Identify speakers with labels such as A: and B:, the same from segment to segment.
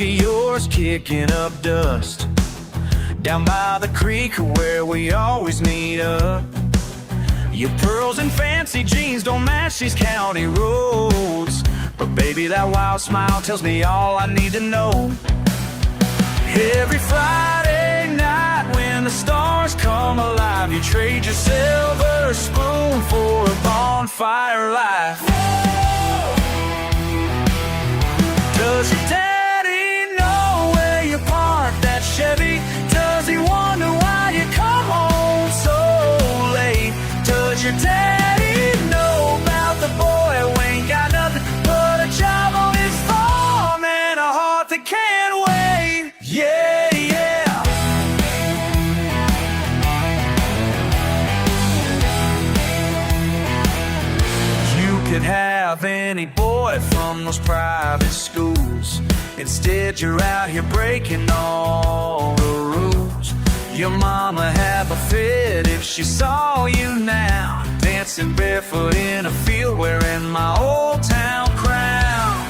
A: of yours kicking up dust down by the creek where we always meet up. Your pearls and fancy jeans don't match these county roads, but baby, that wild smile tells me all I need to know. Every Friday night when the stars come alive, you trade your silver spoon for a bonfire life. Does your daddy know where you parked that Chevy? Does he wonder why you come home so late? Does your daddy know about the boy who ain't got nothing but a job on his farm and a heart that can't wait? Yeah, yeah. You could have any boy from those private schools. Instead, you're out here breaking all the rules. Your mama have a fit if she saw you now, dancing barefoot in a field wearing my old town crown.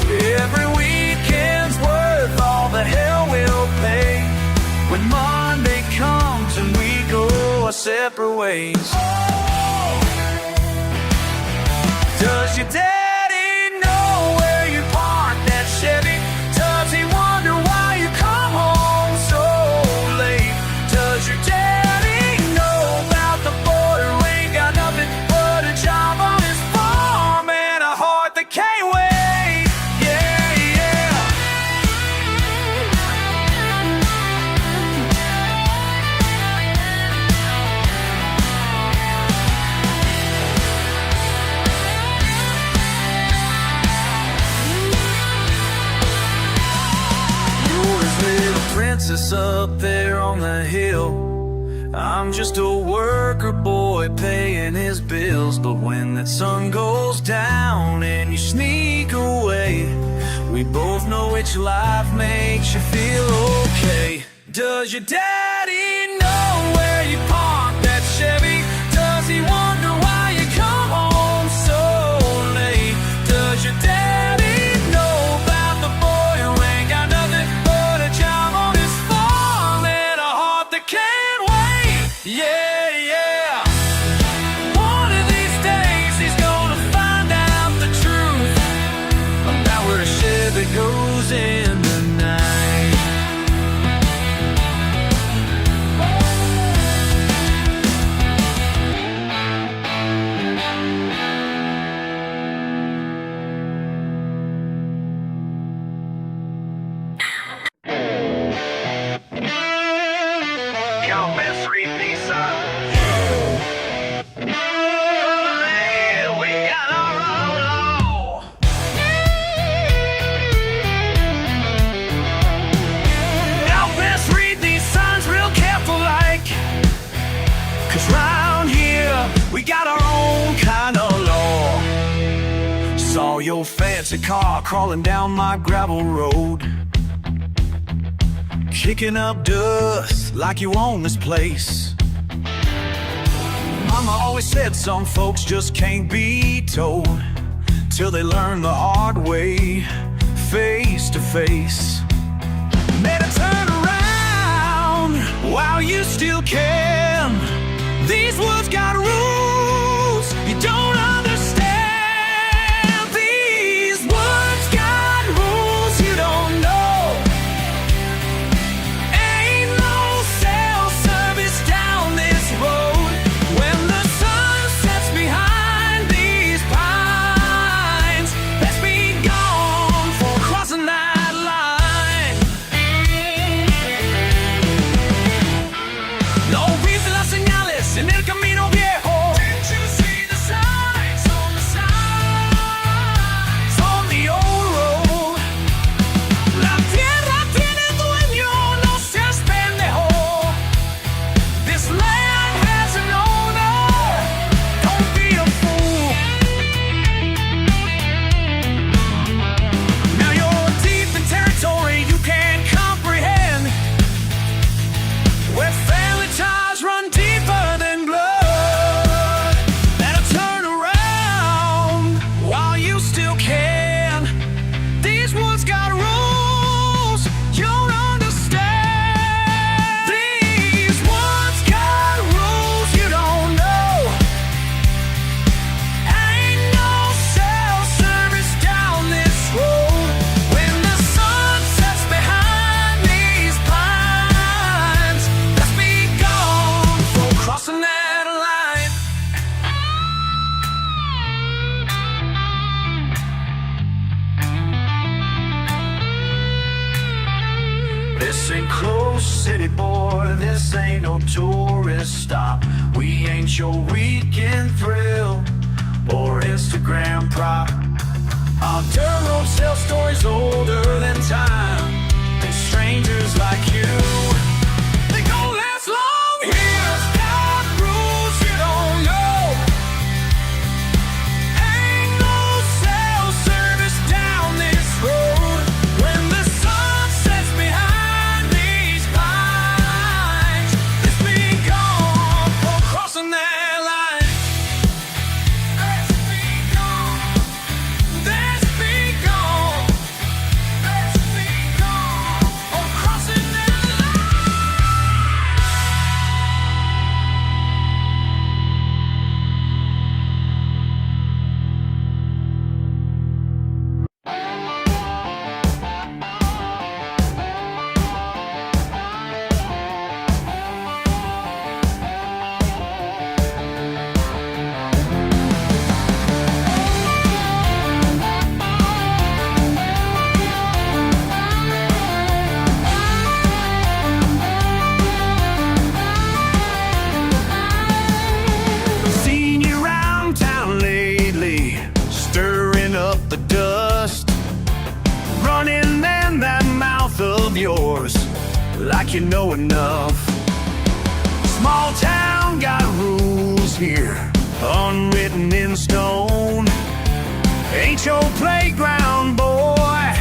A: Every weekend's worth all the hell we'll pay when Monday comes and we go our separate ways. Does your daddy know where you parked that Chevy? Does he wonder why you come home so late? Does your daddy know about the boy who ain't got nothing but a job on his farm and a heart that can't wait? Yeah, yeah. You're his little princess up there on the hill. I'm just a worker boy paying his bills. But when that sun goes down and you sneak away, we both know which life makes you feel okay. Does your daddy know where you parked that Chevy? Does he wonder why you come home so late? Does your daddy know about the boy who ain't got nothing but a job on his farm and a heart that can't wait? Yeah, yeah. One of these days he's gonna find out the truth about where the Chevy goes in the night. Y'all best read these signs. Yeah, we got our outlaw. Y'all best read these signs real careful like, 'cause round here we got our own kind of law. Saw your fancy car crawling down my gravel road, kicking up dust like you own this place. Mama always said some folks just can't be told till they learn the hard way, face to face. Better turn around while you still can. These woods got rules you don't understand. These woods got rules you don't know. Ain't no cell service down this road. When the sun sets behind these pines, let's be gone for crossing that line. No visa las señales en el camino viejo. This ain't close city, boy, this ain't no tourist stop. We ain't your weekend thrill or Instagram prop. Our dirt roads tell stories older than time, and strangers like you, they gon' last long. Here's God rules you don't know. Ain't no cell service down this road. When the sun sets behind these pines, let's be gone for crossing that line. Let's be gone. Let's be gone. Let's be gone for crossing that Seen you round town lately, stirring up the dust, running in that mouth of yours like you know enough. Small town got rules here, unwritten in stone. Ain't your playground, boy,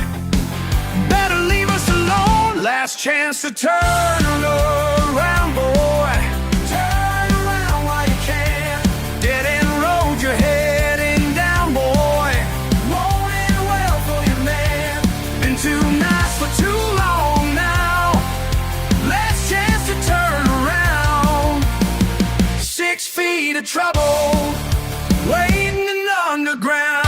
A: better leave us alone. Last chance to turn around, boy. Turn around while you can. Dead end road you're heading down, boy. Won't end well for you, man. Been too nice for too long now. Last chance to turn around. 6 feet of trouble waiting in the underground.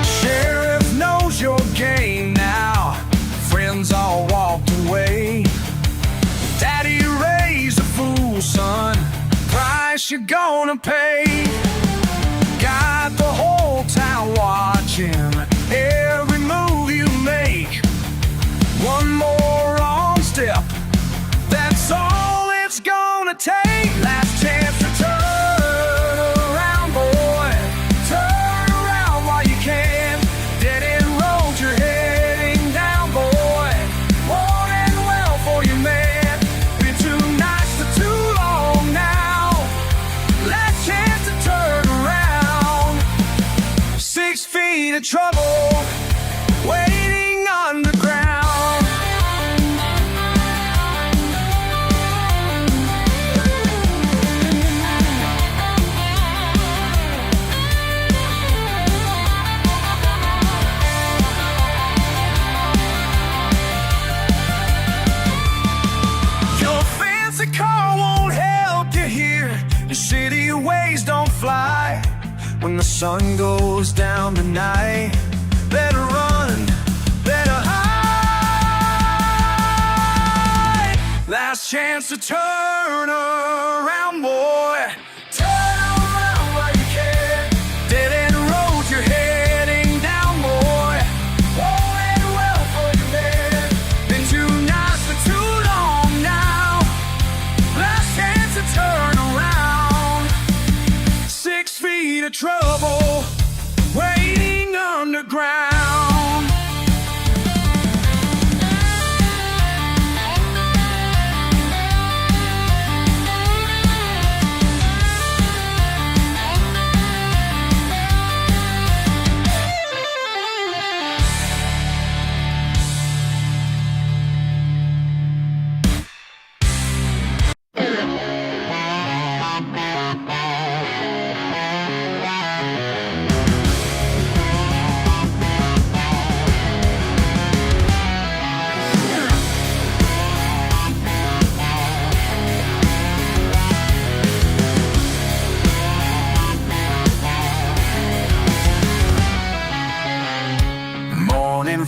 A: Sheriff knows your game now. Friends all walked away. Daddy raised a fool, son. Price you're gonna pay. Got the whole town watching every move you make. One more wrong step, that's all it's gonna take. Last chance to turn around, boy. Turn around while you can. Dead end road you're heading down, boy. Won't end well for you, man. Been too nice for too long now. Last chance to turn around. 6 feet of trouble waiting underground. Your fancy car won't help you here. Your city ways don't fly. When the sun goes down tonight, better run, better hide. Last chance to turn around, boy. Turn around while you can. Dead end road you're heading down, boy. Won't end well for you, man. Been too nice for too long now. Last chance to turn around. 6 feet of trouble waiting underground.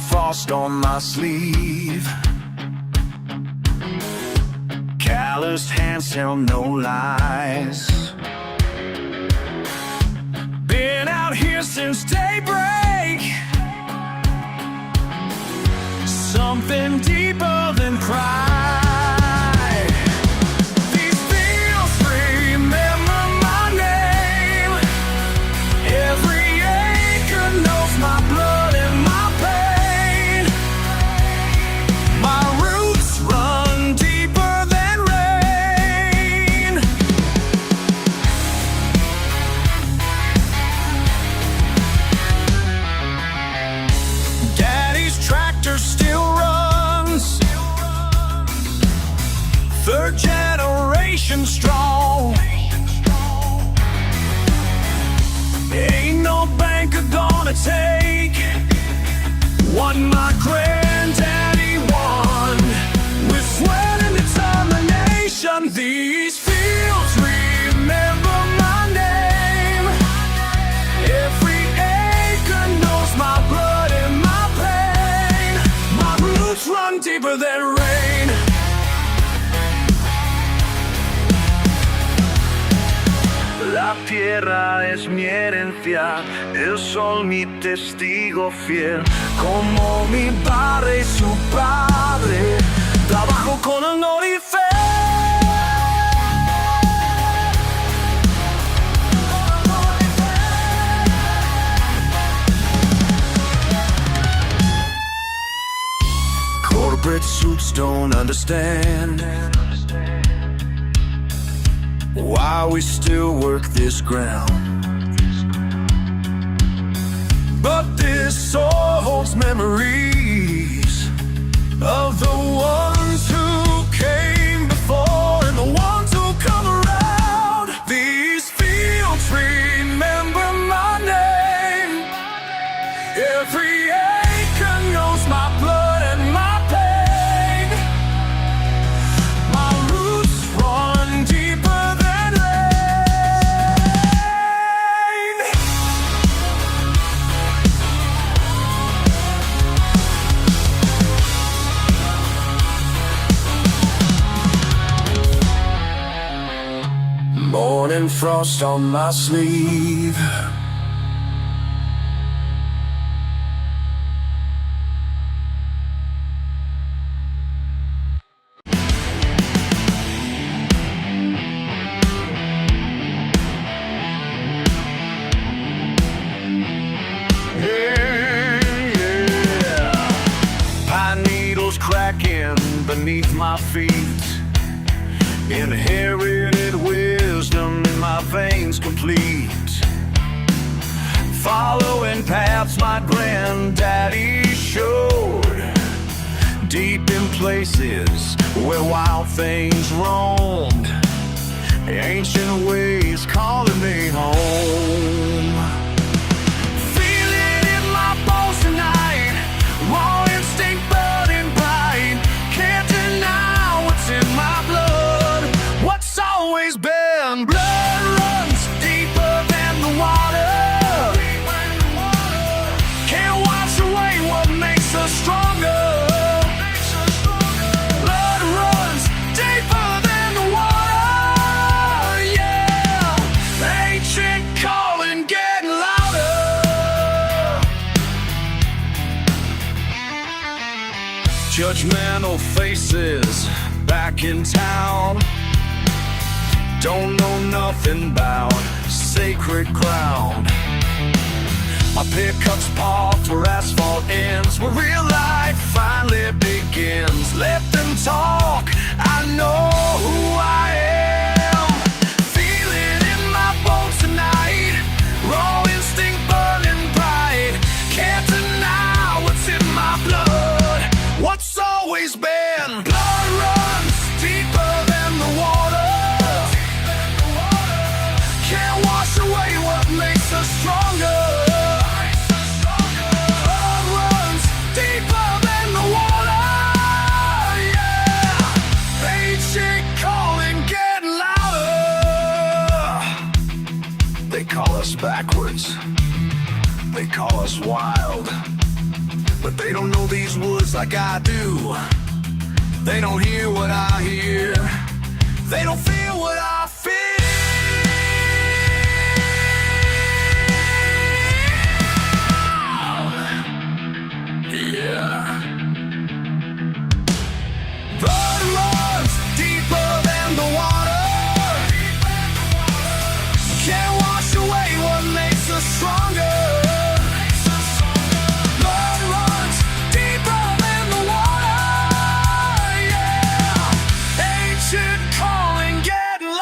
A: Frost on my sleeve, calloused hands tell no lies. daybreak. Something deeper than pride. These fields remember my name. Every acre knows my blood and my pain. My roots run deeper than rain. Daddy's tractor still runs, third generation strong. Ain't no banker gonna take what my granddaddy won with sweat and determination. These fields remember my name. Every acre knows my blood and my pain. My roots run deeper than rain. La tierra es mi herencia, el sol mi testigo fiel, como mi padre y su padre, trabajo con honor y fe. Corporate suits don't understand why we still work this ground. But this soil holds memories of the ones who came before and the ones who come around. These fields remember my name. Every acre knows my blood and my pain. My roots run deeper than rain. Morning frost on my sleeve. Pine needles cracking beneath my feet. Inherited wisdom in my veins complete. Following paths my granddaddy showed, deep in places where wild things roamed. Ancient ways calling me home. Feel it in my bones tonight. Raw instinct burning bright. Can't deny what's in my blood. What's always been. Blood runs deeper than the water. Can't wash away what makes us stronger. Blood runs deeper than the water. Yeah, ancient calling getting louder. Judgmental faces back in town. Don't know nothing about sacred ground. My pickups parked where asphalt ends, where real life finally begins. Let them talk, I know who I am. Feel it in my bones tonight. Raw instinct burning bright. Can't deny what's in my blood. What's always been. Blood runs deeper than the water. Can't wash away what makes us stronger. Blood runs deeper than the water. Yeah, ancient calling getting louder. They call us backwards. They call us wild. But they don't know these woods like I do. They don't hear what I hear. They don't feel what I feel. should call and get louder.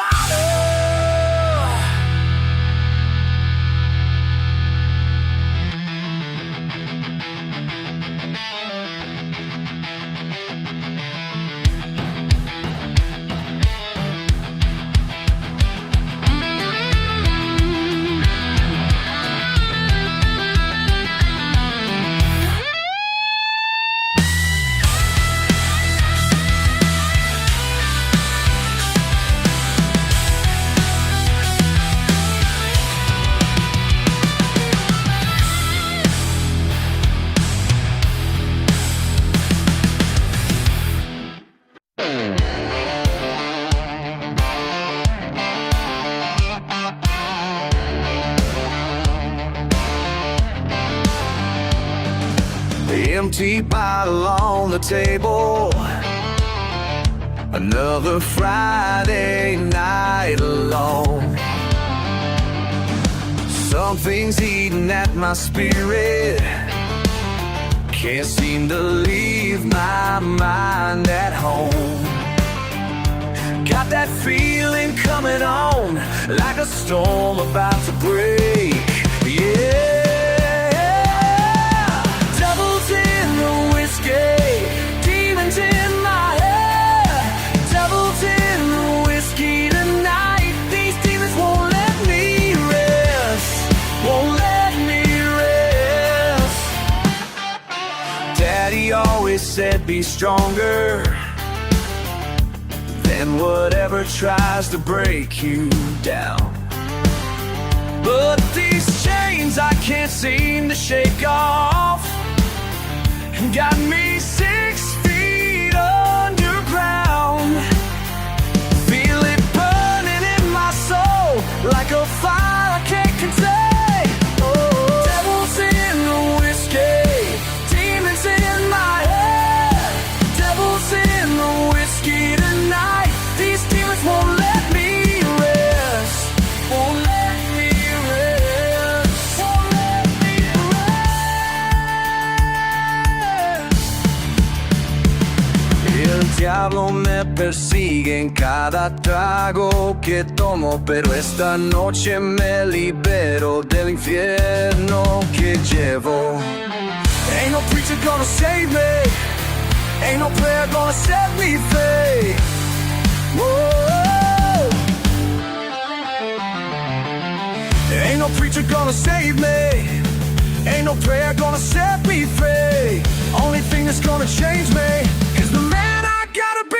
A: The empty bottle on the table, another Friday night alone. Something's eating at my spirit, can't seem to leave my mind at home. Got that feeling coming on, like a storm about to break. Yeah. Demons in my head, devils in the whiskey tonight. These demons won't let me rest, won't let me rest. Daddy always said be stronger than whatever tries to break you down. But these chains I can't seem to shake off got me 6 feet underground. Feel it burning in my soul like a fire I can't contain. Oh. Devils in the whiskey, demons in my head, devils in the whiskey tonight. These demons won't let me rest, won't let me rest, won't let me rest. El diablo me persigue en cada trago que tomo, pero esta noche me libero del infierno que llevo. Ain't no preacher gonna save me, ain't no prayer gonna set me free. Whoa. Ain't no preacher gonna save me, ain't no prayer gonna set me free. Only thing that's gonna change me is the man I gotta be.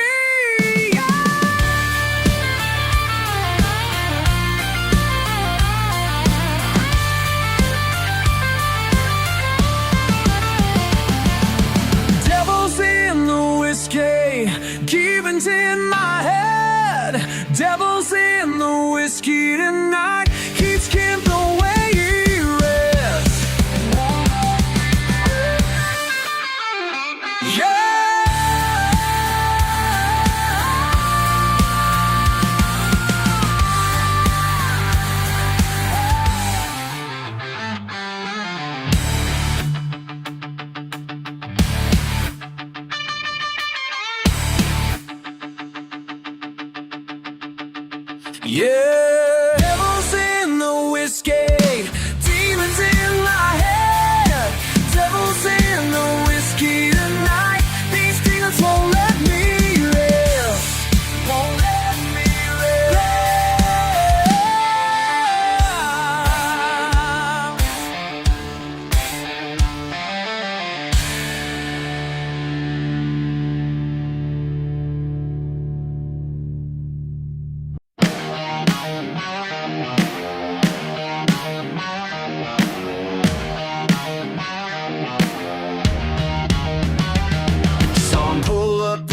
A: Devils in the whiskey, demons in my head, devils in the whiskey tonight. Keeps Kim the way he rests. Yeah. Yeah, devils in the whiskey, demons in my head, devils in the whiskey tonight. These demons won't let me rest, won't let me rest.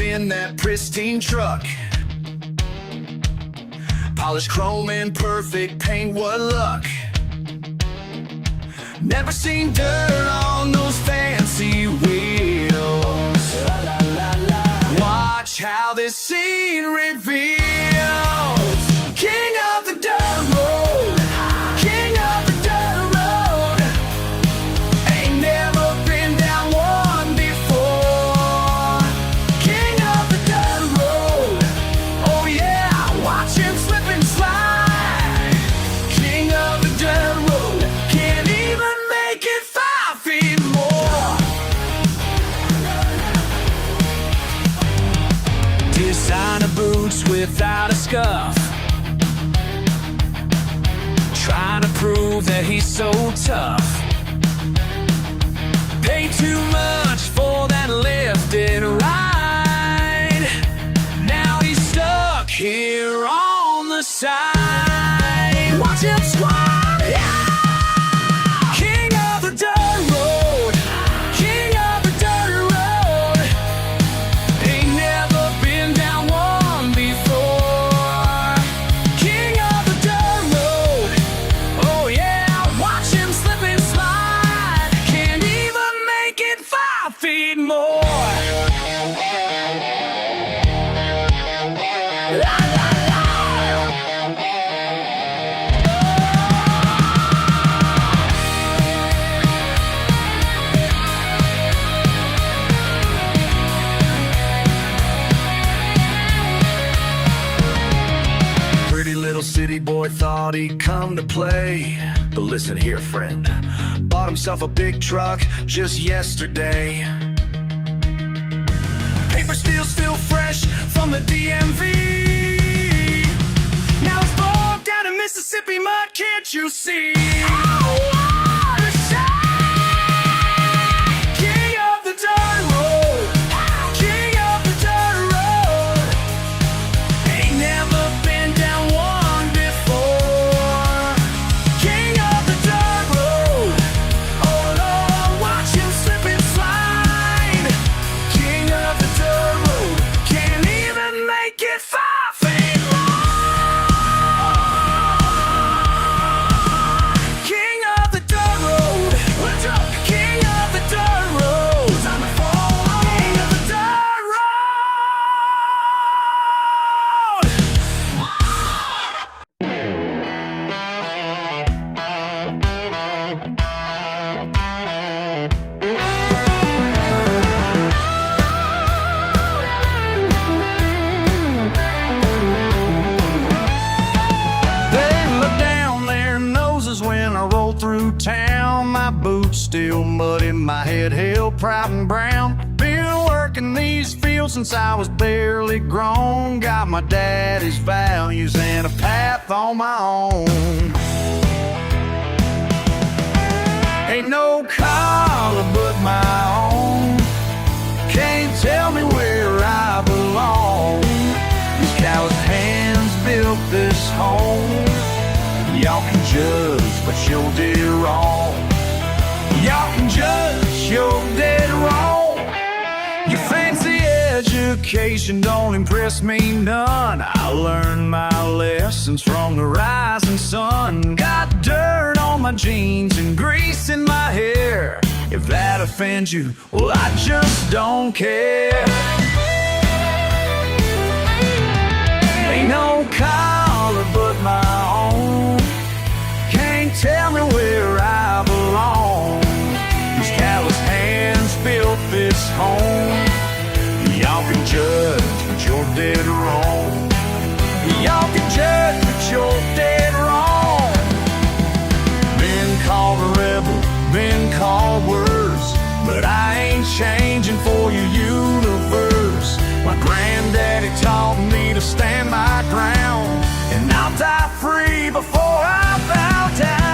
A: In that pristine truck, polished chrome and perfect paint, what luck. Never seen dirt on those fancy wheels. Watch how this scene reveals. King of the dirt road, king of the dirt road. Ain't never been down one before. King of the dirt road, without a scuff, trying to prove that he's so tough. Paid too much for that lifted ride. Now he's stuck here on the side. Watch him squat, yeah! King of the dirt road, king of the dirt road. Ain't never been down one before. King of the dirt road, oh yeah, watch him slip and slide. Can't even make it 5 feet more. La, la, la. Pretty little city boy thought he'd come to play. But listen here, friend, bought himself a big truck just yesterday. Paper steel still fresh from the DMV. Now it's bogged down in Mississippi mud, can't you see? King of the dirt road, king of the dirt road. Ain't never been down one before. King of the dirt road, oh Lord, watch him slip and slide. King of the dirt road, can't even make it 5 feet long. King of the dirt road, what's up? King of the dirt road, time to fall. King of the dirt road. They look down their noses when I roll through town. My boots still muddy, my head held proud and brown. Been working these fields since I was barely grown. Got my daddy's values and a path on my own. Ain't no collar but my own. Can't tell me where I belong. These callous hands built this home. Y'all can judge, but you're dead wrong. Y'all can judge, you're dead wrong. Your fancy education don't impress me none. I learned my lessons from the rising sun. Got dirt on my jeans and grease in my hair. If that offends you, well, I just don't care. Ain't no collar but my own. Can't tell me where I belong. These callous hands built this home. Y'all can judge, but you're dead wrong. Y'all can judge, but you're dead wrong. Been called a rebel, been called worse, but I ain't changing for your universe. My granddaddy taught me to stand my ground, and I'll die free before I bow down.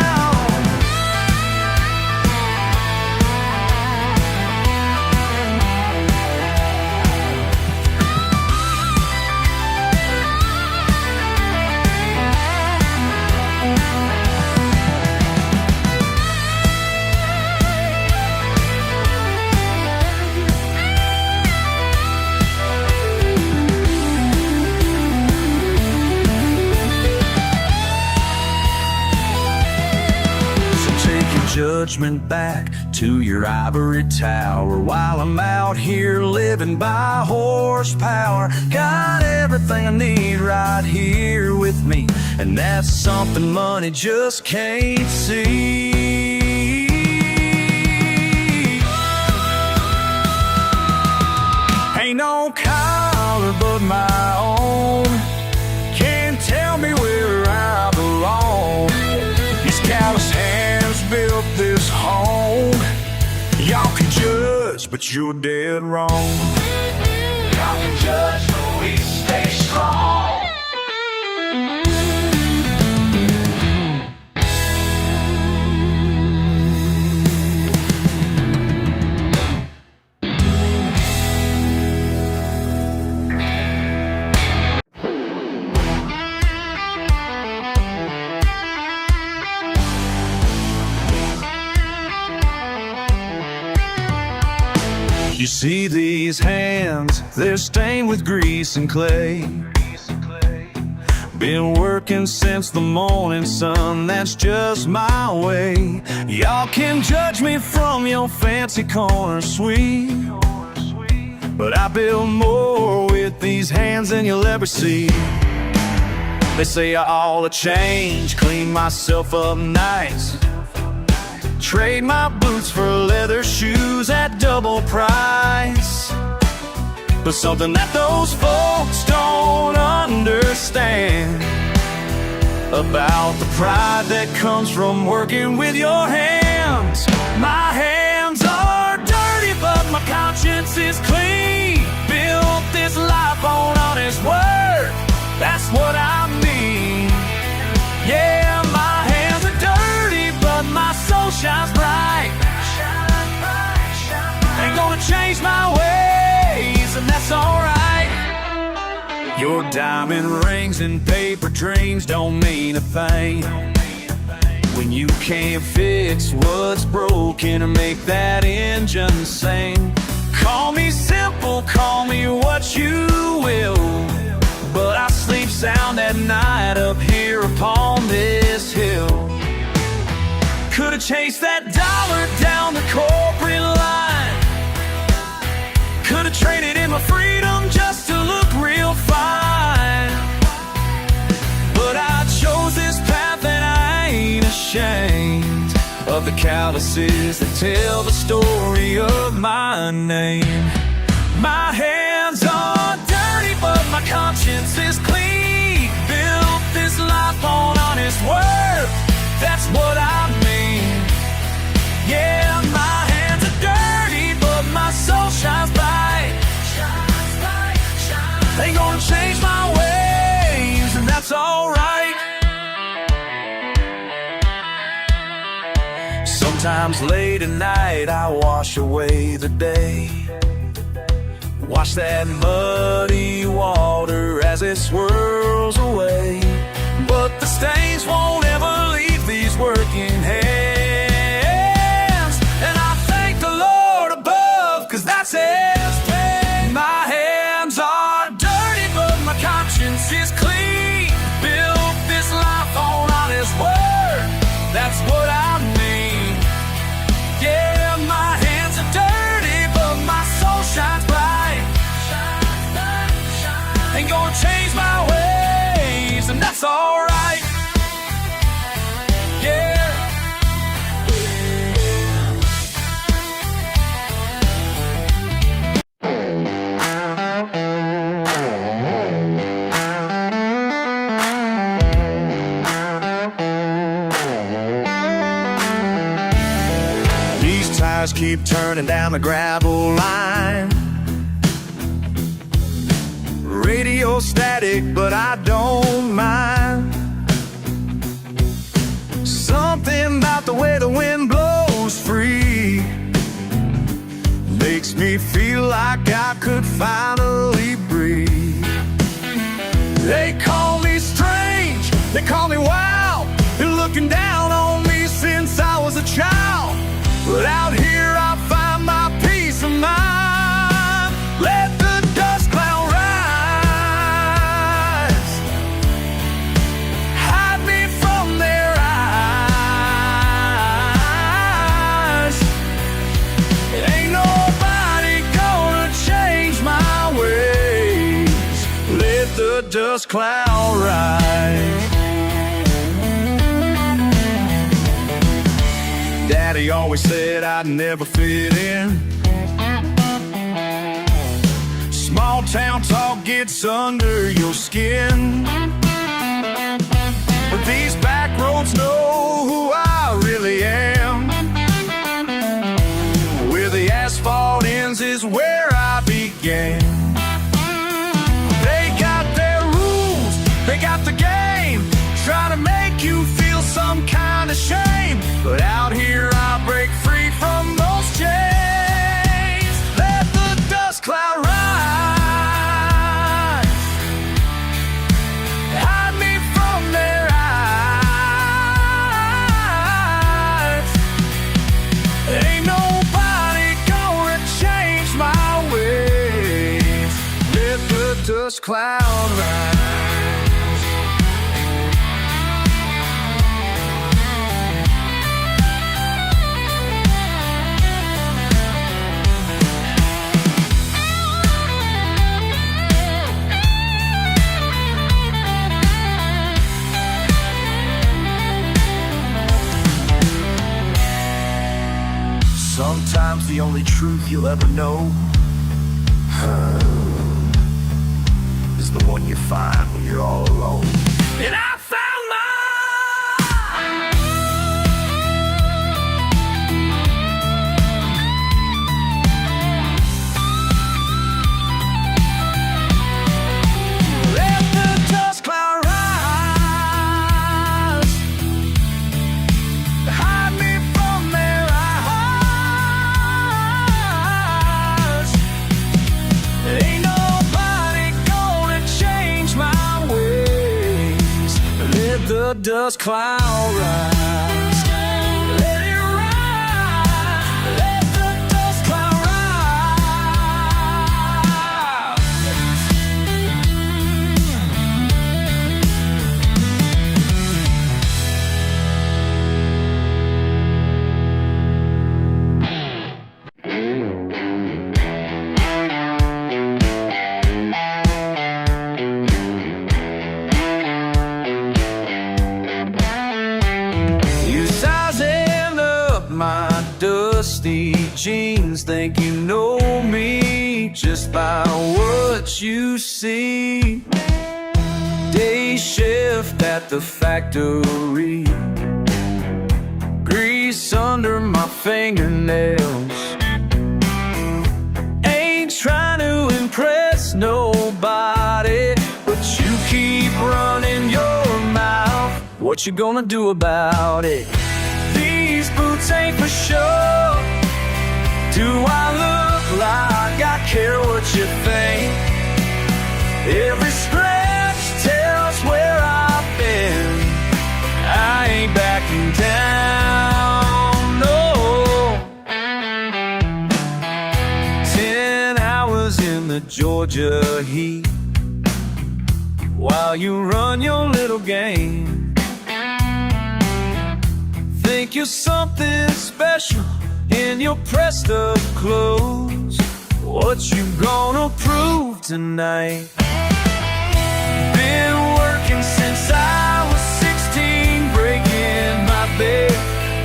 A: Judgment back to your ivory tower while I'm out here living by horsepower. Got everything I need right here with me, and that's something money just can't see. Ain't no collar but my own. Can't tell me where I belong. These callous hands built this home. Y'all can judge, but you're dead wrong. Y'all can judge, but we stay strong. You see these hands, they're stained with grease and clay. Been working since the morning sun, that's just my way. Y'all can judge me from your fancy corner suite, but I build more with these hands than you'll ever see. They say I ought to change, clean myself up nice, trade my boots for leather shoes at double price. But something that those folks don't understand about the pride that comes from working with your hands. My hands are dirty, but my conscience is clean. Built this life on honest work, that's what I mean. Yeah, my hands are dirty, but my soul shines bright. Ain't gonna change my ways, and that's alright. Your diamond rings and paper dreams don't mean a thing when you can't fix what's broken or make that engine sing. Call me simple, call me what you will, but I sleep sound at night up here upon this hill. Could've chased that dollar down the corporate line, could've traded in my freedom just to look real fine, but I chose this path and I ain't ashamed of the calluses that tell the story of my name. My hands are dirty, but my conscience is clean. Built this life on honest work, that's what I mean. Yeah, my hands are dirty, but my soul shines bright. Ain't gonna change my ways, and that's alright. Sometimes late at night I wash away the day, watch that muddy water as it swirls away, but the stains won't ever leave these working hands. And I thank the Lord above, 'cause that's His pain. My hands are dirty, but my conscience is clean. Built this life on honest work, that's what I mean. Yeah, my hands are dirty, but my soul shines bright. Ain't gonna change my ways, and that's alright. Yeah. These tires keep turning down the gravel line. Radio static, but I don't mind. Something about the way the wind blows free makes me feel like I could finally breathe. They call me strange, they call me wild, been looking down on me since I was a child. But out here I find my peace of mind. Let the dust cloud rise, hide me from their eyes. Ain't nobody gonna change my ways. Let the dust cloud rise. Daddy always said I'd never fit in. Small town talk gets under your skin, but these back roads know who I really am. Where the asphalt ends is where I began. They got their rules, they got the game, try to make you feel some kind of shame. But out here I break free from those chains. Let the dust cloud rise, cloud rise. Sometimes the only truth you'll ever know is the one you find when you're all alone. And I found mine. Let the dust cloud rise. Hide me from their eyes. Ain't nobody gonna change my ways. Let the dust cloud rise. Let it rise. Let the dust cloud rise. You sizing up my dusty jeans, think you know me just by what you see. Day shift at the factory, grease under my fingernails. Ain't trying to impress nobody, but you keep running your mouth. What you gonna do about it? These boots ain't for show. Do I look like I care what you think? Every scratch tells where I've been. I ain't backing down, no. 10 hours in the Georgia heat while you run your little game. Think you're something special in your pressed up clothes. What you gonna prove tonight? Been working since I was 16, breaking my bed,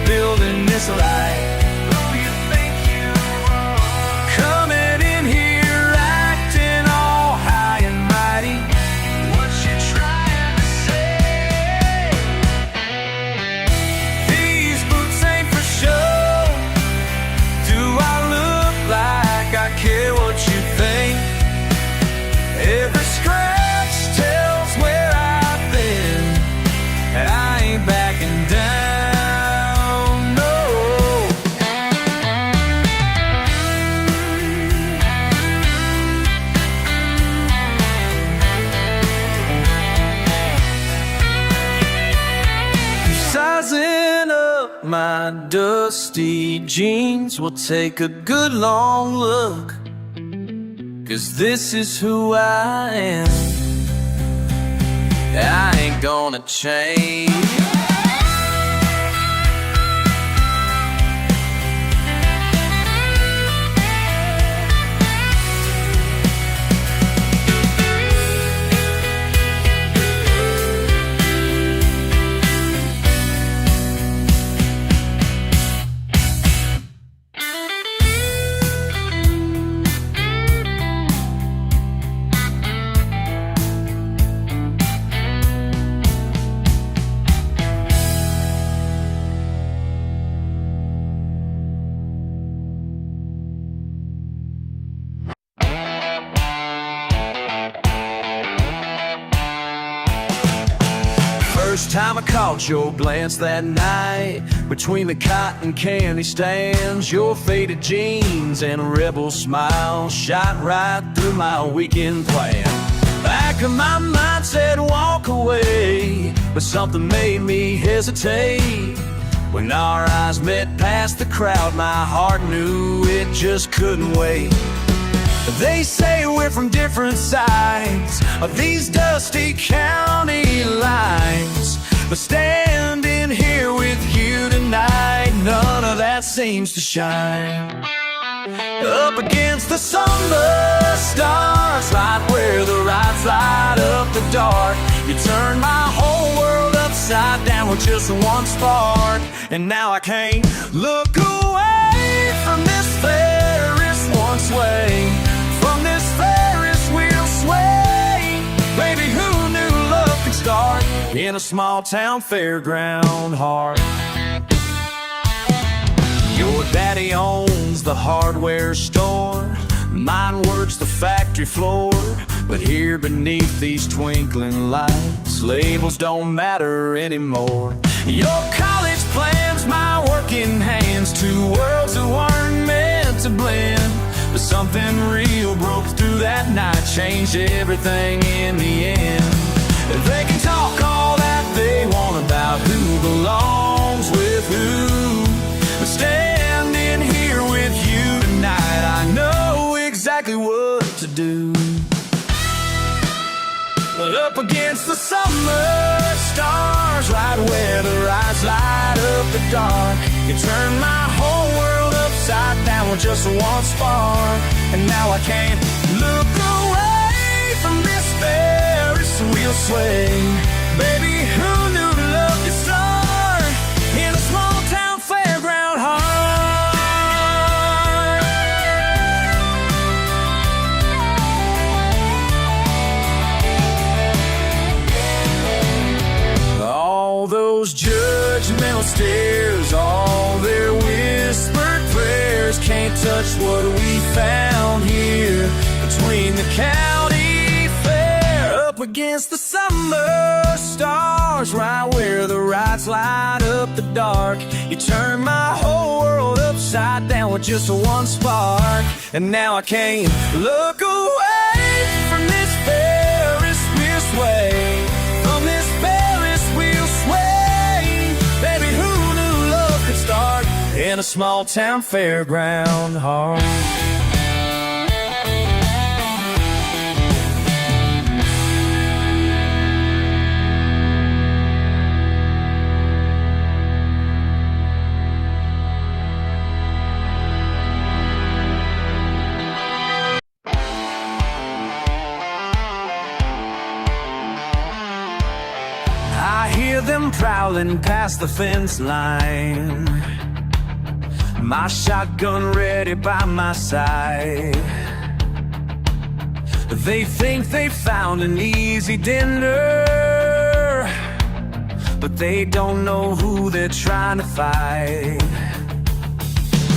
A: building this life. Who you think you are? Coming in here acting all high and mighty. What you trying to say? These boots ain't for show. Do I look like I care what you think? Every scratch tells where I've been. I ain't backing down, no. You sizing up my dusty jeans, will take a good long look, 'cause this is who I am. I ain't gonna change. First time I caught your glance that night, between the cotton candy stands, your faded jeans and a rebel smile shot right through my weekend plan. Back of my mind said walk away, but something made me hesitate. When our eyes met past the crowd, my heart knew it just couldn't wait. They say we're from different sides of these dusty county lines, but standing here with you tonight, none of that seems to shine. Up against the summer stars, right where the lights light up the dark, you turn my whole world upside down with just one spark. And now I can't look away from this Ferris one sway, from this Ferris wheel sway. Baby, who knew love could start in a small town fairground heart? Your daddy owns the hardware store, mine works the factory floor. But here beneath these twinkling lights, labels don't matter anymore. Your college plans, my working hands, two worlds that weren't meant to blend. But something real broke through that night, changed everything in the end. They can talk all that they want about who belongs with who, but standing here with you tonight, I know exactly what to do. Up against the summer stars, right where the lights light up the dark, you turn my whole world upside down with just one spark. And now I can't look away from this Ferris wheel sway. Baby, who knew love could start in a small town fairground heart? All those judgmental stares, all their whispered prayers can't touch what we found here between the county fair. Up against the summer stars, right where the lights light up the dark, you turn my whole world upside down with just one spark. And now I can't look away from this Ferris wheel sway, from this Ferris wheel sway. Baby, who knew love could start in a small town fairground heart? I hear them prowling past the fence line, my shotgun ready by my side. They think they found an easy dinner, but they don't know who they're trying to fight.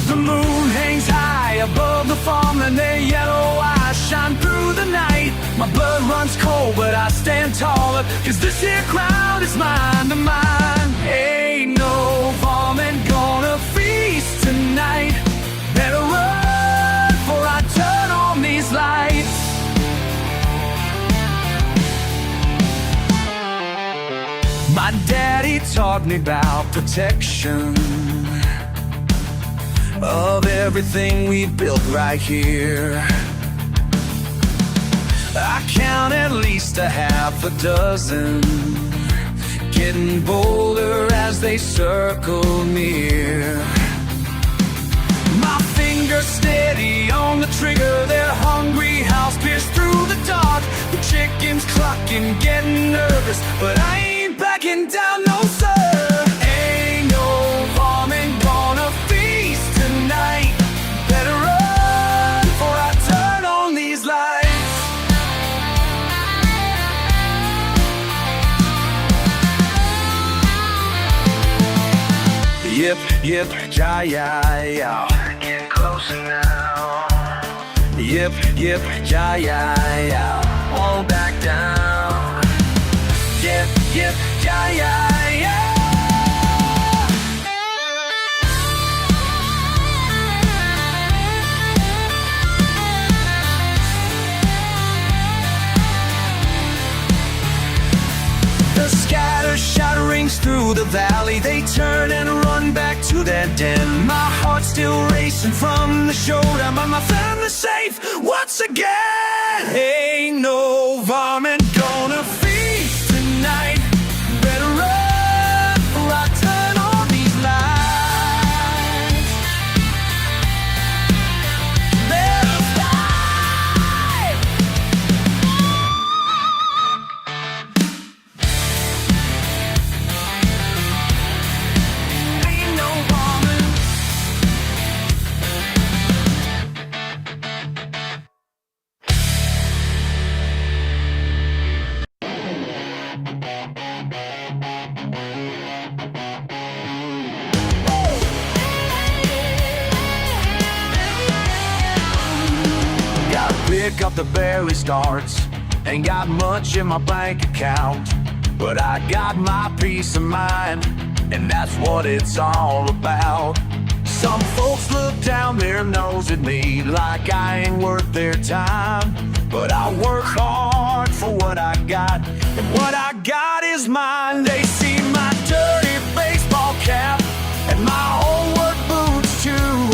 A: The moon hangs high above the farm and their yellow eyes shine through the night. My blood runs cold but I stand taller, cause this here crowd is mine to mine. Ain't no varmint gonna feast tonight. Better run before I turn on these lights. My daddy taught me about protection of everything we built right here. I count at least a half a dozen, getting bolder as they circle near. My fingers steady on the trigger, their hungry house pierced through the dark. The chickens clucking, getting nervous, but I ain't backing down, no sir. Ain't no varmint gonna feast tonight. Better run before I turn on these lights. Yip, yip, ja, ya, ya. Get closer now. Yip, yip, ja, ya, ya. Won't back down. Yip, yip, ja, ya, ya. The scatter shot rings through the valley. They turn and run back to their den. My heart still still racing from the showdown, but my family's safe once again. Ain't no varmint gonna feast tonight. Better run or I turn on these lights. Better fly. Ain't no varmint. Pick up the barely starts. Ain't got much in my bank account, but I got my peace of mind, and that's what it's all about. Some folks look down their nose at me like I ain't worth their time, but I work hard for what I got, and what I got is mine. They see my dirty baseball cap and my old work boots too.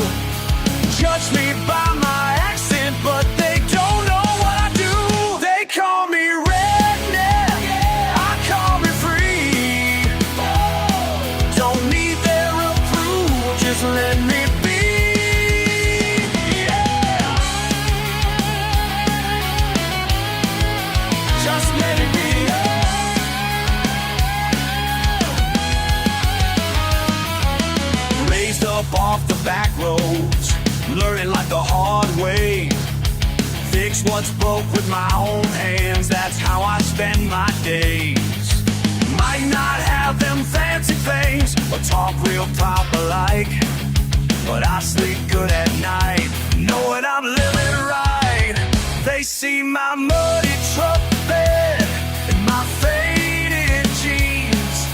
A: Judge me by my accent, but they don't know what I do. They call me redneck, I call me free. Don't need their approval, just let me be. Yeah. Just let it be. Raised up off the back roads, learning like the hard way. Fix what's broke with my own hands, that's how I spend my days. Might not have them fancy things or talk real proper like, but I sleep good at night, knowing I'm living right. They see my muddy truck bed and my faded jeans,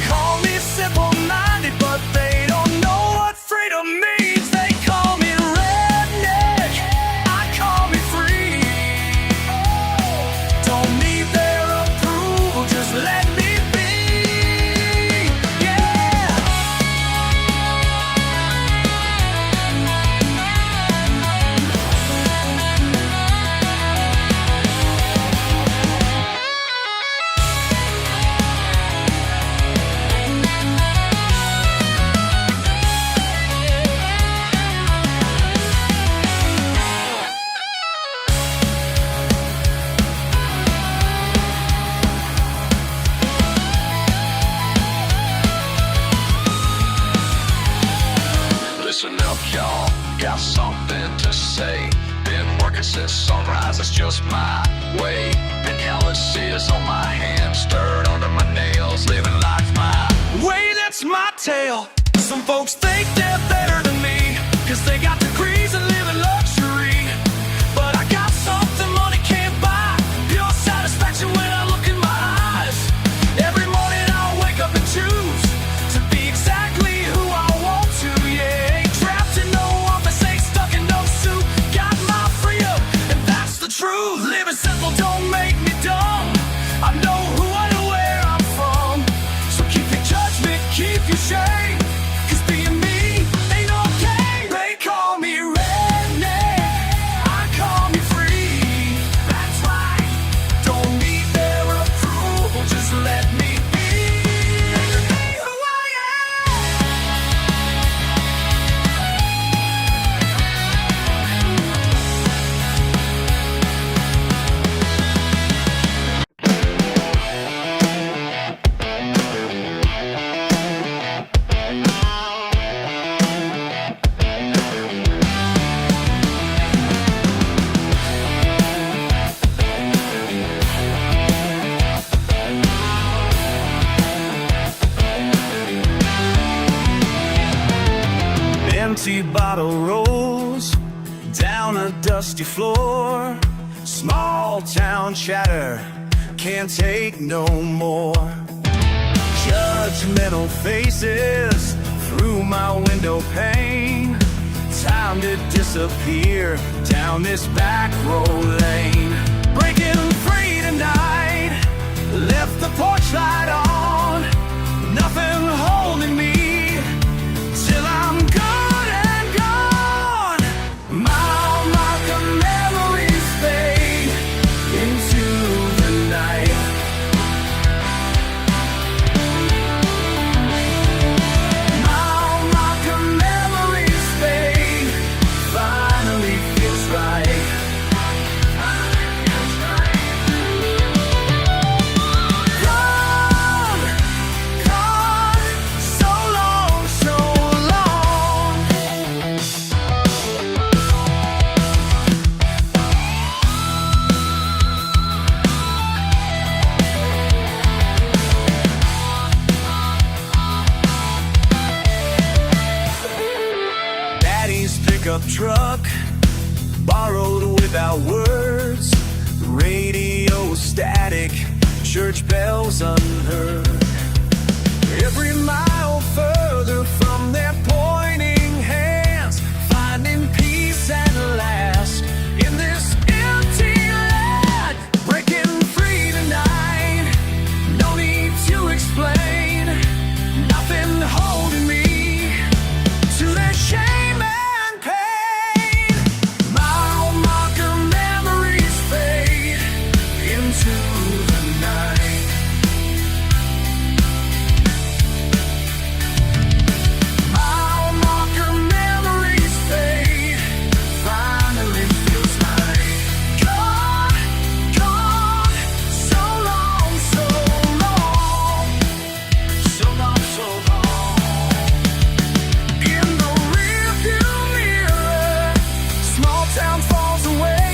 A: call me simple-minded, but they don't know what freedom means. They call me redneck, I call me free. Don't need their approval, just let me be. Yeah.
B: Listen up, y'all, got something to say. Been working since sunrise, it's just my way. Been calluses on my hands, stirred under my nails, living life my
A: Way, that's my tale. Some folks think they're better than me, cause they got degrees and live in luxury. But I got something money can't buy, pure satisfaction when I look in my eyes. Every morning I'll wake up and choose to be exactly who I want to, yeah. Ain't trapped in no office, ain't stuck in no suit. Got my freedom, and that's the truth. Living simple don't make me dumb. I know who I know where I'm from. So keep your judgment, keep your shame, cause being me ain't okay. They call me redneck, I call me free. That's right, don't need their approval, just let me be. Who I Empty bottle rolls down a dusty floor. Small town chatter, can't take no more. Judgmental faces through my window pane. Time to disappear down this back road lane. Breaking free tonight, left the porch light on. Nothing holding me till I'm good and gone. pickup truck, borrowed without words. The radio static, church bells unheard. Every mile further from their pointing hands, finding peace at last in this empty land. Breaking free tonight, no need to explain. Nothing holding me to their shame and pain. Mile marker memories fade into the night. Mile marker memories fade, finally feels like gone, gone. So long, so long, so long, so long. In the rearview mirror, small town falls away.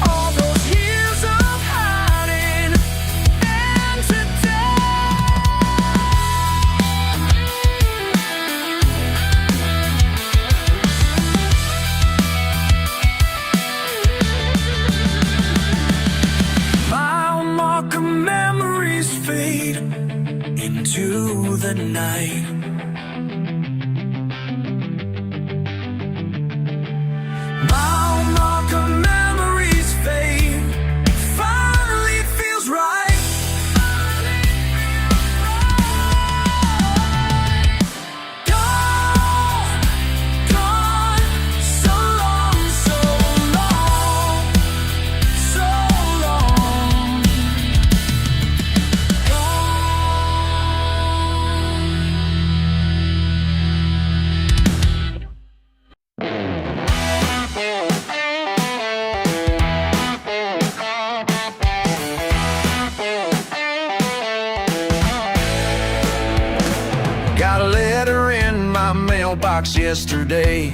A: All those years of hiding, and today, mile marker memories fade into the night. Mile marker memories fade, finally feels right. Gone, gone, so long, so long, so long. Got a letter in my mailbox yesterday.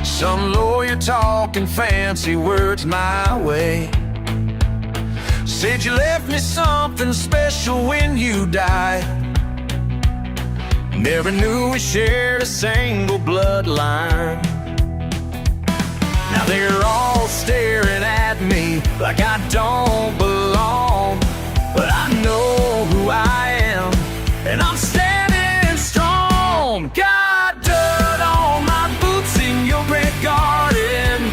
A: Some lawyer talking fancy words my way. Said you left me something special when you died. Never knew we shared a single bloodline. Now they're all staring at me like I don't belong. But I know who I am, and I'm standing strong. Got dirt on my boots in your great garden.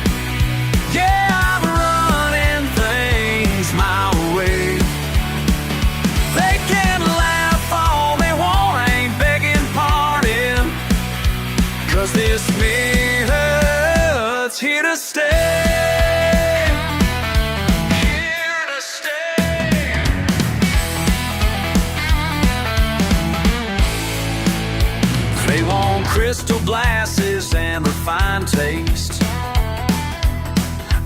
A: Yeah, I'm running things my way. They can laugh all they want, I ain't begging pardon. 'Cause this minute's here to stay. Here to stay. They want crystal glasses and refined taste.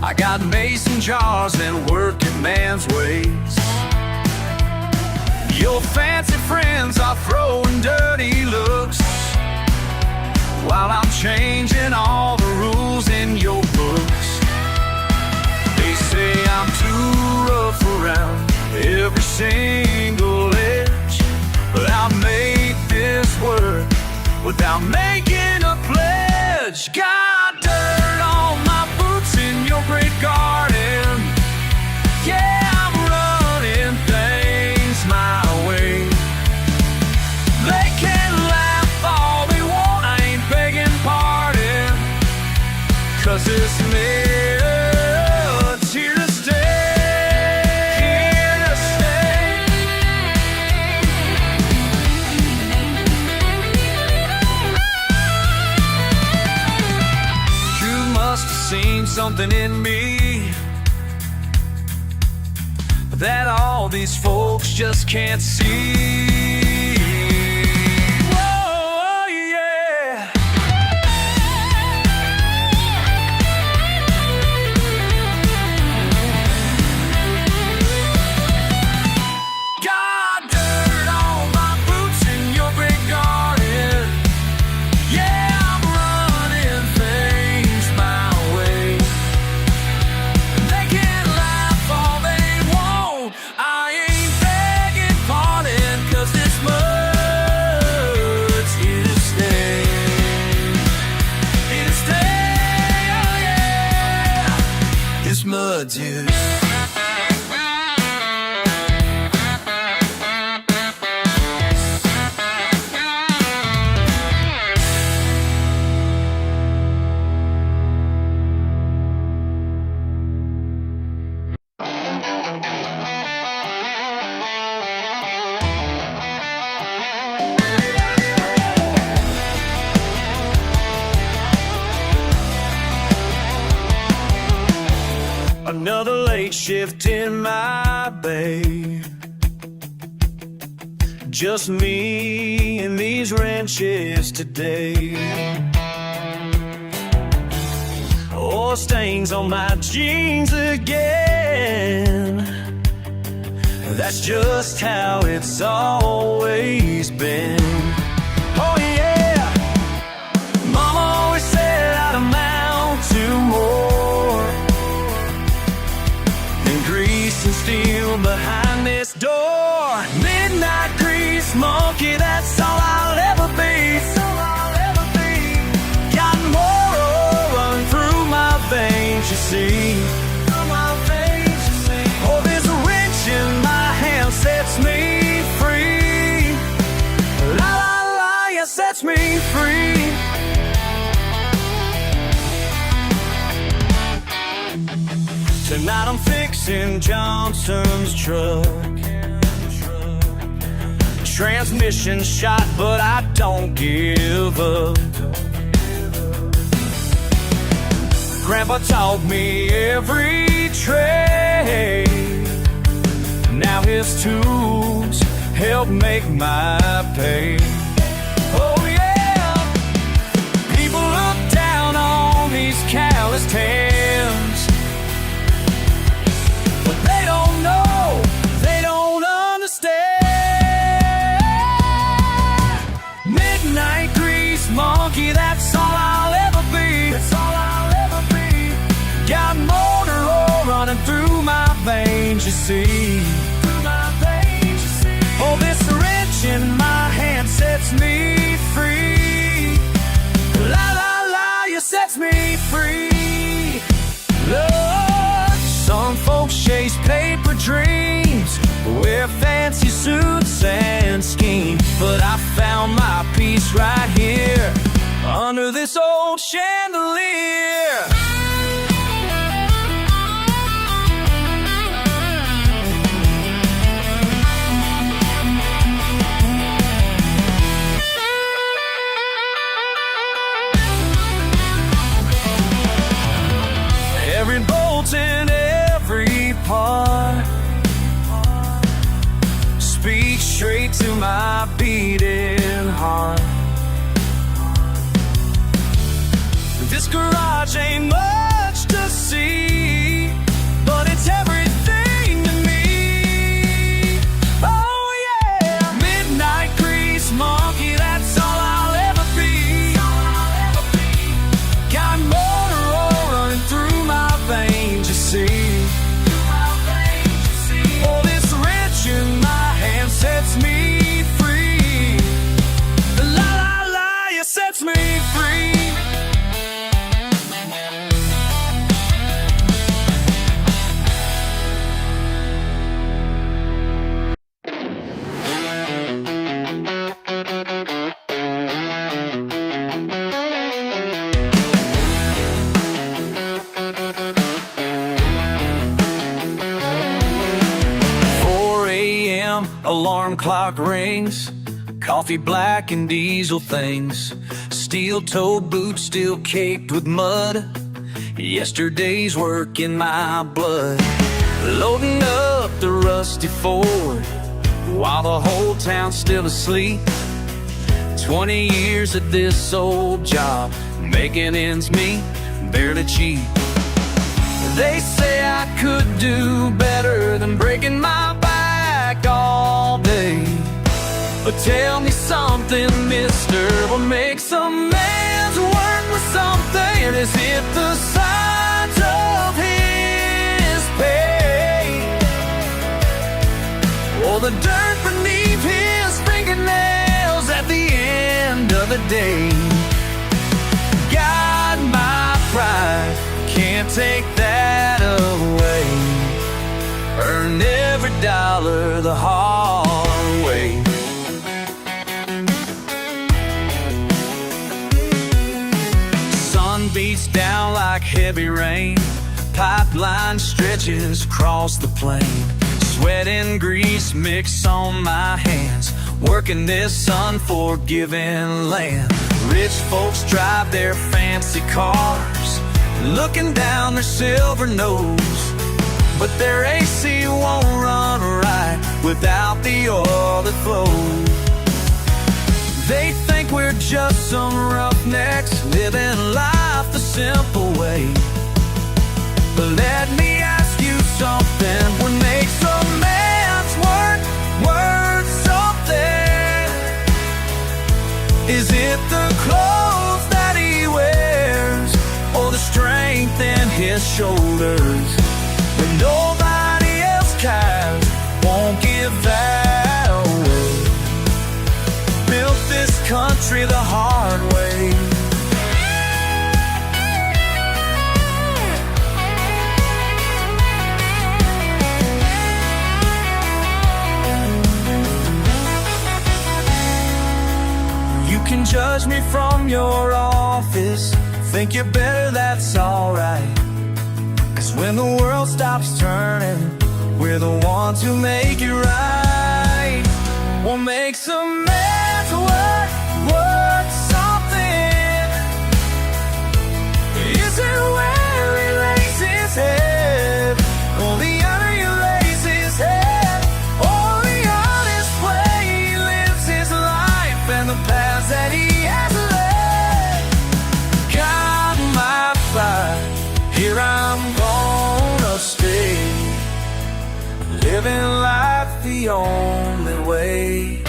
A: I got mason jars and working man's ways. Your fancy friends are throwing dirty looks, while I'm changing all the rules in your books. They say I'm too rough around every single edge, but I'll make this work without making a pledge. Got dirt on my boots in your great garden. Yeah, I'm running things my way. They can laugh all they want, I ain't begging pardon. 'Cause this minute's here to stay. Here to stay. You must have seen something in me that all these folks just can't see. Whoa, yeah. Got dirt on my boots in your great garden. Yeah, I'm running things my way. They can laugh all they want, I ain't begging pardon. 'Cause adieu. Another late shift in my bay. Just me and these wrenches today. Oh, stains on my jeans again. That's just how it's always been. Oh yeah, Mama always said I'd amount to more than grease and steel behind this door. Midnight grease monkey, that's all I'll ever be. Got more oil running through my veins, you see. Oh, there's a wrench in my hand, sets me free. La la la, yeah, sets me free. Tonight I'm fixing Johnson's truck. Transmission shot, but I don't give up. Grandpa taught me every trade. Now his tools help make my pay. Oh yeah, people look down on these callous hands, but they don't know, they don't understand. Midnight grease monkey, that's all I'll ever be. That's all I'll ever be. Got motor oil running through my veins, you see. Oh, this wrench in my hand sets me free. La la la, you sets me free. Look, some folks chase paper dreams, wear fancy suits and scheme, but I found my peace right here under this old chandelier. Every bolt in every part speaks straight to my beating heart. This garage ain't much to see, but it's everything to me. Oh yeah, midnight grease monkey, that's all I'll ever be. Got motor oil running through my veins, you see. Oh, this wrench in my hand sets me free. La la la, yeah, sets me free. Alarm clock rings, coffee black and diesel things, steel-toed boots still caked with mud, yesterday's work in my blood. Loading up the rusty Ford while the whole town's still asleep. 20 years at this old job, making ends meet, barely cheap. They say I could do better than breaking my back all day, but tell me something, mister, what makes a man's work with something? Is it the size of his pay, or the dirt beneath his fingernails at the end of the day? God, my pride can't take that away. $50 the hard way. Sun beats down like heavy rain, pipeline stretches across the plain. Sweat and grease mix on my hands, working this unforgiving land. Rich folks drive their fancy cars, looking down their silver nose, but their AC won't run right without the oil that flows. They think we're just some roughnecks living life the simple way. But let me ask you something, what makes a man's work worth something? Is it the clothes that he wears, or the strength in his shoulders? When nobody else cares, won't give that away. Built this country the hard way. You can judge me from your office, think you're better, that's alright. 'Cause when the world stops turning, we're the ones who make it right. What makes a man's work worth something? Is it where he lays his head, or the honor he lays his head, or the honest way he lives his life and the paths that he has led? God, my side, here I'm gonna stay, living life the only way.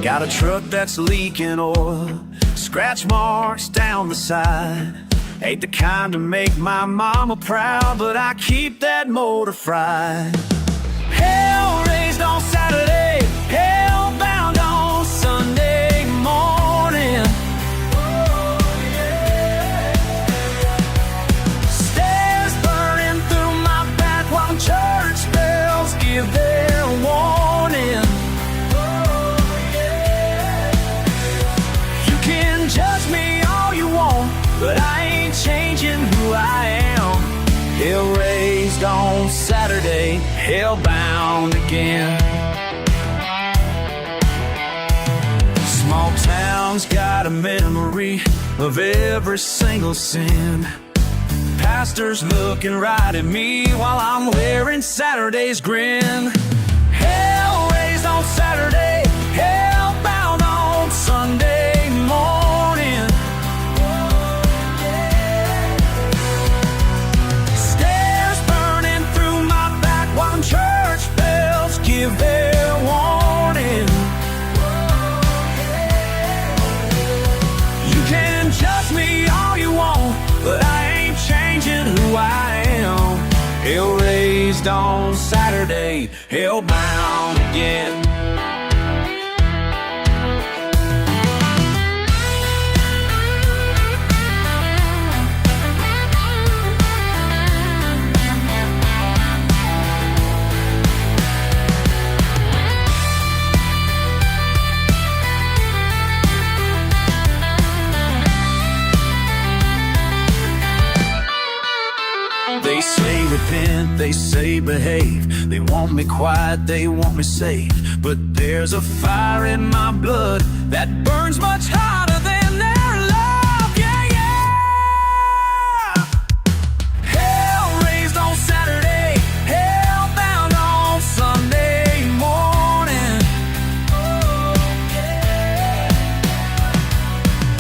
A: Got a truck that's leaking oil, scratch marks down the side. Ain't the kind to make my mama proud, but I keep that motor fried. Hell raised on Saturday, hell bound on Sunday morning. Stairs burning through my back while church bells give their warning. Judge me all you want, but I ain't changing who I am. Hell raised on Saturday, hell bound again. Small town's got a memory of every single sin. Pastor's looking right at me while I'm wearing Saturday's grin. Hell raised on Saturday, hell bound on Sunday morning. Stairs burning through my back while church bells give their warning. You can judge me all you want, but I ain't changing who I am. Hell raised on Saturday, hell bound again. They say repent, they say behave. They want me quiet, they want me safe. But there's a fire in my blood that burns much hotter than their love. Yeah, yeah. Hell raised on Saturday, hell bound on Sunday morning.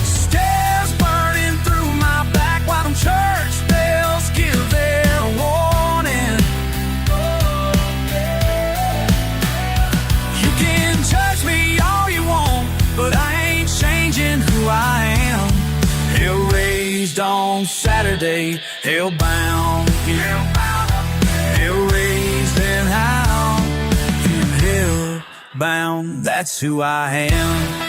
A: Stairs burning through my back while them church bells give their warning. Saturday, hellbound, hell raised and hound, hellbound, that's who I am.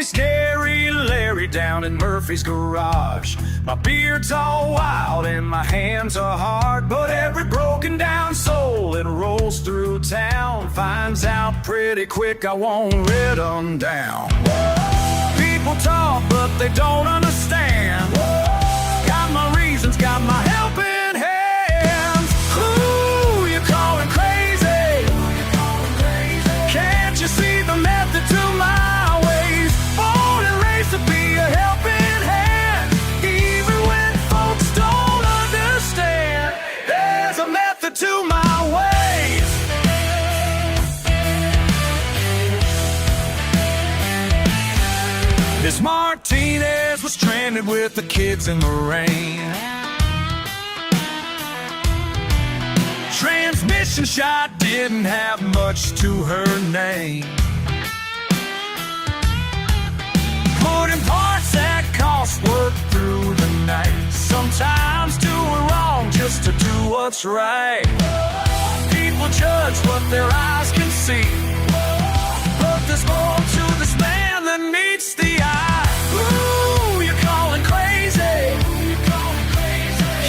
A: Scary Larry down in Murphy's garage. My beard's all wild and my hands are hard, but every broken down soul that rolls through town finds out pretty quick I won't let them down. People talk but they don't understand. Got my reasons, got my helping hands. Who you calling crazy? Can't you see the method to my to be a helping hand, even when folks don't understand? There's a method to my ways. Miss Martinez was stranded with the kids in the rain. Transmission shot didn't have much to her name. Putting parts that cost work through the night. Sometimes doing wrong just to do what's right. People judge what their eyes can see, but there's more to this man than meets the eye. Ooh, you're calling crazy.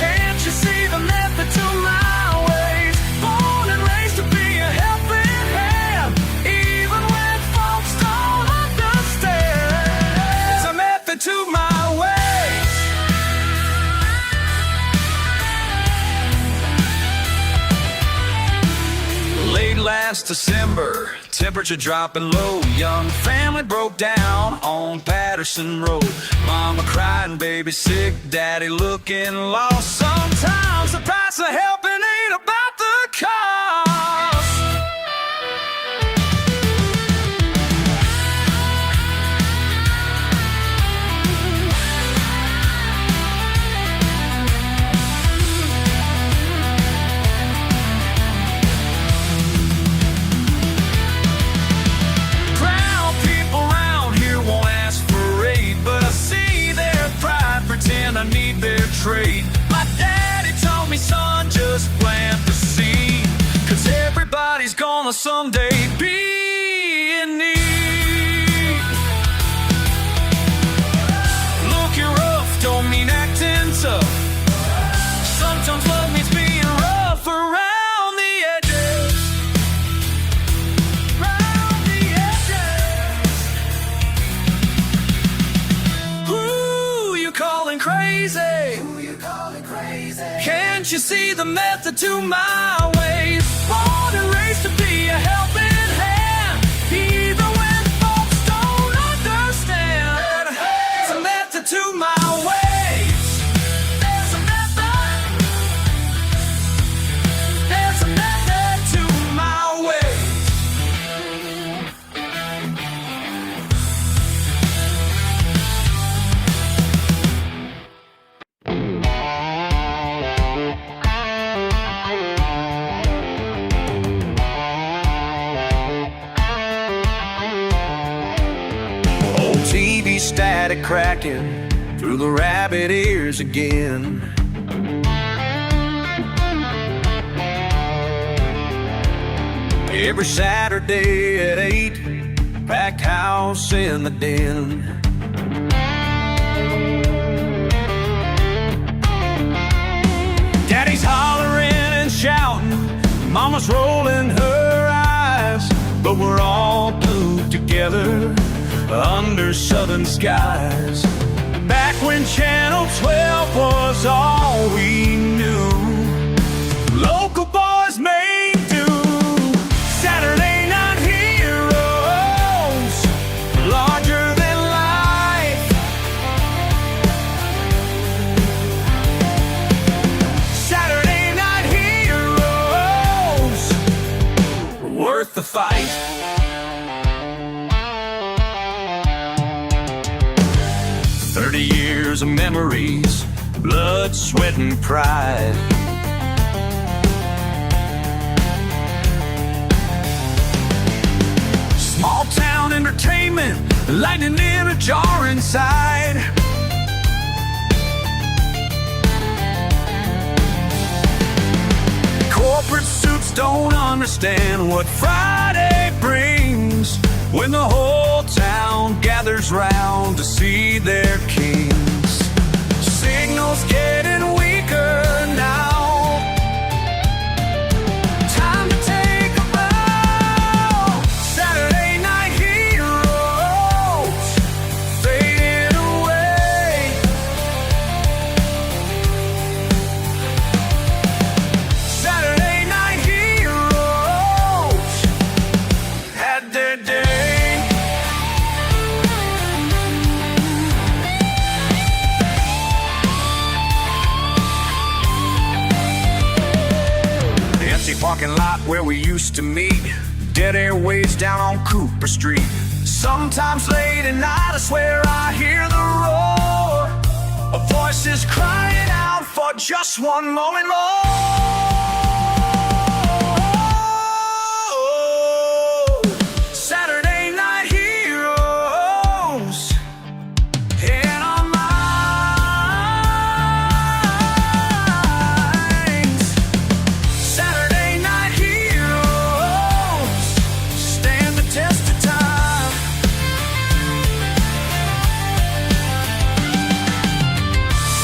A: Can't you see the method to my ways? Born and raised to be a helping hand, even when folks don't understand. To my ways. Late last December, temperature dropping low. Young family broke down on Patterson Road. Mama crying, baby sick, daddy looking lost. Sometimes the price of helping ain't about the cost. I need their trade. My daddy told me, son, just plant the seed, 'cause everybody's gonna someday be in need. Looking rough don't mean acting tough. Sometimes love means being rough around the edges. Around the edges. Who you calling crazy? Who you calling crazy? Can't you see the method to my ways? Born and raised to be a helping hand, even when folks don't understand. There's a method to my ways. There's a method. There's a method to my ways. TV static cracking through the rabbit ears again. Every Saturday at 8, packed house in the den. Daddy's hollering and shouting, Mama's rolling her eyes, but we're all glued together under southern skies. Back when Channel 12 was all we knew, local boys made do. Saturday night heroes, larger than life. Saturday 30 years of memories, blood, sweat, and pride. Small town entertainment, lightning in a jar inside. Corporate suits don't understand what Friday brings, when the whole town gathers round to see their kings. Signals getting weaker now. Time to take a bow. Saturday night heroes fading away. Saturday night heroes had their day. The empty parking lot where we used to meet, dead airways down on Cooper Street. Sometimes late at night I swear I hear the roar of voices crying out for just one moment more. Saturday night heroes in our minds. Saturday night heroes stand the test of time.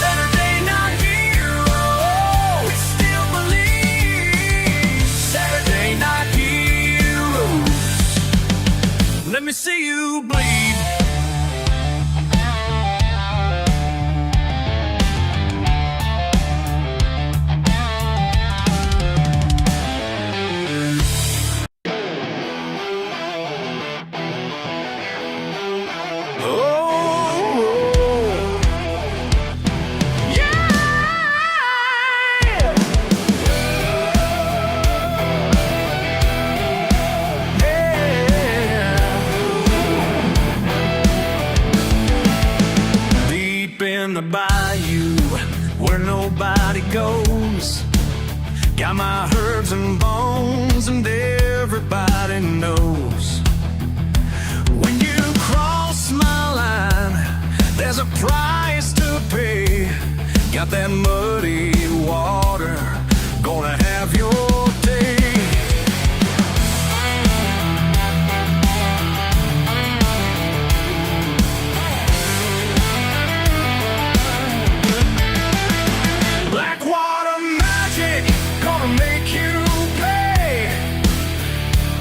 A: Saturday night heroes, we still believe. Saturday night heroes, let me see you bleed. Oh, yeah. Deep in the bayou where nobody goes, got my herbs and bones and everybody knows. When you cross my line, there's a price to pay. Got that muddy water, gonna have your day. Black water magic, gonna make you pay.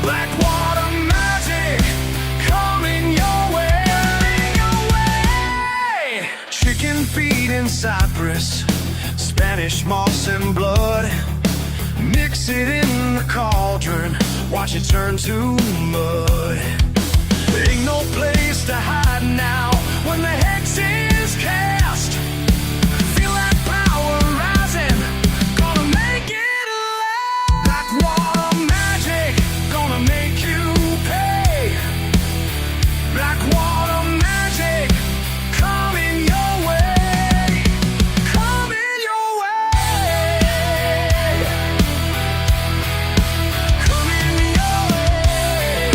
A: Black water magic, coming your way. Chicken feet in Cyprus, Spanish moss and blood. Mix it in the cauldron, watch it turn to mud. Ain't no place to hide now when the hex is cast. Feel that power rising, gonna make it last. Black water magic, gonna make you pay. Black water magic, coming your way. Coming your way. Coming your way.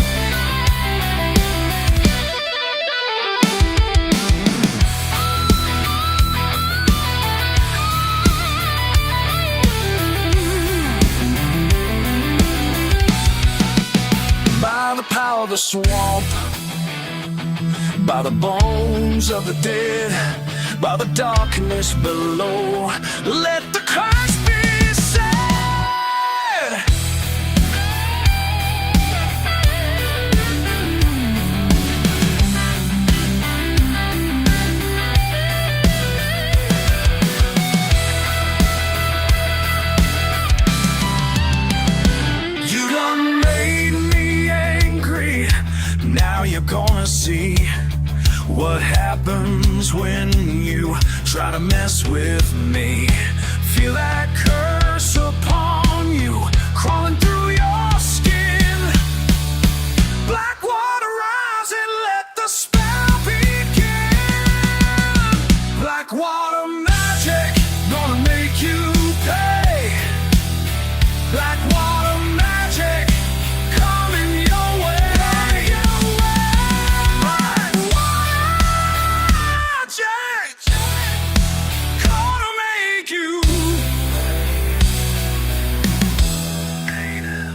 A: By the power of the swamp, by the bones of the dead, by the darkness below, let the curse be said. You done made me angry, now you're gonna see what happens when you try to mess with me. Feel that curse upon you, crawling through your skin. Black water rise and let the spell begin. Black water magic, gonna make you pay. Black water magic, coming your way. Black water magic, gonna make you pay now.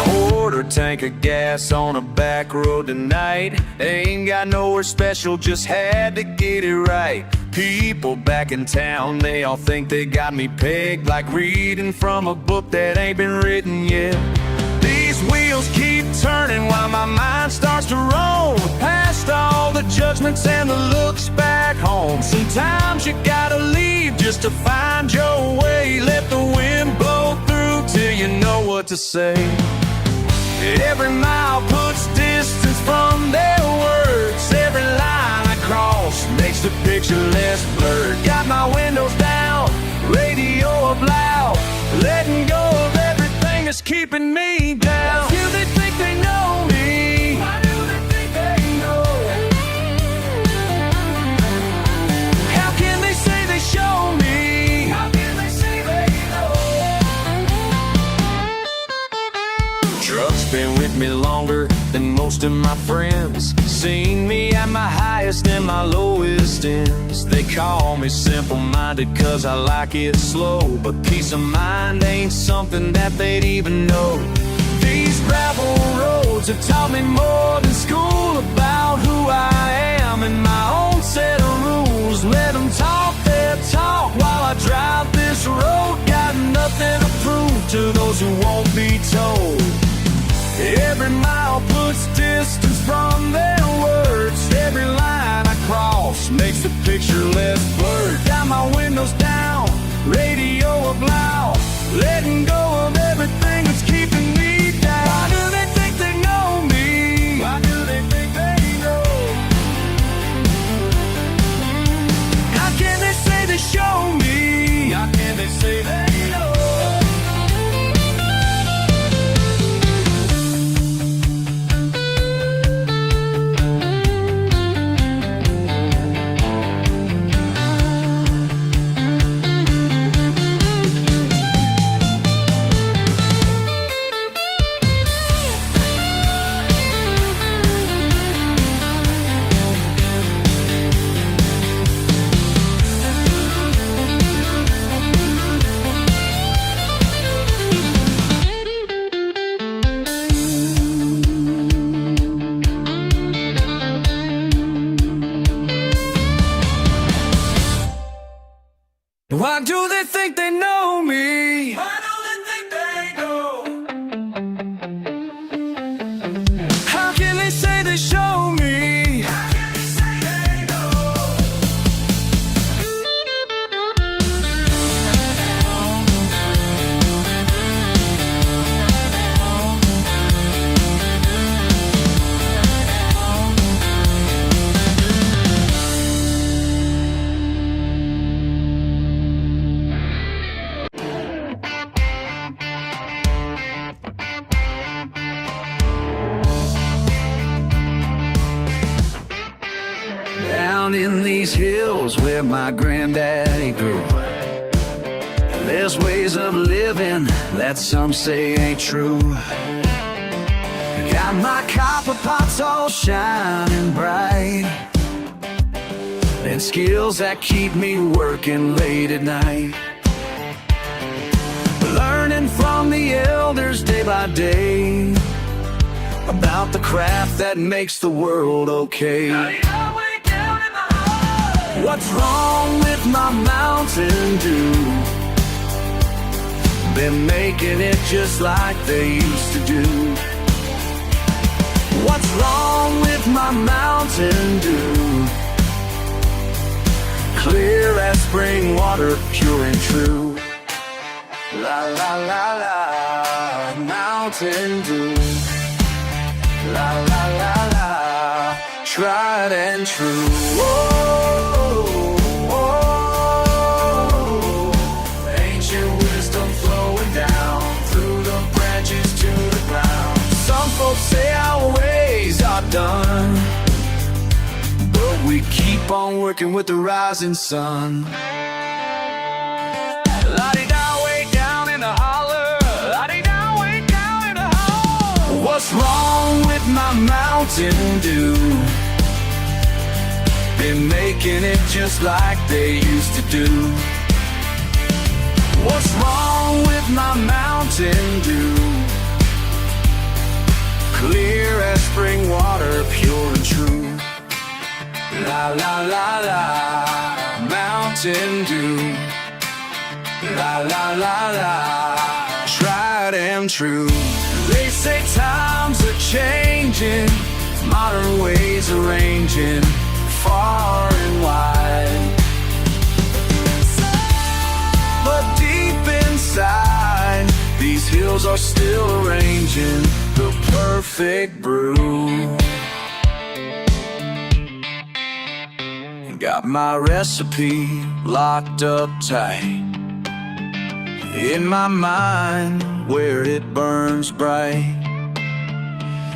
A: Quarter tank of gas on a back road tonight. Ain't got nowhere special, just had to get it right. People back in town, they all think they got me pegged, like reading from a book that ain't been written yet. These wheels keep turning while my mind starts to roam, past all the judgments and the looks back home. Sometimes you gotta leave just to find your way. Let the wind blow through till you know what to say. Every mile puts distance from their words. Every line I cross makes the picture less blurred. Got my windows down, radio up loud, letting go of everything that's keeping me down. Do they think they know me? Why do they think they know? How can they say they show me? How can they say they know? Truck's been with me longer than most of my friends. Seen me at my highest and my lowest ends. They call me simple-minded cause I like it slow, but peace of mind ain't something that they'd even know. These gravel roads have taught me more than school about who I am and my own set of rules. Let them talk their talk while I drive this road. Got nothing to prove to those who won't be told. Every mile puts distance from their words. Every line I cross makes the picture less blurred. Got my windows down, radio up loud, letting go of everything that's keeping me down. Why do they think they know me? Why do they think they know? How can they say they show me? How can they say they know? Why do they think they know me? Why do they think they know? How can they say they show me? How can they say they know? Down in these hills where my granddaddy grew, there's ways of living that some say ain't true. Got my copper pots all shining bright, and skills that keep me working late at night. Learning from the elders day by day about the craft that makes the world okay. What's wrong with my Mountain Dew? Been making it just like they used to do. What's wrong with my Mountain Dew? Clear as spring water, pure and true. La la la la, Mountain Dew. La la la la, tried and true. Whoa, whoa. Ancient wisdom flowing down through the branches to the ground. Some folks say our ways are done, but we keep on working with the rising sun. La-di-da, way down in the holler. La-di-da, way down in the holler. What's wrong with my Mountain Dew? Been making it just like they used to do. What's wrong with my Mountain Dew? Clear as spring water, pure and true. La la la la, Mountain Dew. La la la la, tried and true. They say times are changing, modern ways are ranging far and wide. But deep inside, these hills are still arranging the perfect brew. Got my recipe locked up tight in my mind where it burns bright.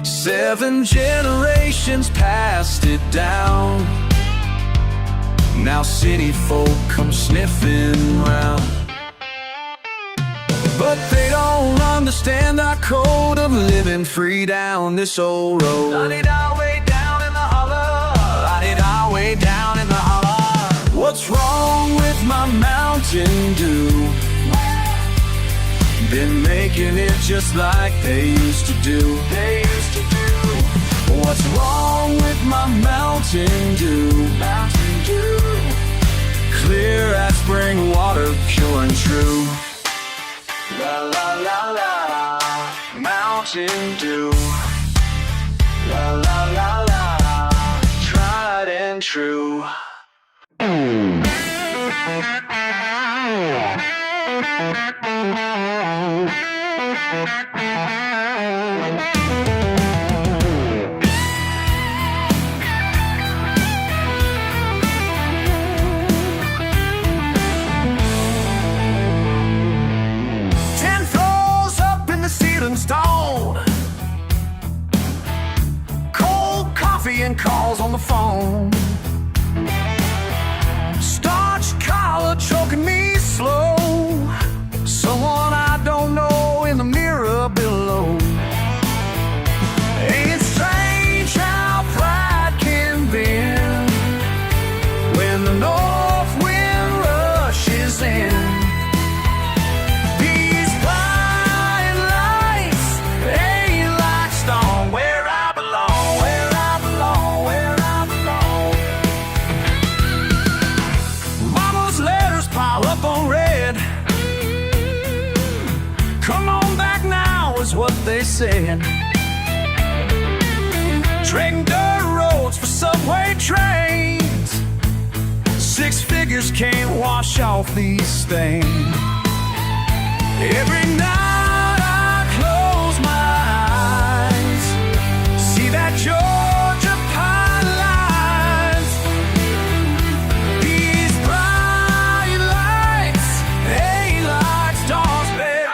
A: 7 generations passed it down. Now city folk come sniffing round, but they don't understand our code of living free down this old road. La-di-da, way down in the holler. La-di-da, way down in the holler. What's wrong with my Mountain Dew? Been making it just like they used to do. They used to do. What's wrong with my Mountain Dew? Mountain Dew. Clear as spring water, pure and true. La la la la, Mountain Dew. La la la la, tried and true. Stone, cold coffee and calls on the phone, starch collar choking me slow, someone I don't know in the mirror below. Ain't it strange how pride can bend when the north wind rushes in? What they said, trading dirt roads for subway trains. 6 figures can't wash off these stains. Every night I close my eyes, see that Georgia pine lines. These bright lights, they like stars, babe.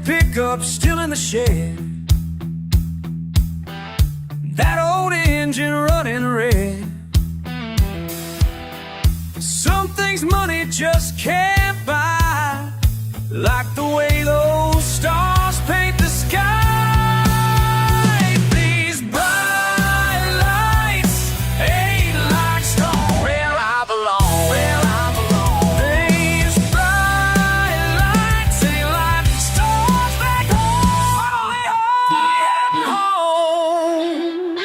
A: Pickup still in the shed, that old engine running red. Some things money just can't buy. like the way those stars paint the sky. These bright lights ain't like stone where I belong. Where I belong. These bright lights ain't like stars back home. Finally home.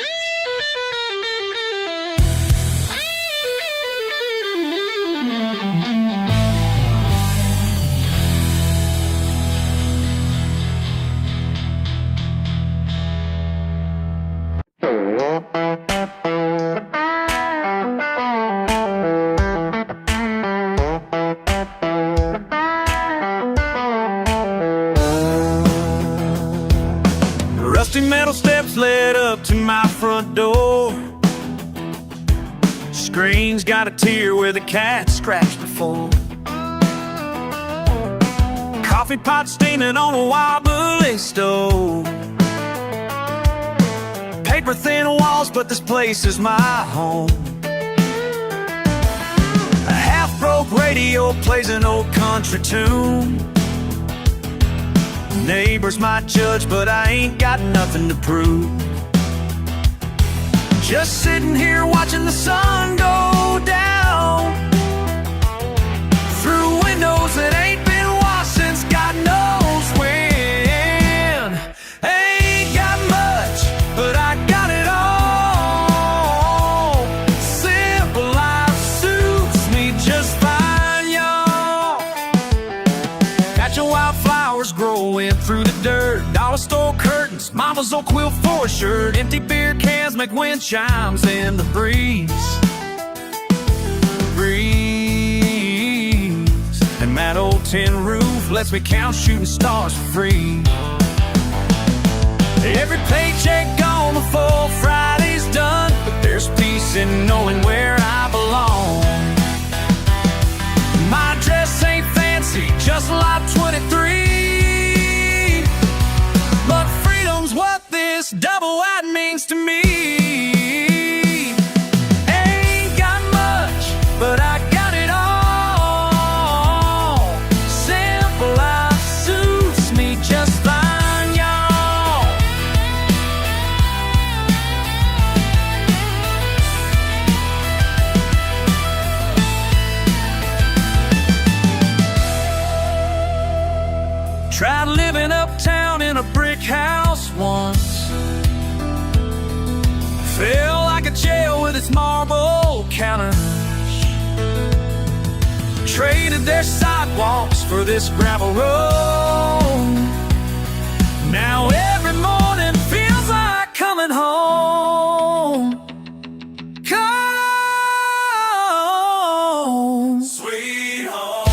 A: Rusty metal steps led up to my front door. Screen's got a tear where the cat scratched before. Coffee pot steaming on a wobbly stove. Paper thin walls, but this place is my home. A half-broke radio plays an old country tune. Neighbors might judge, but I ain't got nothing to prove. Just sitting here watching the sun go down through windows that ain't been washed since God knows when. Ain't got much, but I got it all. Simple life suits me just fine, y'all. Got your wildflowers growing through the dirt, dollar store curtains, mama's old quilt for a shirt, empty beer cans make wind chimes in the breeze. And that old tin roof lets me count shooting stars for free. Every paycheck gone before Friday's done, but there's peace in knowing where I belong. My dress ain't fancy, just like 23, but freedom's what this double wide means to me. Ain't got much, but I got it all. Simple life suits me just fine, y'all. Tried living uptown in a brick house once. Felt like a jail with its marble counters. Traded their sidewalks for this gravel road. Now every morning feels like coming home. Come, sweet home.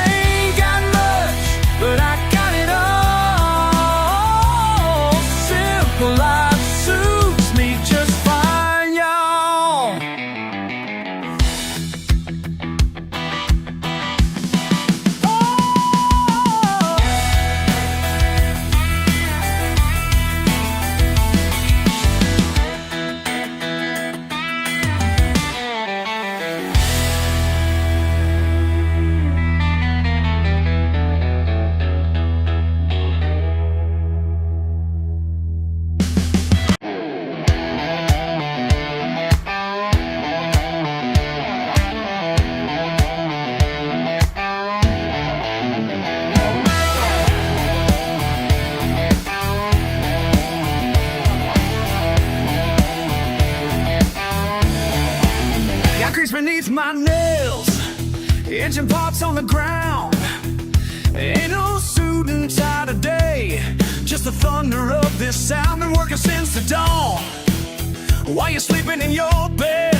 A: Ain't got much, but I got it all. Simple life suits me just fine, y'all. Got grease beneath my nails, engine parts on the ground. Ain't no suit and tie today, just the thunder of this sound. Been working since the dawn, while you're sleeping in your bed.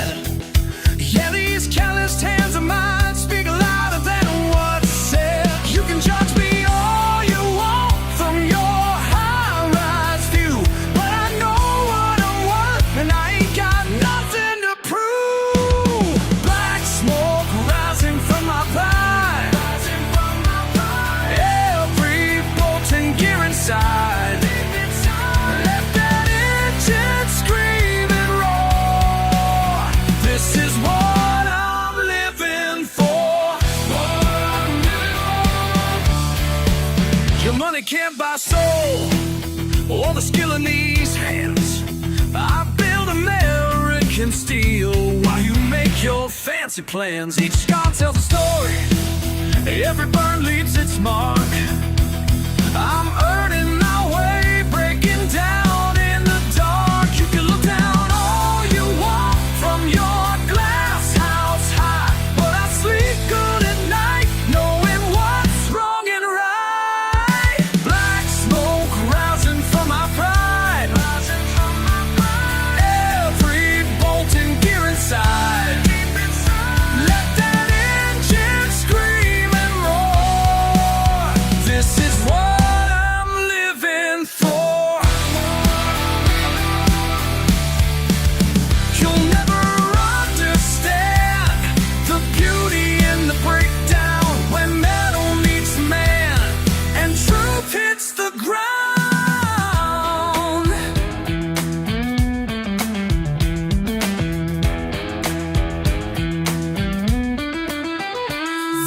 A: Yeah, these calloused hands of mine speak louder than what's said. You can judge me all you want from your high-rise view, but I know what I'm worth, and I ain't got nothing to prove. Black smoke rising from my pipe, every bolt and gear inside. Let that engine scream and roar. This is what I'm living the skill in these hands. I build American steel while you make your fancy plans. Each scar tells a story, every burn leaves its mark. I'm earning my way, breaking down in the dark. You can look down all you want from your glass house high, but I sleep good at night, knowing what's wrong and right. Black smoke rising from my pride, every bolt and gear inside. Let that engine scream and roar. This is what I'm living for. You'll never understand the beauty in the breakdown when metal meets man and truth hits the ground.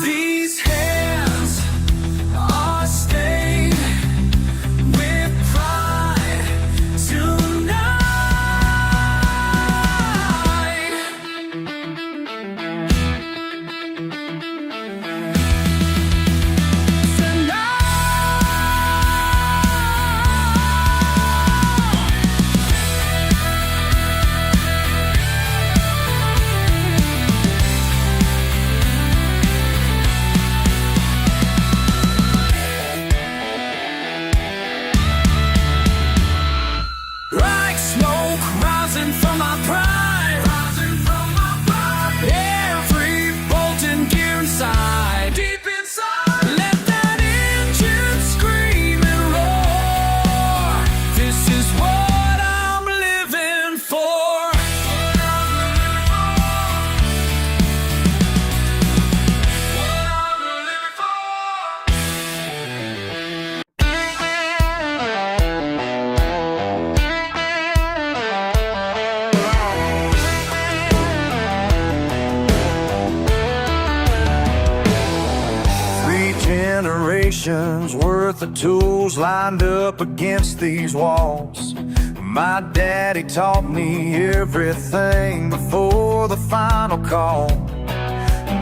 A: These hands are stained with pride Black smoke rising from my pride, every bolt and gear inside, deep inside. Let that engine scream and roar. This is what I'm living for. Three generations worth of tools lined up against these walls. My daddy taught me everything before the final call.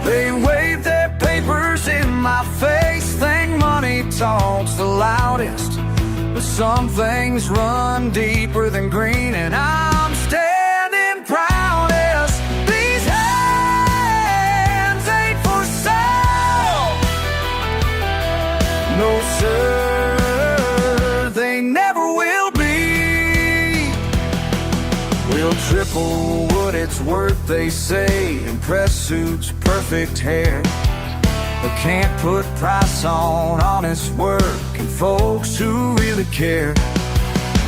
A: They waved their papers in my face, think money talks the loudest. But some things run deeper than green, and I'm standing proudest. These hands ain't for sale. No sir, they never will be. We'll triple what it's worth, they say, in press suits, perfect hair. But can't put price on honest work and folks who really care.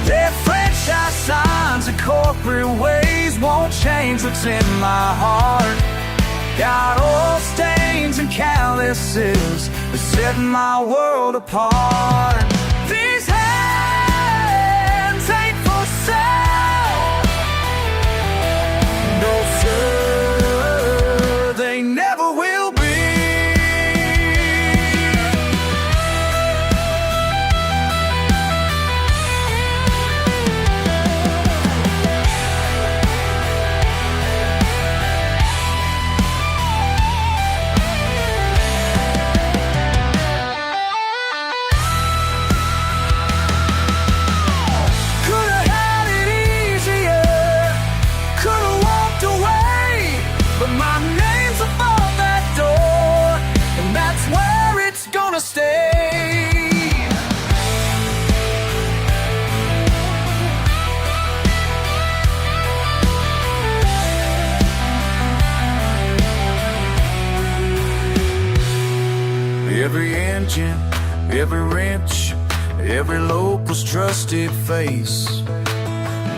A: Their franchise signs and corporate ways won't change what's in my heart. Got oil stains and calluses that set my world apart. These hands ain't for sale. No sir, they never will be. Coulda had it easier, coulda walked away, but my name's above that door, and that's where it's gonna stay. Every engine, every wrench, every local's trusted face.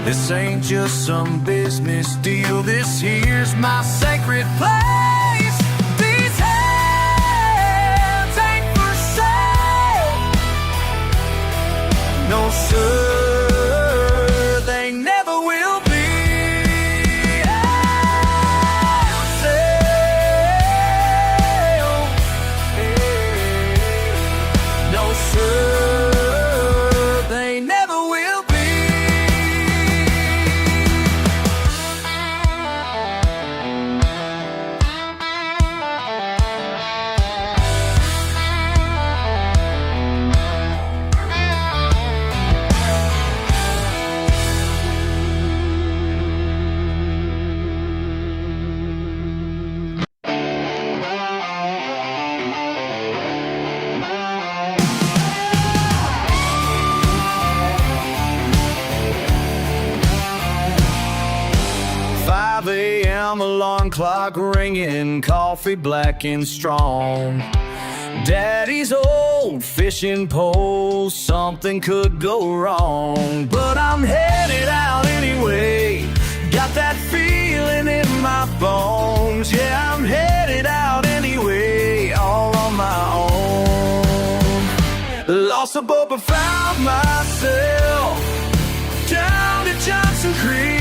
A: This ain't just some business deal, this here's my sacred place. These hands ain't for sale. No sir, they never will be. No sir, they never will be. 5 a.m. alarm clock ringing, coffee black and strong. Daddy's old fishing pole, something could go wrong. But I'm headed out anyway, got that feeling in my bones. Yeah, I'm headed out anyway, all on my own. Lost the boat but found myself down at Johnson Creek.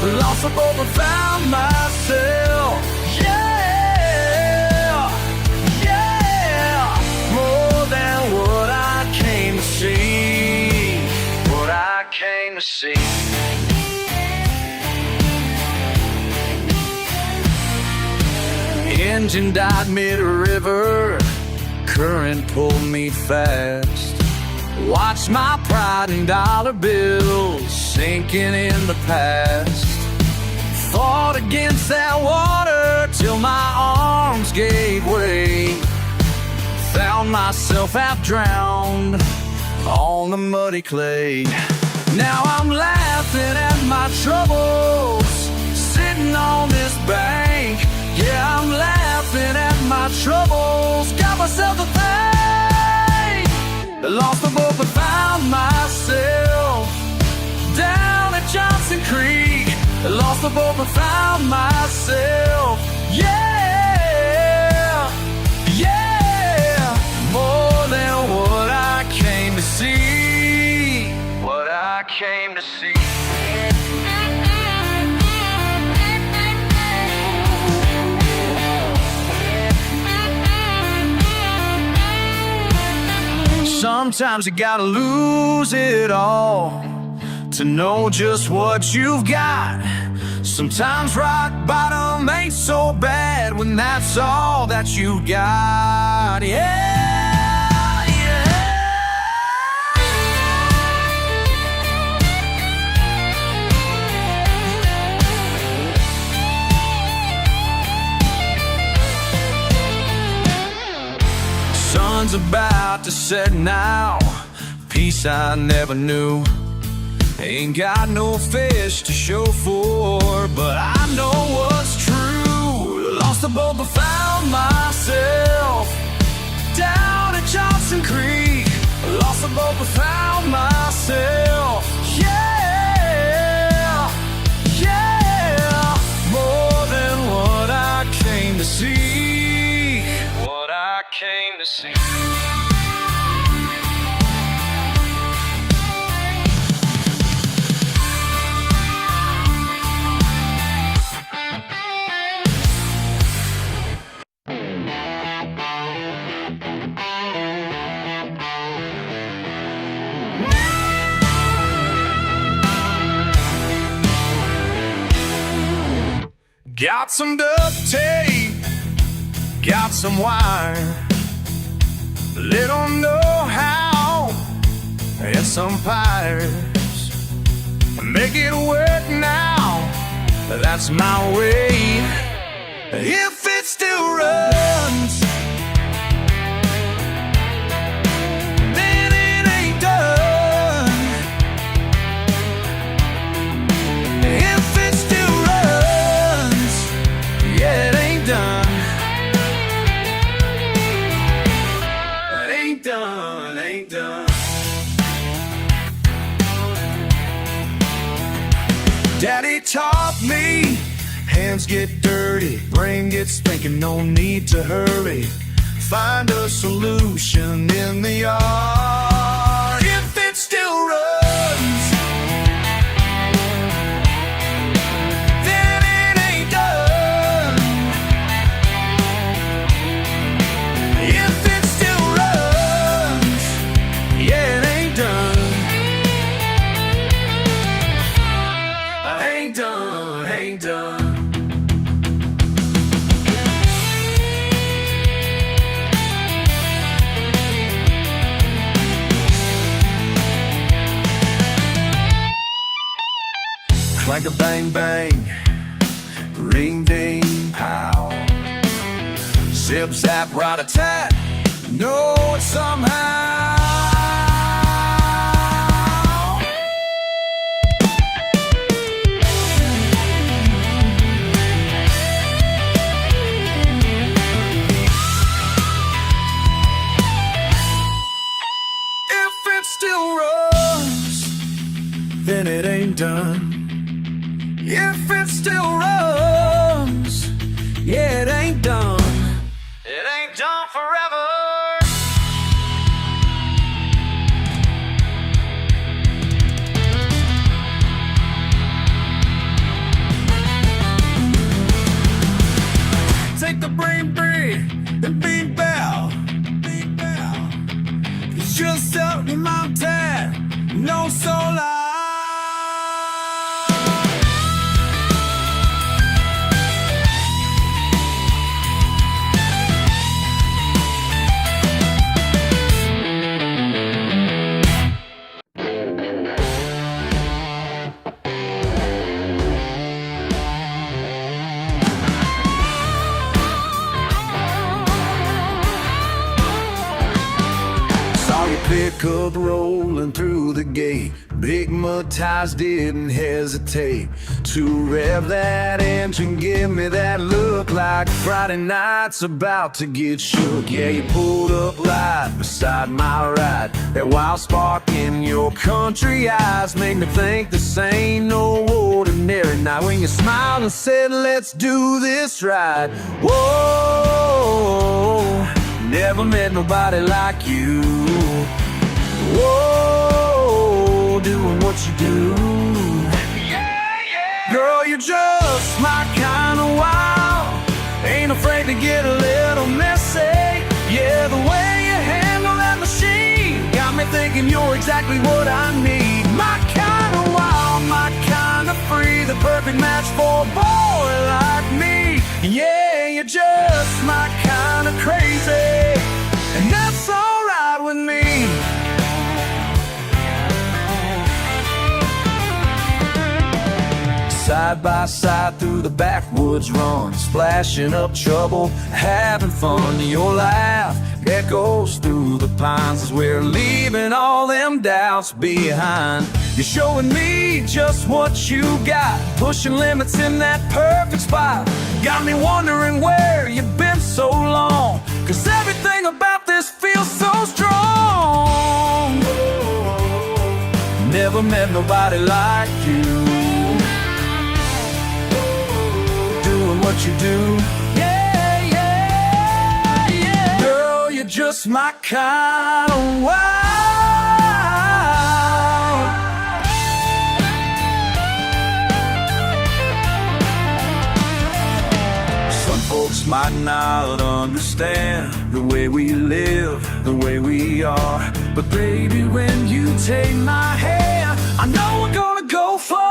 A: Lost the boat but found myself. Yeah, yeah. More than what I came to see. What I came to see. Engine died mid-river, current pulled me fast. Watch my pride and dollar bills sinking in the past. Fought against that water till my arms gave way. Found myself half drowned on the muddy clay. Now I'm laughing at my troubles, sitting on this bank. Yeah, I'm laughing at my troubles, got myself a thank. Lost the boat but found myself down at Johnson Creek. Lost the boat but found myself. Yeah, yeah. More than what I came to see. What I came to see. Sometimes you gotta lose it all to know just what you've got. Sometimes rock bottom ain't so bad when that's all that you got. Yeah, yeah. Sun's about to set now, peace I never knew. Ain't got no fish to show for, but I know what's true. Lost the boat but found myself down at Johnson Creek. Lost the boat but found myself. Yeah, yeah. More than what I came to see. What I came to see. Got some duct tape, got some wire, little know-how, and some pipes. Make it work now, that's my way. If it still runs, then it ain't done. If it still runs, yeah, it ain't done. It ain't done, ain't done. Daddy taught me, hands get dirty, brain gets thinking, no need to hurry. Find a solution in the yard. If it still runs, then it ain't done. If it still runs, yeah, it ain't done. Ain't done, ain't done. Clank a bang bang, ring ding pow. Zip zap rat a tat, know it somehow. pickup rolling through the gate. Big mud tires didn't hesitate to rev that engine, give me that look like Friday night's about to get shook. Yeah, you pulled up right beside my ride. That wild spark in your country eyes made me think this ain't no ordinary night. When you smiled and said, let's do this ride. Whoa, never met nobody like you. Whoa, doing what you do. Yeah, yeah. Girl, you're just my kind of wild. Ain't afraid to get a little messy. Yeah, the way you handle that machine got me thinking you're exactly what I need. My kind of wild, my kind of free, the perfect match for a boy like me. Yeah, you're just my kind of crazy, and that's alright with me. Side by side through the backwoods run, splashing up trouble, having fun. Your laugh echoes through the pines as we're leaving all them doubts behind. You're showing me just what you got, pushing limits in that perfect spot. Got me wondering where you've been so long, 'cause everything about this feels so strong. Never met nobody like you, what you do. Yeah, yeah, yeah. Girl, you're just my kind of wild. Some folks might not understand the way we live, the way we are, but baby, when you take my hand, I know we're gonna go far.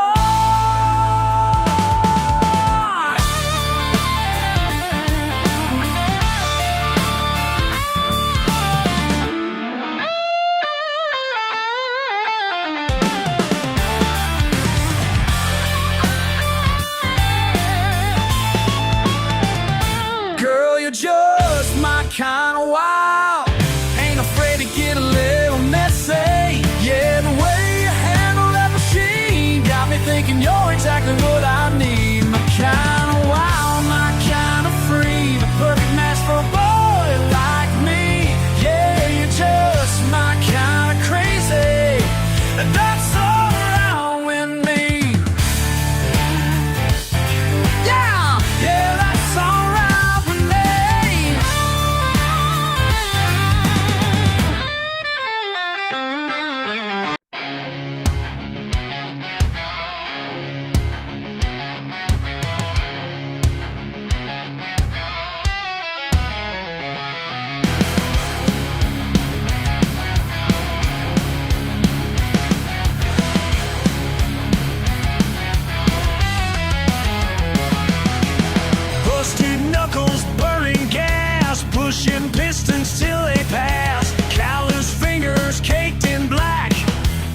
A: Just my kind of wild. Ain't afraid to get a little messy. Yeah, the way you handle that machine got me thinking you're exactly what I need. My kind of wild, my kind of free, the perfect match for a boy like me. Yeah, you're just my kind of crazy, and that's all around with me. Yeah, yeah, that's all right. Pushing pistons till they pass, callous fingers caked in black.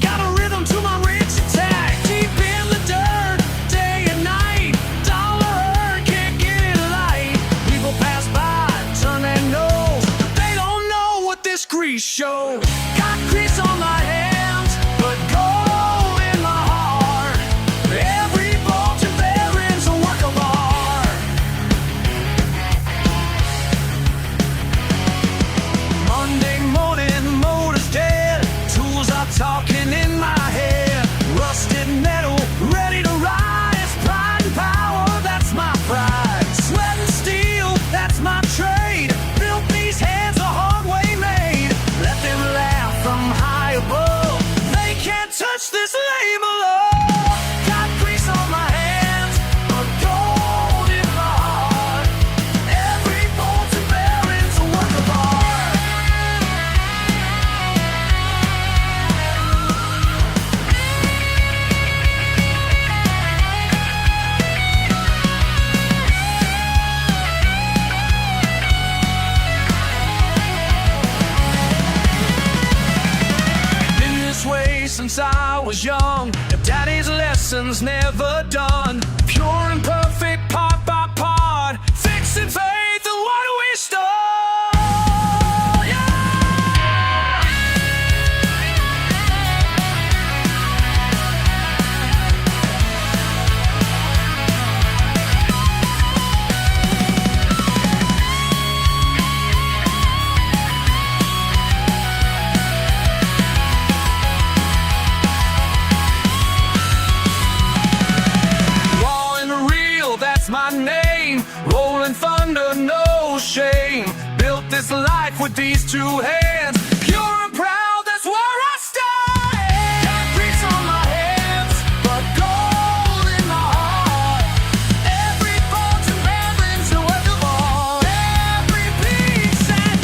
A: Got a rhythm to my rich attack, deep in the dirt, day and night. Dollar hurt, can't get it light. People pass by, turn their nose, but they don't know what this grease shows. Got grease on my hands, but gold in my heart. Every bolt and bearing's a work of art. Monday morning, motor's dead. Tools are talking in my head. Rusted metal, ready to rise. Pride and power, that's my pride. Sweat and steel, that's my trade. Built these hands the hard way made. Let them laugh from high above. They can't touch this label of. Got grease on my hands, but gold in my heart. Every bolt and bearing's a work of art. Been this way since I was young. Daddy's lessons never done. Pure and perfect, part by part. Fixing faith and what we stole. Yeah! that's my name. Rolling thunder, no shame. Built this life with these two hands. Pure and proud, that's where I stand. Got grease on my hands, but gold in my heart. Every bulge and reverence to what you want. Every piece and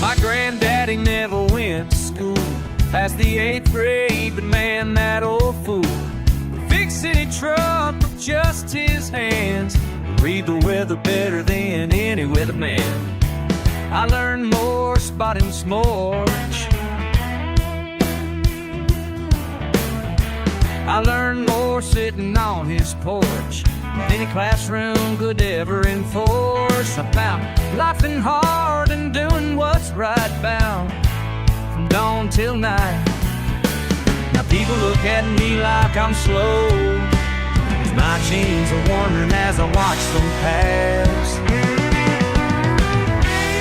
A: my granddaddy never went to school past the 8th grade, but man, that old fool fixed any truck with just his hands. Read the weather better than any weatherman. I learned more spotting smorch. I learned more sitting on his porch than any classroom could ever enforce. About laughing hard and doing what's right, bound from dawn till night. Now people look at me like I'm slow, 'cause my chains are wondering as I watch them pass.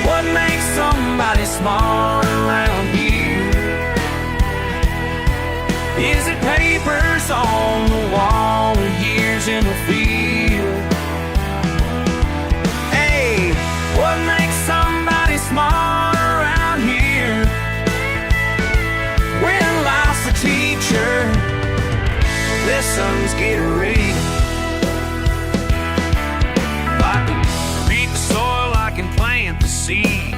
A: What makes somebody smart around here? Is it papers on the wall or years in the field? Hey, what makes somebody smart around here? When life's a teacher, lessons get real. I can read the soil, I can plant the seed,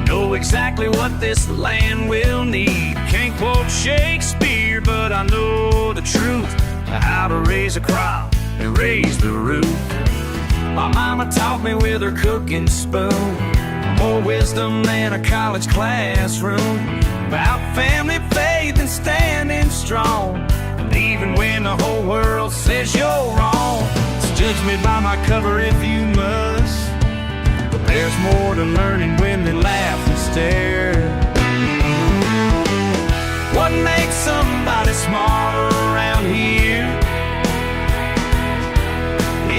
A: know exactly what this land will need. Can't quote Shakespeare, but I know the truth, how to raise a crop and raise the roof. My mama taught me with her cooking spoon, more wisdom than a college classroom, about family, faith, and standing strong. And even when the whole world says you're wrong, so judge me by my cover if you must. But there's more to learning when they laugh and stare. What makes somebody smarter around here?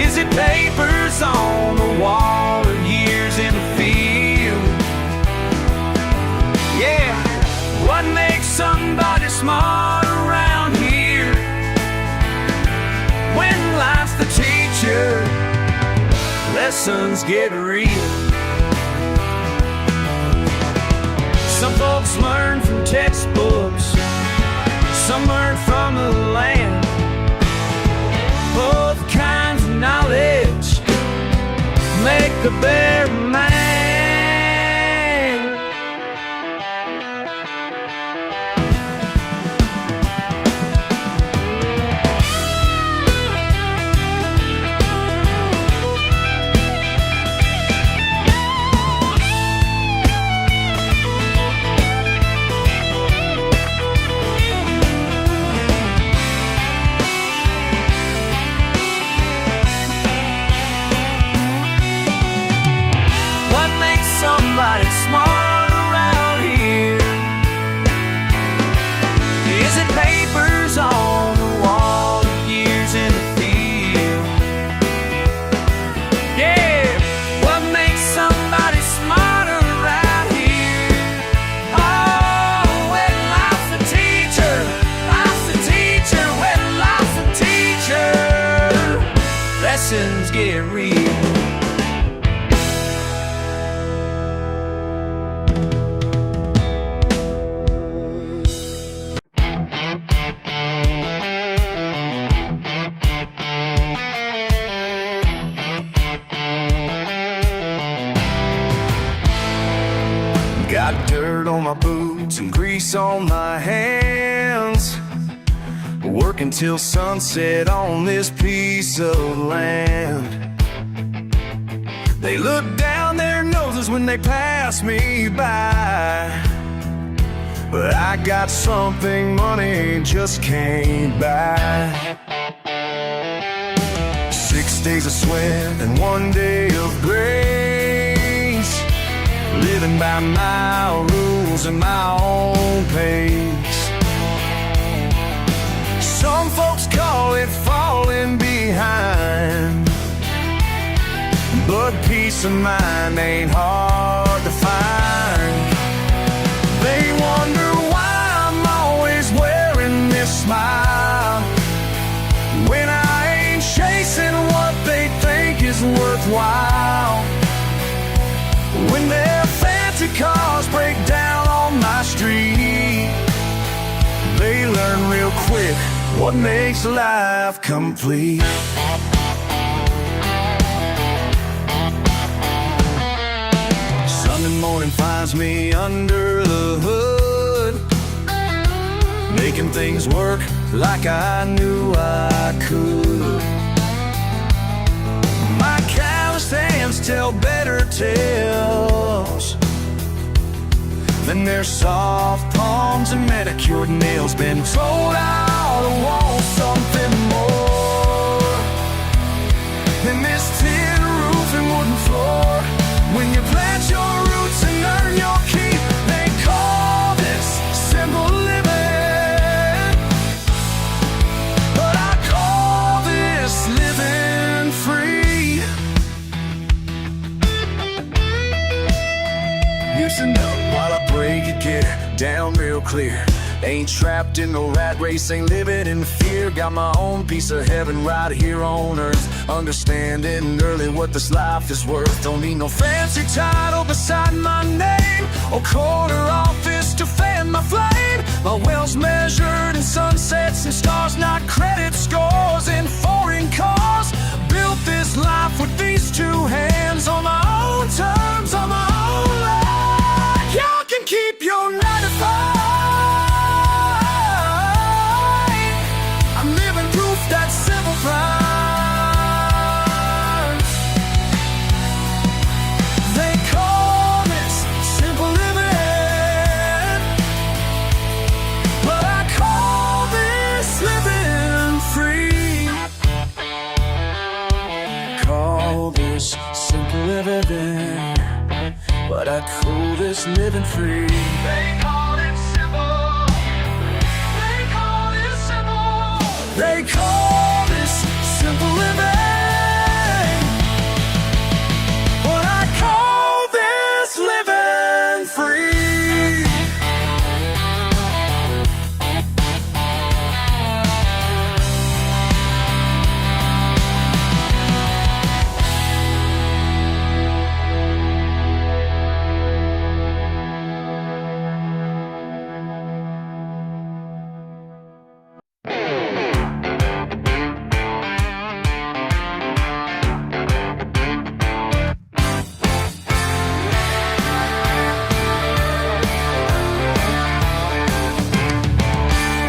A: Is it papers on the wall or years in the field? Yeah, what makes somebody smart around here? When life's the teacher, lessons get real. Some folks learn from textbooks, some learn from the land. Both kinds of knowledge make a better man. Somebody smart around here. Is it papers on the wall, years in the field? Yeah, what makes somebody smarter around here? Oh, when life's a teacher, life's a teacher, when life's a teacher, lessons get real. Got dirt on my boots and grease on my hands, working till sunset on this piece of land. They look down their noses when they pass me by, but I got something money just can't buy. 6 days of sweat and 1 day of grace, living by my rules and my own pace. Some folks call it falling behind, but peace of mind ain't hard to find. They wonder why I'm always wearing this smile, when I ain't chasing what they think is worthwhile. When their fancy cars break down on my street, they learn real quick what makes life complete. Sunday morning finds me under the hood, making things work like I knew I could. My calloused hands tell better tales than their soft palms and manicured nails. Been told I ought to want something more than this tin roof and wooden floor. When you plant your roots and earn your keep, they call this simple living, but I call this living free. Used to know while I pray you get down real clear. Ain't trapped in no rat race, ain't living in fear. Got my own piece of heaven right here on earth, understanding early what this life is worth. Don't need no fancy title beside my name, or corner office to fan my flame. My wealth's measured in sunsets and stars, not credit scores in foreign cars. Built this life with these two hands, on my own terms, on my own life. Y'all can keep your 9 to 5. That simple pride. They call this simple living, but I call this living free. Call this simple living, but I call this living free. They call it simple. They call it simple. They call this simple living, but I call this living free.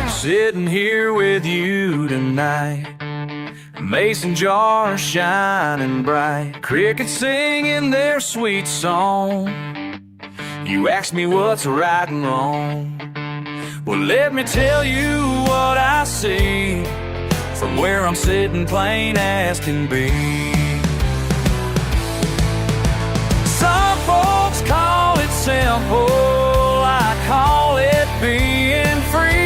A: Sitting here with you tonight, mason jars shining bright, crickets singing their sweet song. You ask me what's right and wrong. Well, let me tell you what I see from where I'm sitting, plain as can be. Some folks call it simple, I call it being free.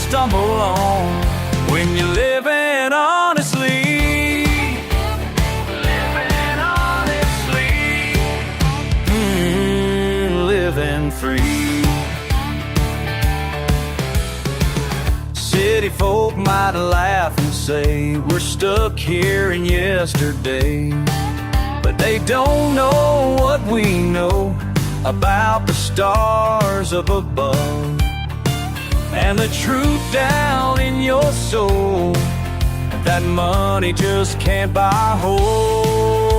A: Stumble on when you're living honestly. Living honestly. Living free. City folk might laugh and say we're stuck here in yesterday, but they don't know what we know about the stars up above, and the truth down in your soul that money just can't buy whole.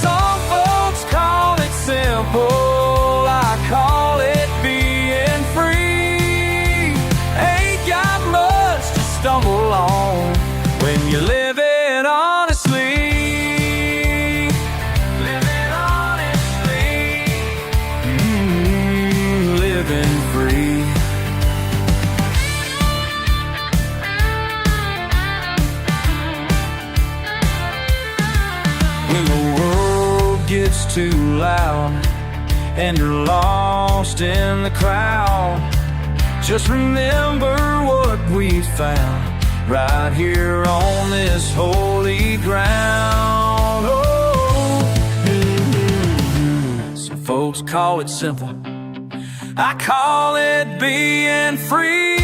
A: Some folks call it simple, I call it being free. Ain't got much to stumble on when you're living honestly. Living honestly. Living free. too loud and you're lost in the crowd, just remember what we found right here on this holy ground. Oh, some folks call it simple, I call it being free.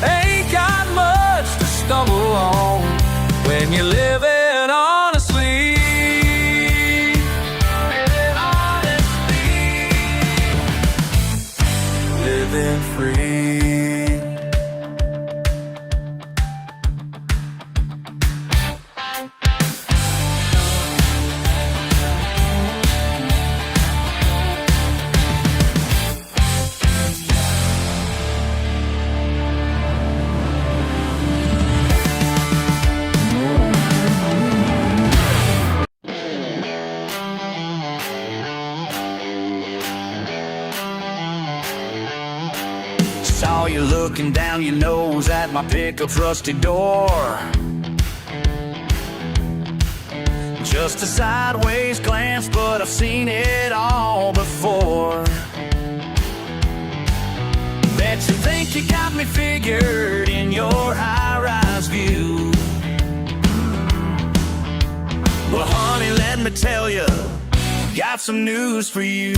A: Ain't got much to stumble on when you're living honestly. Living free. Saw you looking down your nose at my pickup's rusty door. Just a sideways glance, but I've seen it all before. Bet you think you got me figured in your high-rise view. Well, honey, let me tell you, got some news for you.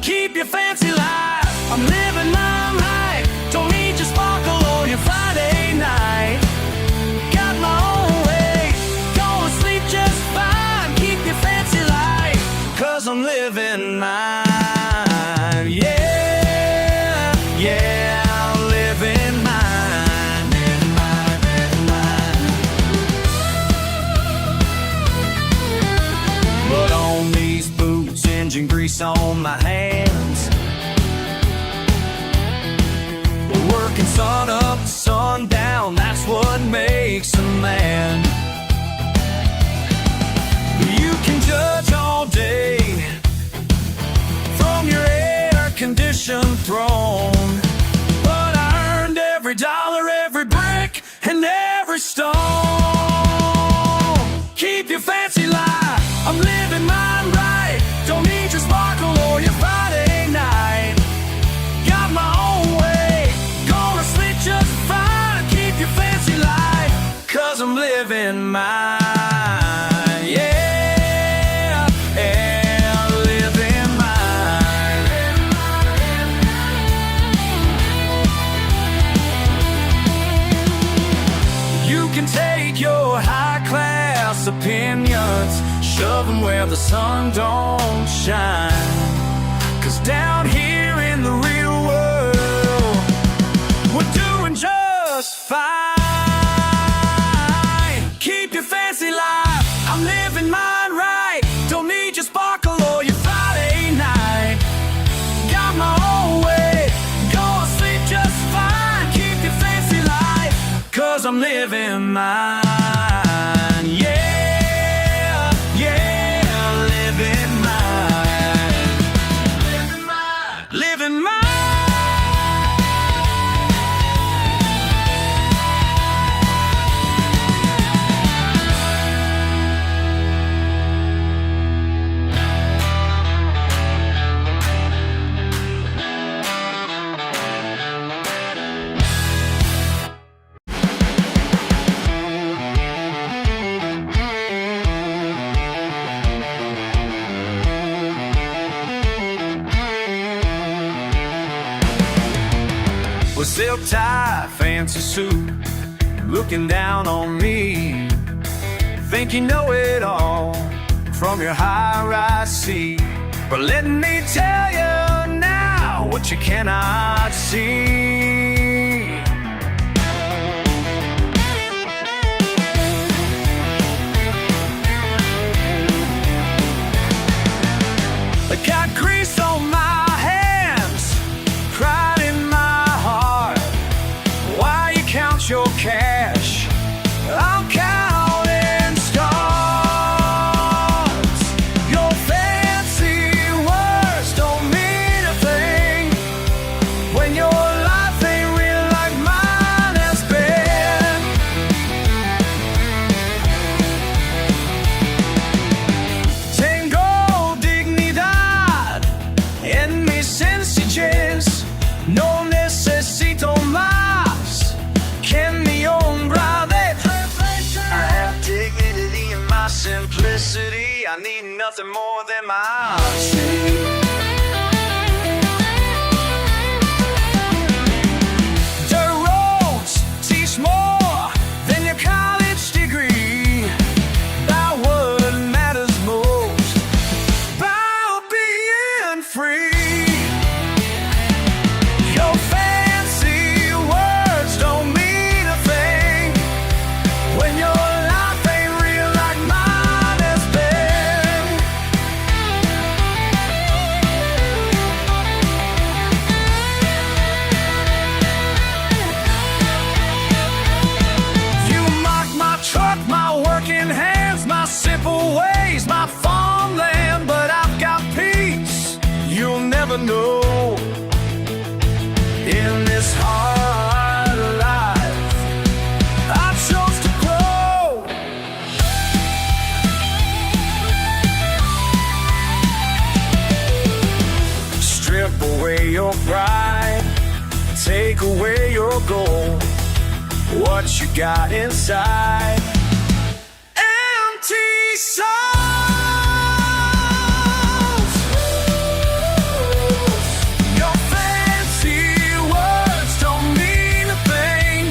A: Keep your fancy life, I'm living my life. Don't need your sparkle or your Friday night. Got my own way, gonna sleep just fine. Keep your fancy life, 'cause I'm living mine. Yeah, yeah, I'm living mine. Living mine, living mine. But on these boots, engine grease on my hands, working sun up to sundown, that's what makes a man. You can judge all day from your air-conditioned throne, but I earned every dollar, every brick, and every stone. Keep your fancy life, I'm living mine right. Don't need your sparkle or your Friday night. Got my own way, gonna sleep just fine. Keep your fancy life, 'cause I'm living mine. Yeah, yeah, living mine. You can take your high-class opinions, shove them where the sun don't shine. 'Cause down here in the real world, we're doing just fine. Keep your fancy life, I'm living mine right. Don't need your sparkle or your Friday night. Got my own way, gonna sleep just fine. Keep your fancy life, 'cause I'm living mine. Yeah, yeah, living mine. Living mine, living mine. With silk tie, fancy suit, looking down on me. Think you know it all from your high-rise seat, but let me tell you now what you cannot see. I got grease on my hands, pride in my heart. Why you count your cash? I'm counting stars. Your fancy words don't mean a thing when your life ain't real like mine has been. nothing more than my shame. Dirt roads teach more than your college degree about what matters most, about being free. Your fancy words don't mean a thing when your life ain't real like mine has been. You mock my truck, my working hands, my simple ways, my farmland, but I've got peace you'll never know. In this hard life, I chose to grow. Strip away your pride, take away your gold. What you got inside? Empty souls. Your fancy words don't mean a thing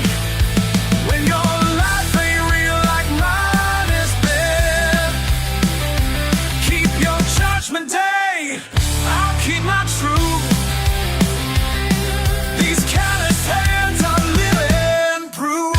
A: when your life ain't real like mine has been. Keep your judgment day, I'll keep my truth. These callous hands are living proof.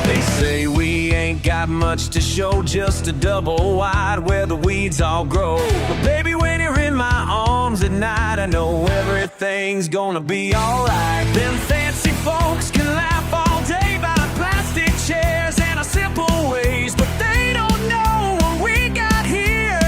A: They say we ain't got much to show, just a double wide where the weeds all grow. But baby, when you're in my arms at night, I know everything's gonna be alright. Them fancy folks can laugh all day about plastic chairs and our simple ways, but they don't know what we got here.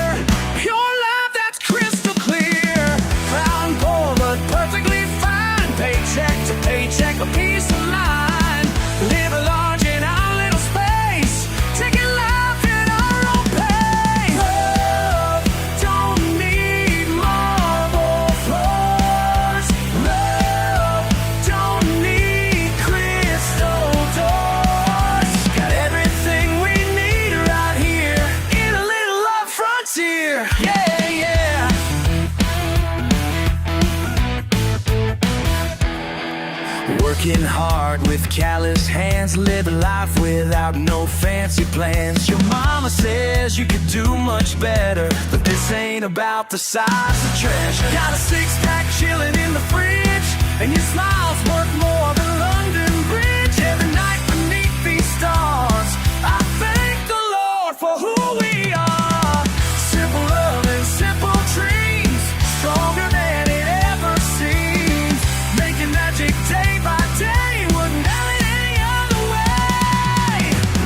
A: Pure love that's crystal clear, found poor but perfectly fine. Paycheck to paycheck, a piece of line. Live large in our little space, taking life in our own pace. Love don't need marble floors. Love don't need crystal doors. Got everything we need right here in a little love frontier. Yeah, yeah. Working hard with callous hands, living life without no fancy plans. Your mama says you could do much better, but this ain't about the size of treasure. Got a six-pack chilling in the fridge, and your smile's worth more than London Bridge. Every night beneath these stars, I thank the Lord for who we are. Simple love and simple dreams, stronger than it ever seems. Making magic day by day, wouldn't have it any other way.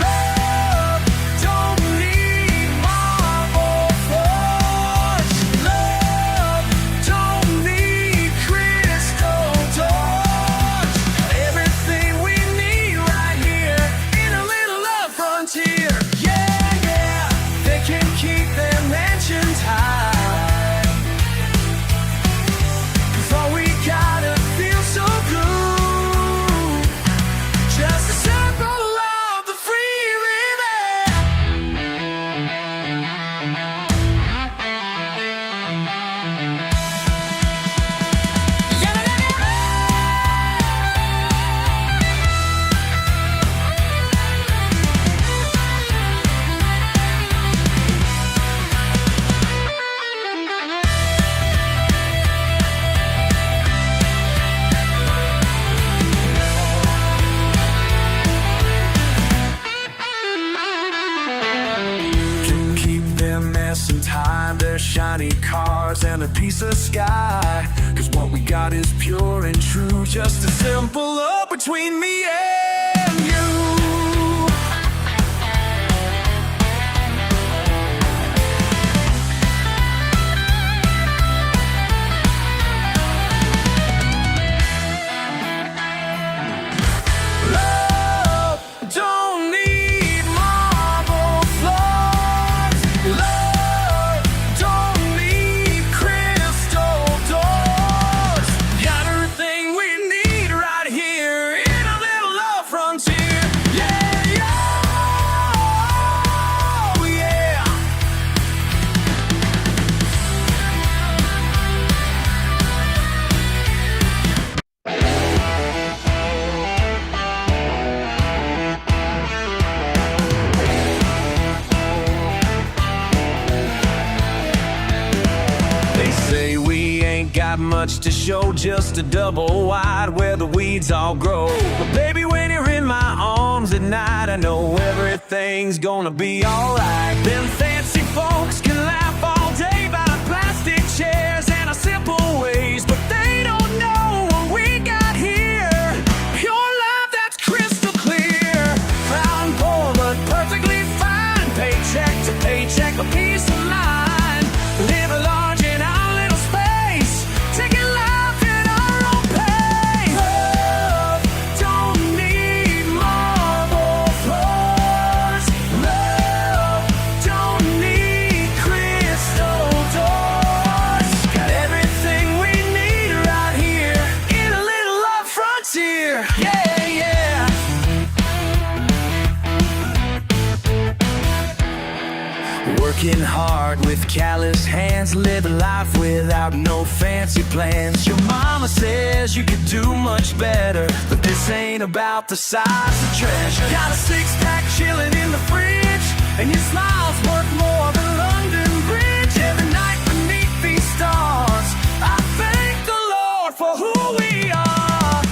A: Love don't need marble floors. Love don't need crystal doors. Everything we need right here in a little love frontier. Yeah, yeah, they can keep their mansions high, 'cause all we gotta feel so good, just a sample of the free river. Can keep their mess and time, their shiny cars and a piece of sky, 'cause what we got is pure and true, just a simple love between me and you. much to show, just a double wide where the weeds all grow. But baby, when you're in my arms at night, I know everything's gonna be alright. Them fancy folks can laugh all day about plastic chairs and our simple ways, but they don't know what we got here. Pure love that's crystal clear. Proud and poor, but perfectly fine. Paycheck to paycheck, a peace of mind. Live large in our little space, taking life at our own pace. Love don't need marble floors. Love don't need crystal doors. Got everything we need right here in a little love frontier. Yeah, yeah. Working hard with callous hands, live a life without no fancy plans. Your mama says you could do much better, but this ain't about the size of treasure. Got a six-pack chilling in the fridge, and your smile's worth more than London Bridge. Every night beneath these stars, I thank the Lord for who we are.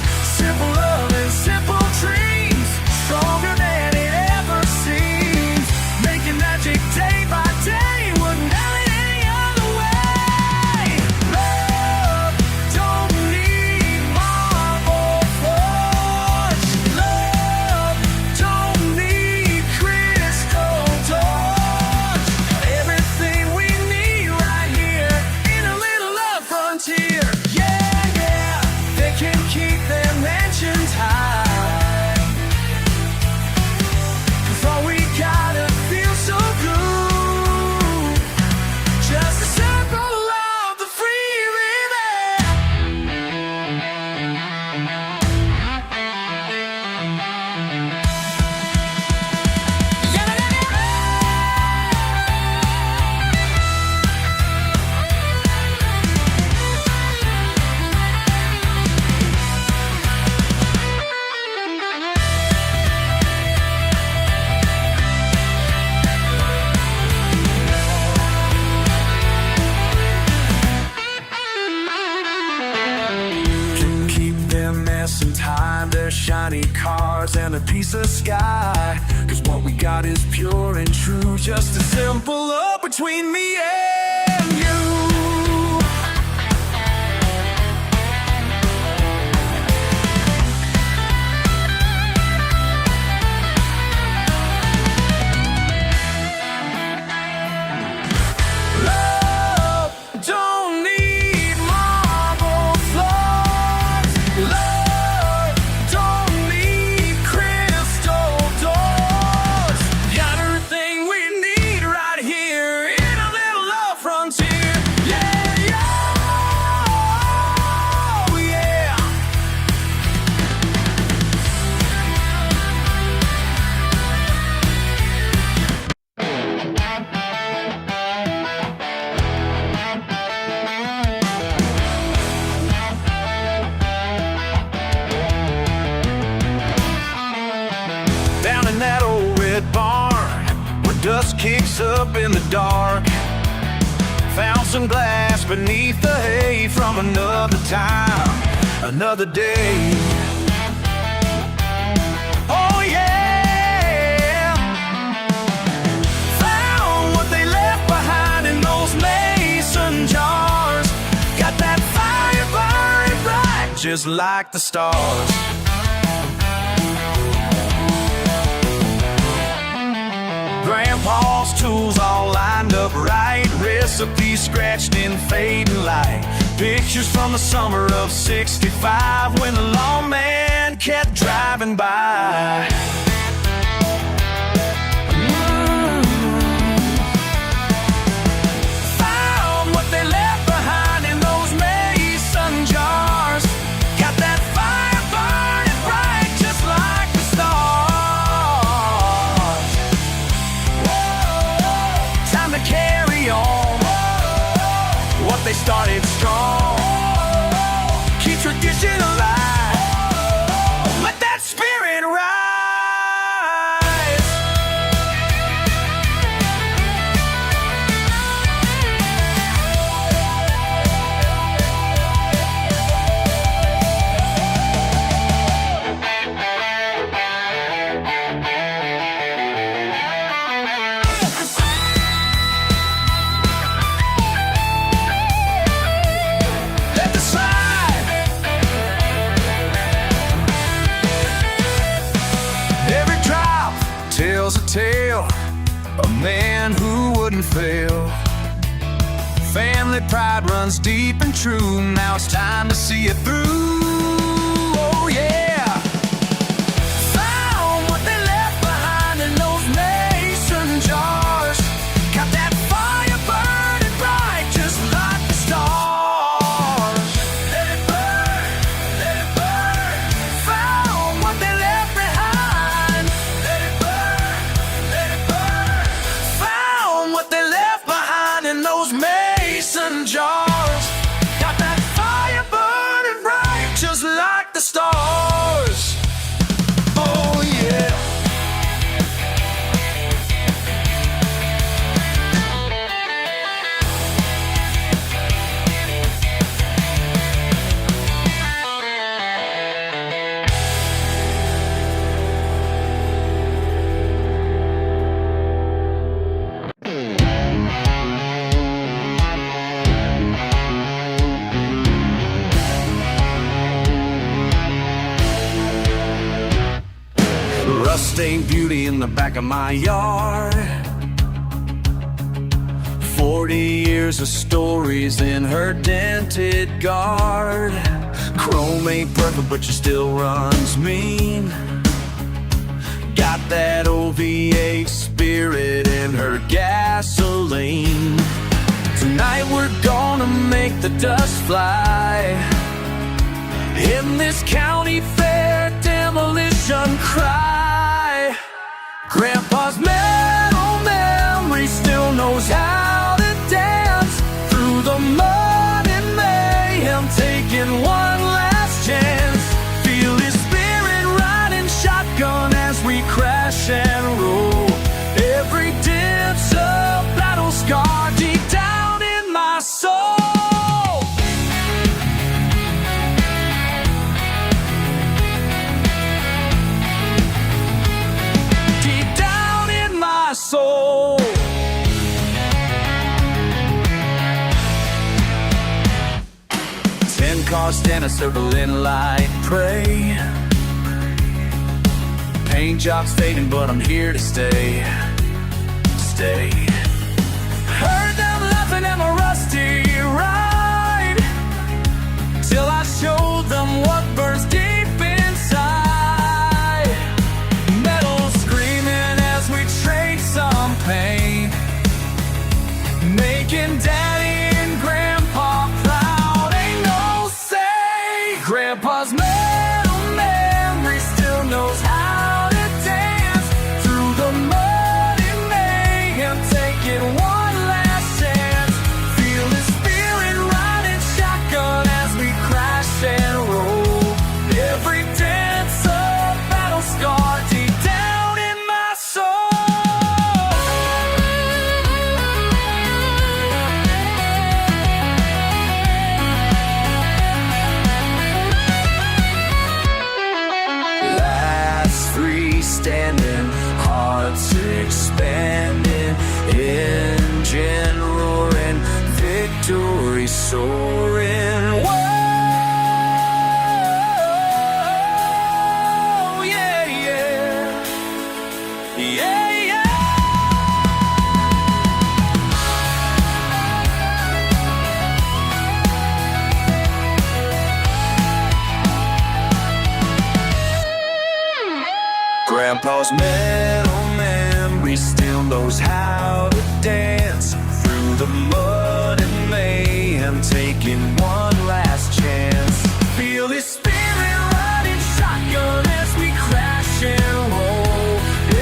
A: Simple love and simple dreams, stronger than it ever seems. Making magic day by day, wouldn't have it any other way. Love don't need marble floors. Love don't need crystal doors. Everything we need right here in a little love frontier. Yeah, yeah. They can keep their mansions high, 'cause all we gotta feel so good. Just a circle of the free river. To keep their mess in time, their shiny cars and a piece of sky. 'Cause what we got is pure and true, just a simple love between me and you. Love don't need marble floors. Love don't need crystal doors. Got everything we need right here in a little love frontier. Yeah, yeah, oh, yeah. Down in that old red barn, where dust kicks up in the dark, found some glass beneath the hay from another time, another day. Oh yeah, found what they left behind in those mason jars. Got that fire burning bright, just like the stars. Grandpa's tools all lined up right, recipes scratched in fading light. Pictures from the summer of '65 when the lawman kept driving by. Found what they left behind in those mason jars. Got that fire burning bright, just like the stars. Time to carry on what they started strong. Keep tradition alive. Let that spirit rise. tale, a man who wouldn't fail. Family pride runs deep and true. Now it's time to see it through. Oh yeah. Found what they left behind in those mason jars. Got that fire burning bright, just like the stars. Let it burn, let it burn. Found what they left behind. Let it burn, let it burn. Found what they left behind in those mason jars. Got that fire burning bright, just like the stars. Oh yeah. Rust-stained beauty in the back of my yard. 40 years of stories in her dented guard. Chrome ain't perfect, but she still runs mean. Got that OVA spirit in her gasoline. Tonight we're gonna make the dust fly. In this county fair demolition cry. Grandpa's metal memory still knows how to dance through the mud and mayhem, taking one last chance. Feel his spirit riding shotgun as we crash and roll. Every dent's a battle scar deep down in my soul. Soul. 10 cars stand a circle in light pray. Paint jobs fading, but I'm here to stay. Stay. Heard them laughing at my rusty ride, till I showed them what burns deep inside. Metal screaming as we trade some pain, making Daddy and Grandpa proud. Ain't no say. Grandpa's metal memory still knows how to dance through the mud and mayhem, taking one last chance. Feel his spirit riding shotgun as we crash and roll. Every dance a battle scar deep down in my soul. Standing, hearts expanding, engine roaring, victory soaring. Whoa, yeah, yeah, yeah, yeah. Grandpa's metal memory still knows how to dance through the mud and mayhem, taking one last chance. Feel his spirit riding shotgun as we crash and roll.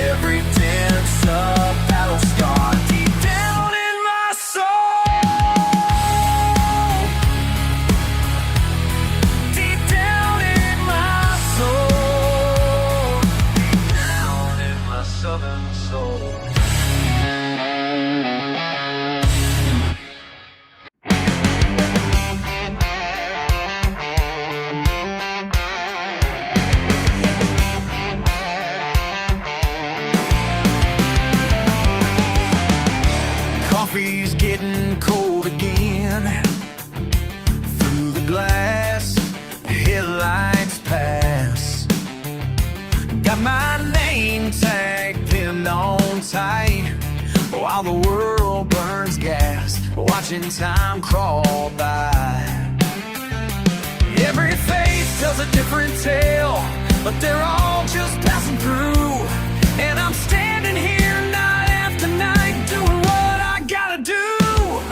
A: Every dance a battle scar deep down in my soul. Deep down in my soul. Down in my southern soul. Coffee's getting cold again. Through the glass, headlights pass. Got my name tag pinned on on tight while the world burns gas, watching time crawl by. Every face tells a different tale, but they're all just passing through. And I'm standing here night after night doing what I gotta do.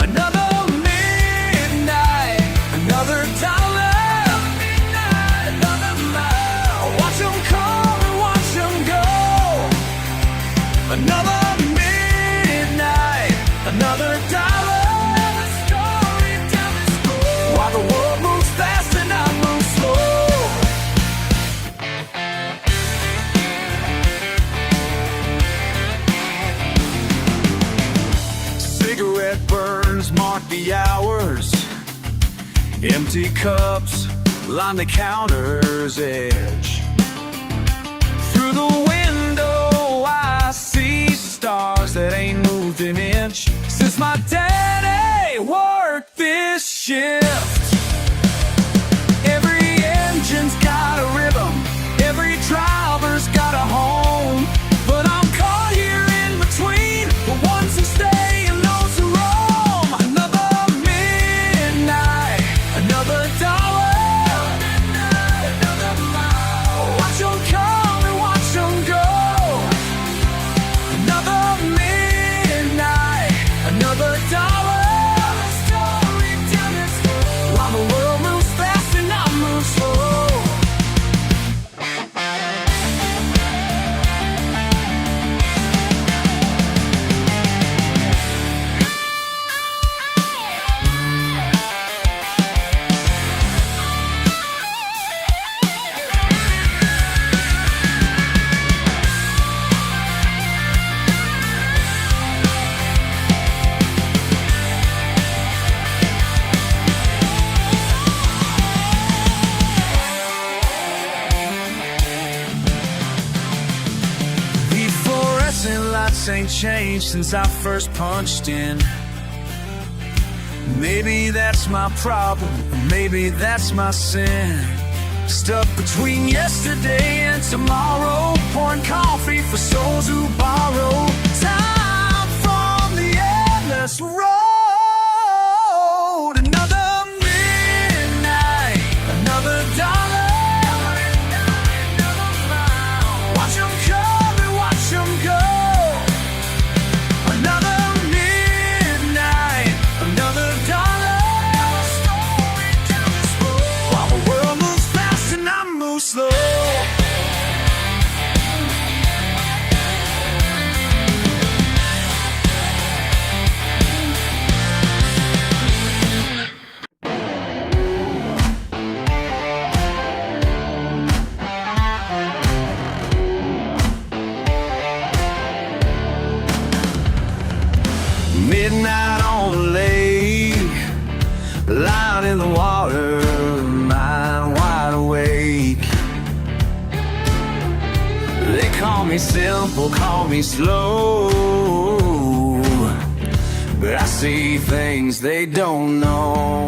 A: Another midnight, another dollar, midnight, another mile. Watch them come and watch them go. Another midnight, another dollar. Story telling school. While the world moves fast and I move slow. Cigarette burns mark the hours. Empty cups line the counter's edge. Through the window I see stars that ain't moved an inch since my daddy worked this shift. Every engine's got a rhythm, every driver's got a home, but I'm caught here in between the ones who stay and those who roam. Another midnight, another dollar, another mile. Watch them come and watch them go. Another midnight, another dollar. Storytelling school. While the world moves fast and I move slow. The fluorescent lights ain't changed since I first punched in. Maybe that's my problem, or maybe that's my sin. Stuck between yesterday and tomorrow, pouring coffee for souls who borrow time from the endless road. Another midnight, another dollar. Watch them come and watch them go. Another midnight, another dollar. While the world moves fast and I move slow. Midnight on the lake, lying in the water, mind wide awake. They call me simple, call me slow, but I see things they don't know.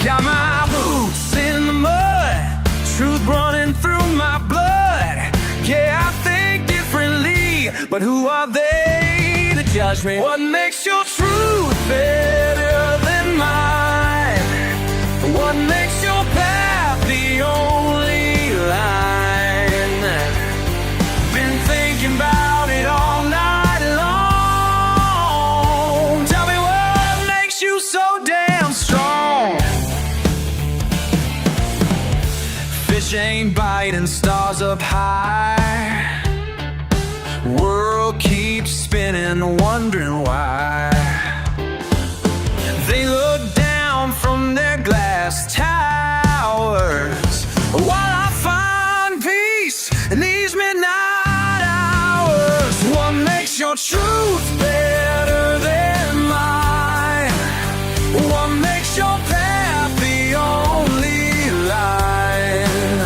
A: Got my boots in the mud, truth running through my blood. Yeah, I think differently, but who are they to judge me? What makes your truth better than mine? What makes your path the only line? Been thinking about it all night long. Tell me what makes you so damn strong. Fish ain't biting, stars up high. World keeps spinning, wondering why. They look down from their glass towers while I find peace in these midnight hours. What makes your truth better than mine? What makes your path the only line?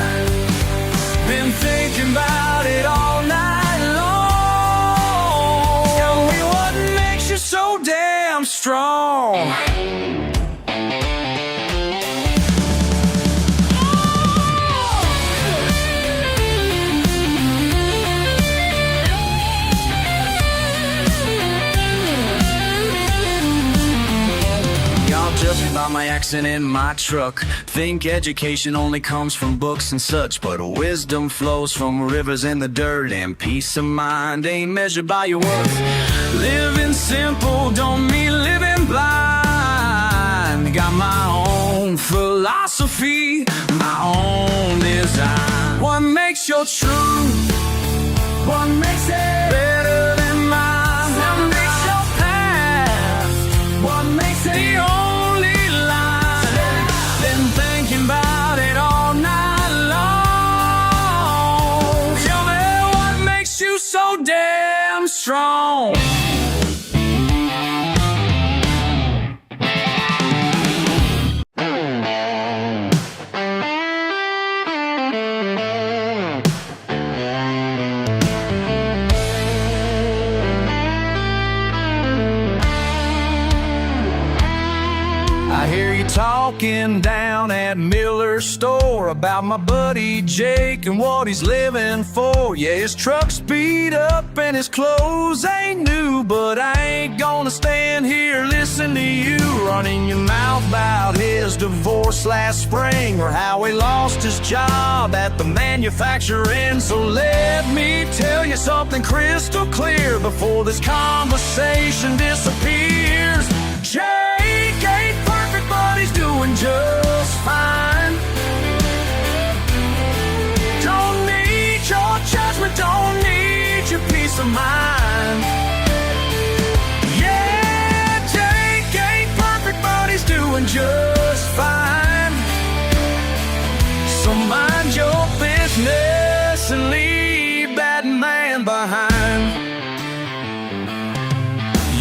A: Been thinking about it all night long. Tell me what makes you so damn strong. Judging by my accent in my truck, think education only comes from books and such, but wisdom flows from rivers in the dirt, and peace of mind ain't measured by your worth. Living simple don't mean living blind. Got my own philosophy, my own design. What makes your truth? What makes it better than mine? What makes your path? What makes it the only line? Been thinking about it all night long. Tell me what makes you so damn strong. I hear you talking down at Miller's store about my buddy Jake and what he's living for. Yeah, his truck's beat up and his clothes ain't new, but I ain't gonna stand here listening to you running your mouth about his divorce last spring or how he lost his job at the manufacturing. So let me tell you something crystal clear before this conversation disappears. Jake ain't perfect, but he's doing just fine. Don't need your judgment, don't need your peace of mind. Yeah, Jake ain't perfect, but he's doing just fine. So mind your business and leave that man behind.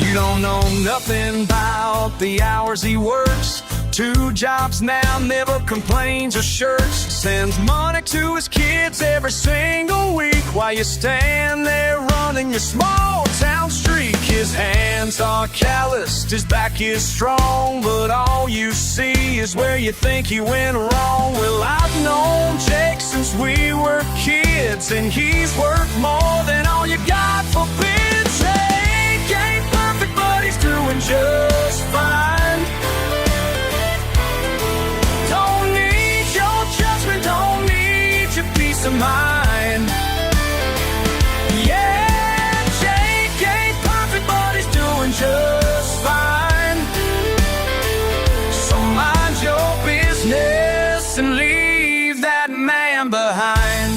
A: You don't know nothing about the hours he works. 2 jobs now, never complains or shirks. Sends money to his kids every single week while you stand there running your small town streak. His hands are calloused, his back is strong, but all you see is where you think he went wrong. Well, I've known Jake since we were kids, and he's worth more than all you got for bids. Jake ain't perfect, but he's doing just fine. Don't need your judgment, don't need your peace of mind. Yeah, Jake ain't perfect, but he's doing just fine. So mind your business and leave that man behind.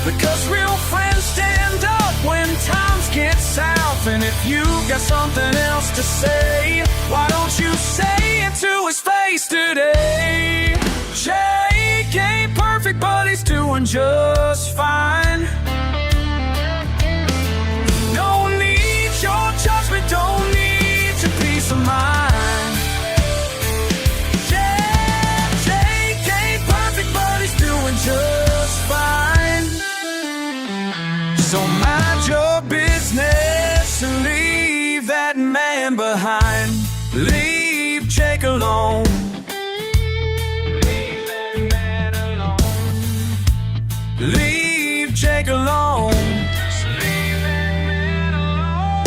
A: Because real friends stand up when times get south. And if you got something else to say, why don't you say it to his face today? Jake ain't perfect, but he's doing just fine. Don't need your judgment, don't need your peace of mind. Yeah, Jake ain't perfect, but he's doing just fine. So mind your business and leave that man behind. Leave Jake alone. Leave that man alone. Leave Jake alone. Leave that man alone.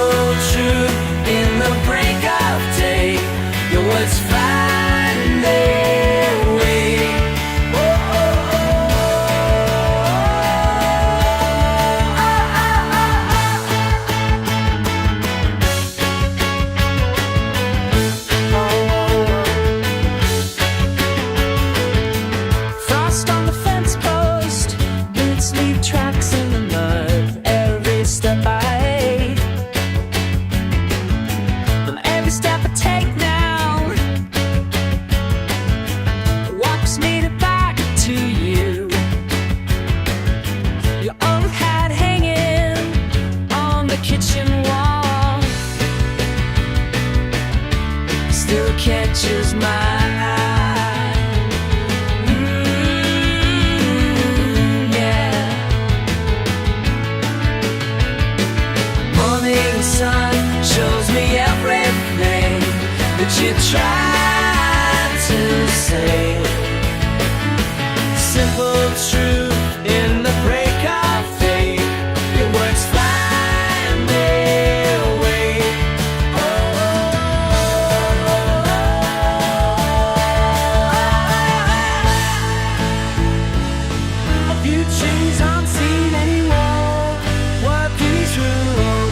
A: simple truth in the break of day. Your words find their way.
C: Frost on the fence post, boots leave tracks in the mud. Every step I from every step I take now walks me back to you. Your old hat hanging on the kitchen wall still catches my eye.
A: Sun shows me everything that you tried to say. Simple truth in the break of day. Your words find their way. Future's unseen anymore. What these rules?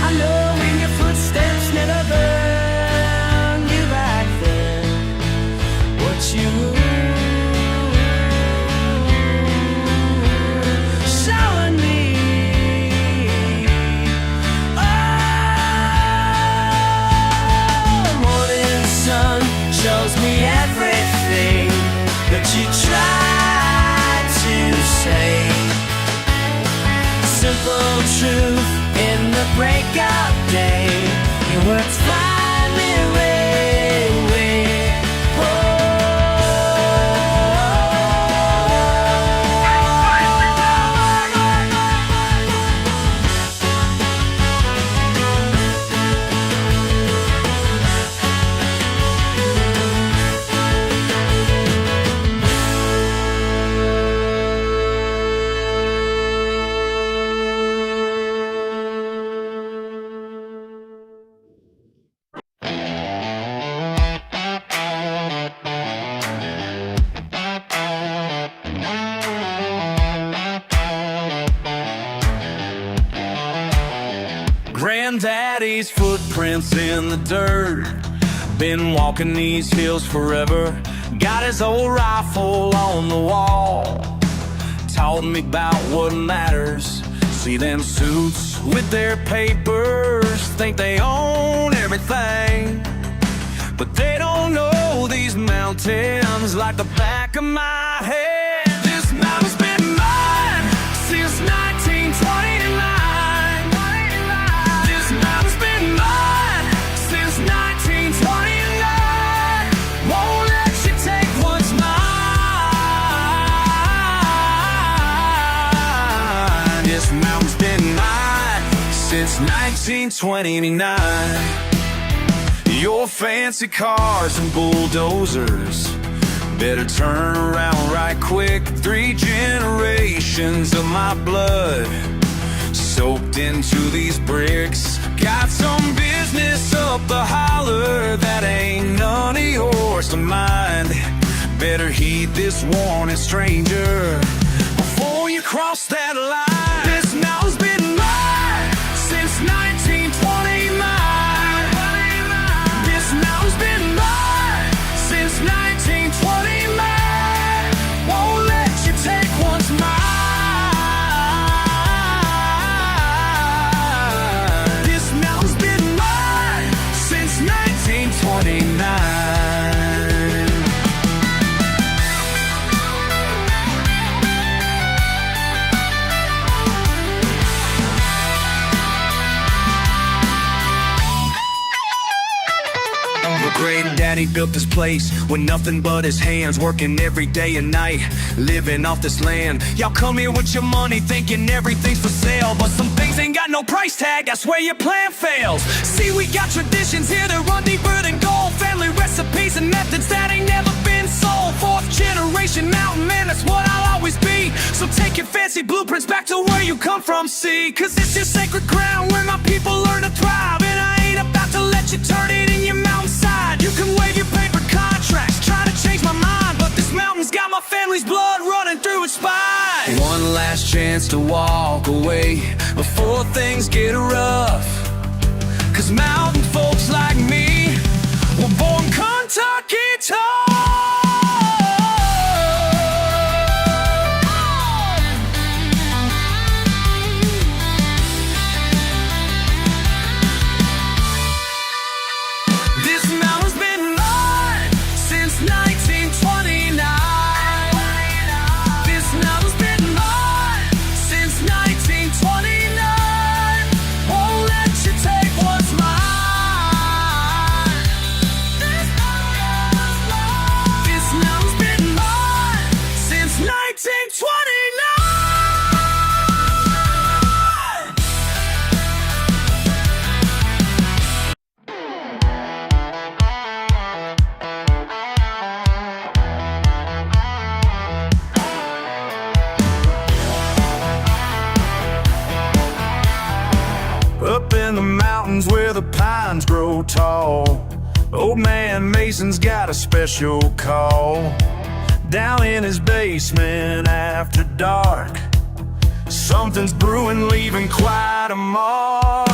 A: I know in your footsteps never burned you back then. What you showing me. Oh, morning sun shows me everything that you tried to say. Simple truth in the break of day. Your words find their way. Granddaddy's footprints in the dirt. Been walking these hills forever. Got his old rifle on the wall. Taught me about what matters. See them suits with their papers, think they own everything, but they don't know these mountains like the back of my head. This mountain's been mine since 1929. This mountain's been mine since 1929. Won't let you take what's mine. This mountain's been mine since 1929. Your fancy cars and bulldozers better turn around right quick. 3 generations of my blood soaked into these bricks. Got some business up the holler that ain't none of yours to mind. Better heed this warning, stranger, before you cross that line. This mountain's been mine since 1929. This mountain's been mine since 1929. Won't let you take what's mine. This mountain's been mine since 1929. Granddaddy built this place with nothing but his hands, working every day and night, living off this land. Y'all come here with your money thinking everything's for sale, but some things ain't got no price tag, that's where your plan fails. See, we got traditions here that run deeper than gold, family recipes and methods that ain't never been sold. 4th generation mountain man, that's what I'll always be. So take your fancy fancy blueprints back to where you come from, see? Cause this is sacred ground where my people learn to thrive. And I ain't about to let you turn it in your mountainside. You can wave your paper contracts, try to change my mind, but this mountain's got my family's blood running through its spine. One last chance to walk away before things get rough. Cause mountain folks like me were born Kentucky tough.
D: Up in the mountains where the pines grow tall, old man Mason's got a special call. Down in his basement after dark, something's brewing, leaving quite a mark.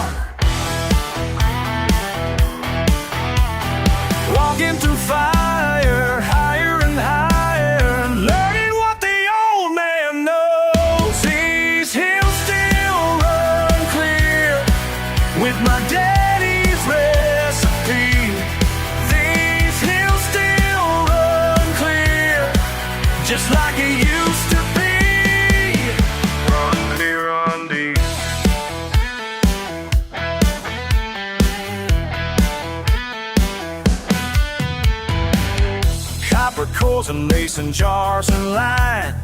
D: Walking through fire, higher and higher, learning what the old man knows. These hills still run clear with my daddy's recipe. These hills still run clear, just like it used to be. Run deep, run deep. Copper cores and mason jars and line,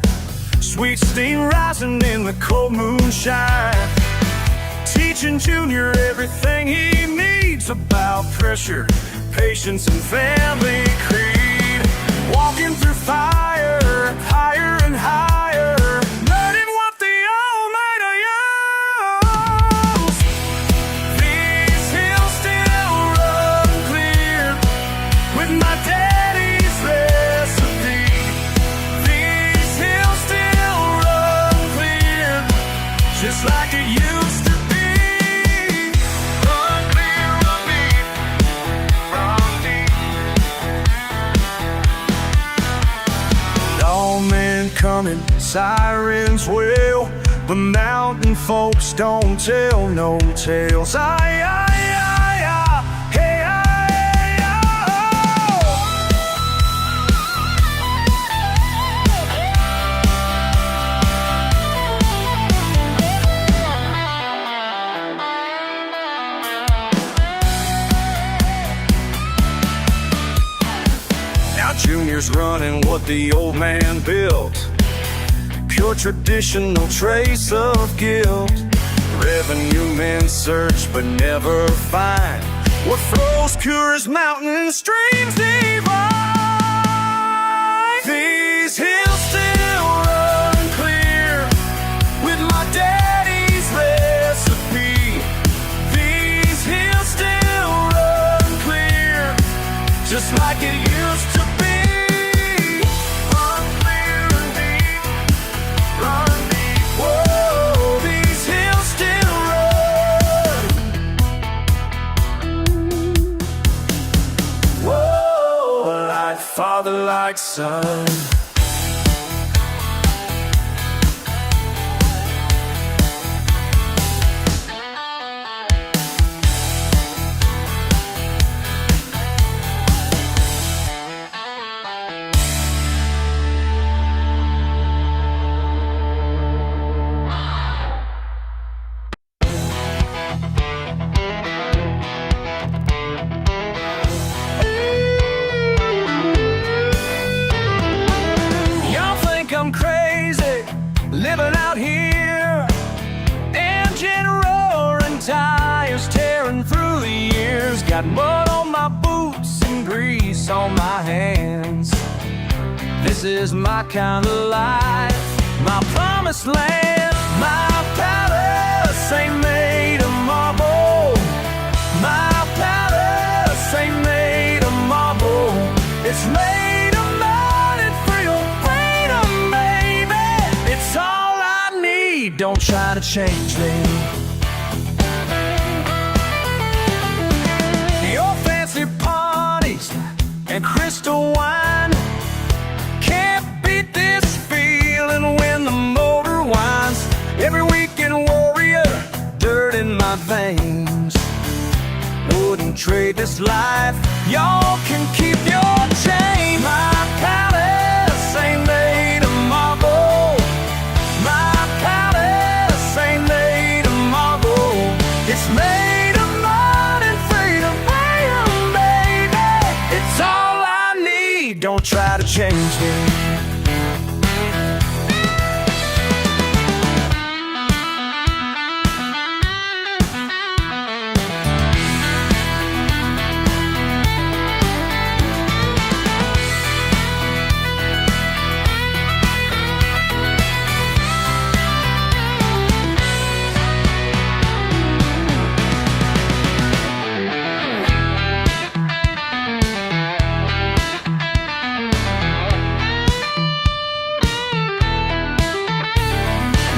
D: sweet steam rising in the cold moonshine. Teaching Junior everything he needs about pressure, patience, and family creed. Walking through fire, higher and higher, learning what the old man knows. These hills still run clear with my daddy's recipe. These hills still run clear, just like it used to be. Run clear, run deep, run deep. Lawmen coming, sirens wail, but mountain folks don't tell no tales. Aye, aye, aye, aye, hey, aye, aye, Now Junior's running what the old man built, pure tradition, no trace of guilt. Revenue men search but never find what flows pure as mountain streams divine. These hills still run clear with my daddy's recipe. These hills still run clear, just like it used to be. Run clear and deep, run deep. Whoa, these hills still run. Whoa, like father, like son. Y'all think I'm crazy living out here, engine roaring, tires tearing through the years. Got mud on my boots and grease on my hands. This is my kind of life,
A: my promised land. My palace ain't made of marble. My palace ain't made of marble. It's made of mud and freedom, baby. It's all I need. Don't try to change me. Your fancy parties and crystal wine can't beat this feeling when the motor winds. Every weekend warrior, dirt in my veins. Wouldn't trade this life. Y'all can keep your chain. My palace ain't made of marble. My palace ain't made of marble. It's made of mud and freedom, baby. It's all I need. Don't try to change me.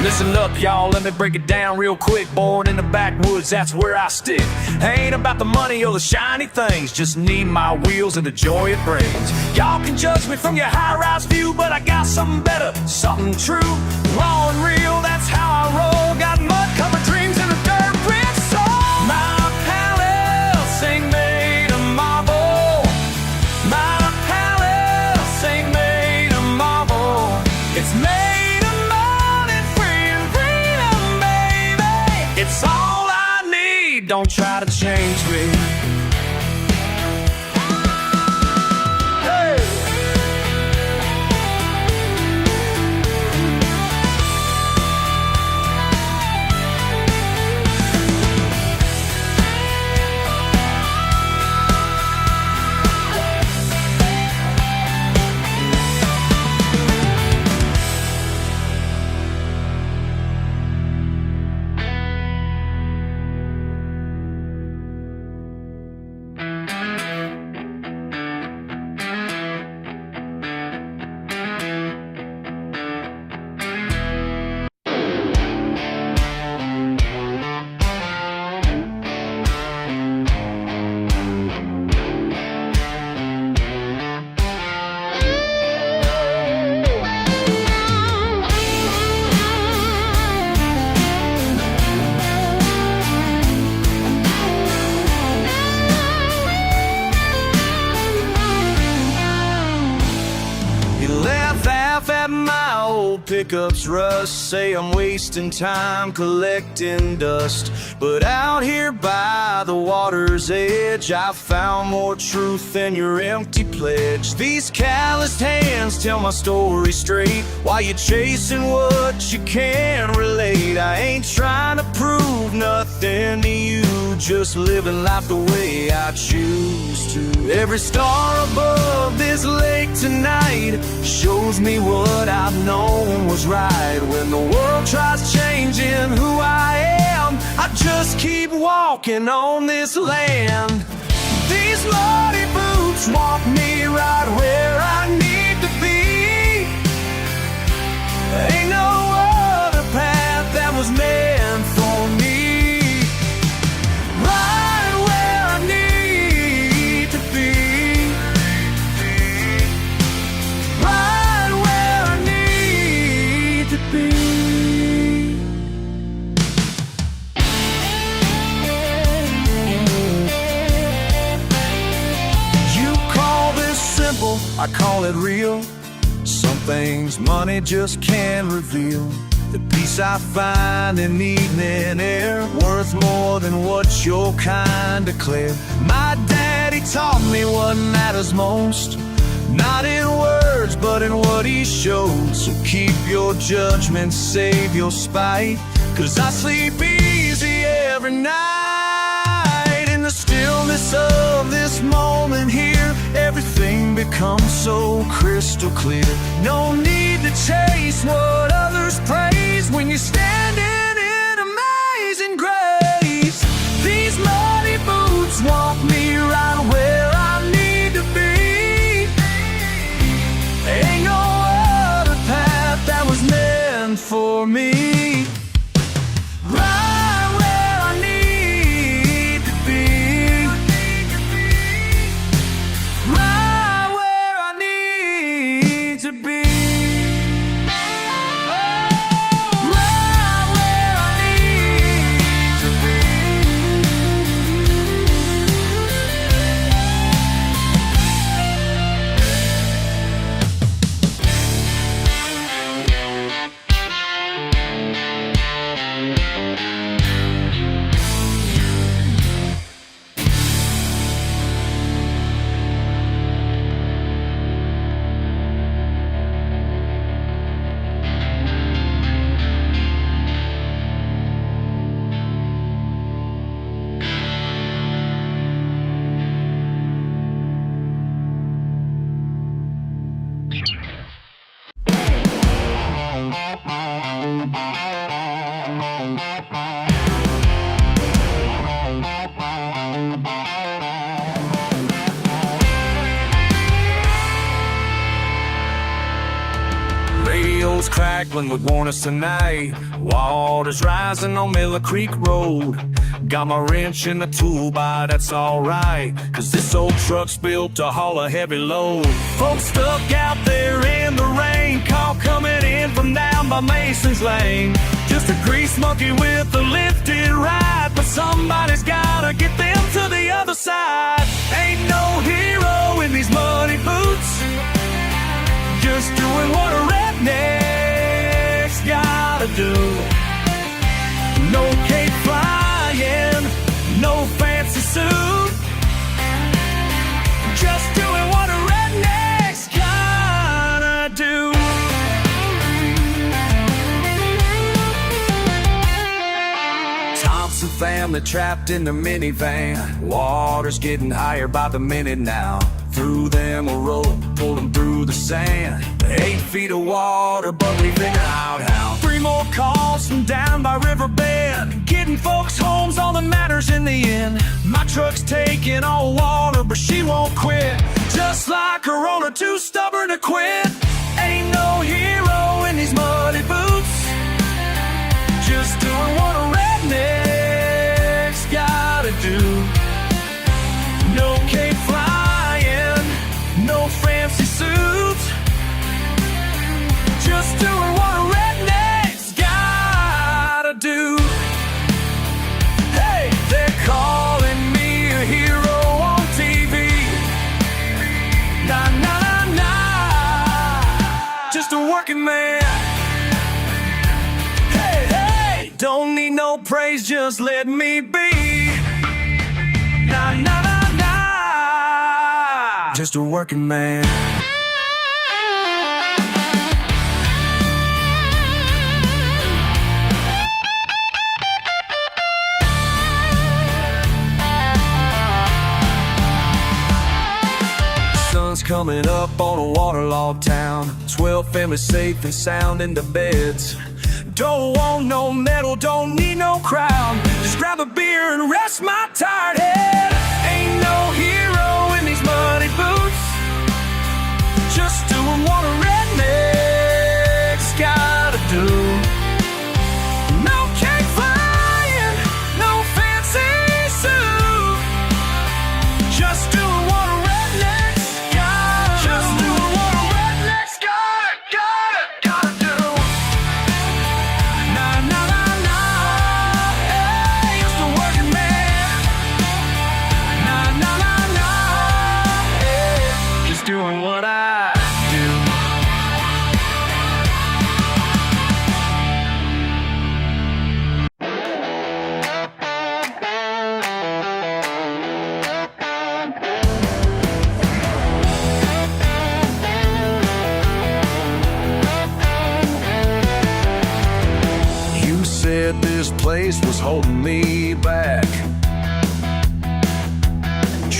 A: Listen up, y'all, let me break it down real quick. Born in the backwoods, that's where I stick. Ain't about the money or the shiny things, just need my wheels and the joy it brings. Y'all can judge me from your high-rise view, but I got something better, something true. Raw and real, that's how I roll. Got mud-covered dreams and a dirt-rich soul. My palace ain't made of marble. My palace ain't made of marble. It's made. It's all I need. Don't try to change me. Hey! At my old pickup's rust, say I'm wasting time collecting dust. But out here by the water's edge, I found more truth than your empty pledge. These calloused hands tell my story straight, while you're chasing what you can't relate. I ain't trying to prove nothing to you, just living life the way I choose to. Every star above this lake tonight shows me what I've known was right. When the world tries changing who I am, I just keep walking on this land. These muddy boots walk me right where I need to be. Ain't no other path that was meant for me. Right where I need to be. Right where I need to be. You call this simple, I call it real. Some things money just can't reveal. The peace I find in evening air, worth more than what your kind declare. My daddy taught me what matters most, not in words, but in what he showed. So keep your judgment, save your spite, 'cause I sleep easy every night. In the stillness of this moment here, everything becomes come so crystal clear. No need to chase what others praise when you're standing in amazing grace. These muddy boots walk me right where I need to be. Ain't no other path that was meant for me. Right where I need to be. Right where I need to be. Right where I need to be. Radio's crackling would warn us tonight. Water's rising on Miller Creek Road. Got my wrench in the tool bar, that's alright, cause this old truck's built to haul a heavy load. Folks stuck out there in the rain, call coming in from down by Mason's Lane. Just a grease monkey with a lifted ride, but somebody's gotta get them to the other side. Ain't no hero in these muddy boots, just doing what a redneck's gotta do. No cape flying, no fancy suit, just doing what a redneck's gotta do. Thompson family trapped in the minivan. Water's getting higher by the minute now. Threw them a rope, pulled them through the sand. 8 feet of water, but we figured out how. 3 more calls from down by Riverbend, getting folks homes, all that matters in the end. My truck's taking all water, but she won't quit. Just like Corona, too stubborn to quit. Ain't no hero in these muddy boots, just doing what a redneck's gotta do. No cape flying, no fancy suits, just doing what a redneck's gotta do. Hey, they're calling me a hero on TV. Nah, nah, nah, nah, just a working man. Hey, hey, don't need no praise, just let me be. Nah, nah, nah, nah, just a working man. Sun's coming up on a waterlogged town. 12 families safe and sound in the beds. Don't want no medal, don't need no crown. Just grab a beer and rest my tired head. Ain't no hero in these muddy boots, just doing what a redneck's gotta do. No cake flying, no fancy suit, just doing what a redneck's gotta do. Just doing what a redneck's gotta do. Nah, nah, nah, nah, hey, just a working man. Nah, nah, nah, nah, hey, just doing what I do. You said this place was holding me back.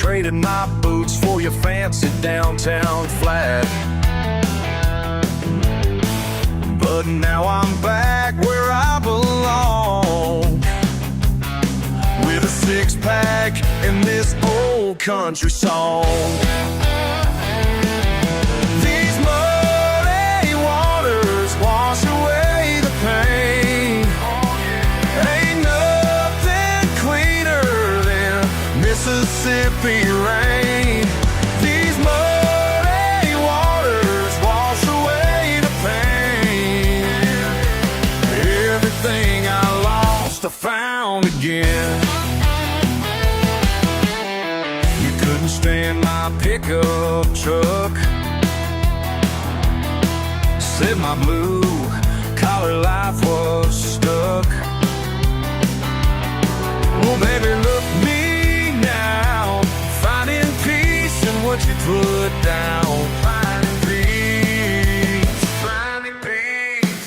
D: traded my boots for your fancy downtown flat. But now I'm back where I belong, with a six-pack and this old country song. These muddy waters wash away the pain. Ain't nothing cleaner than Mississippi rain. These muddy waters wash away the pain. Everything I lost I found again. You couldn't stand my pickup truck, said my blue collar life was stuck. Well, baby, look me now, finding peace in what you put down. Finding peace, finding peace.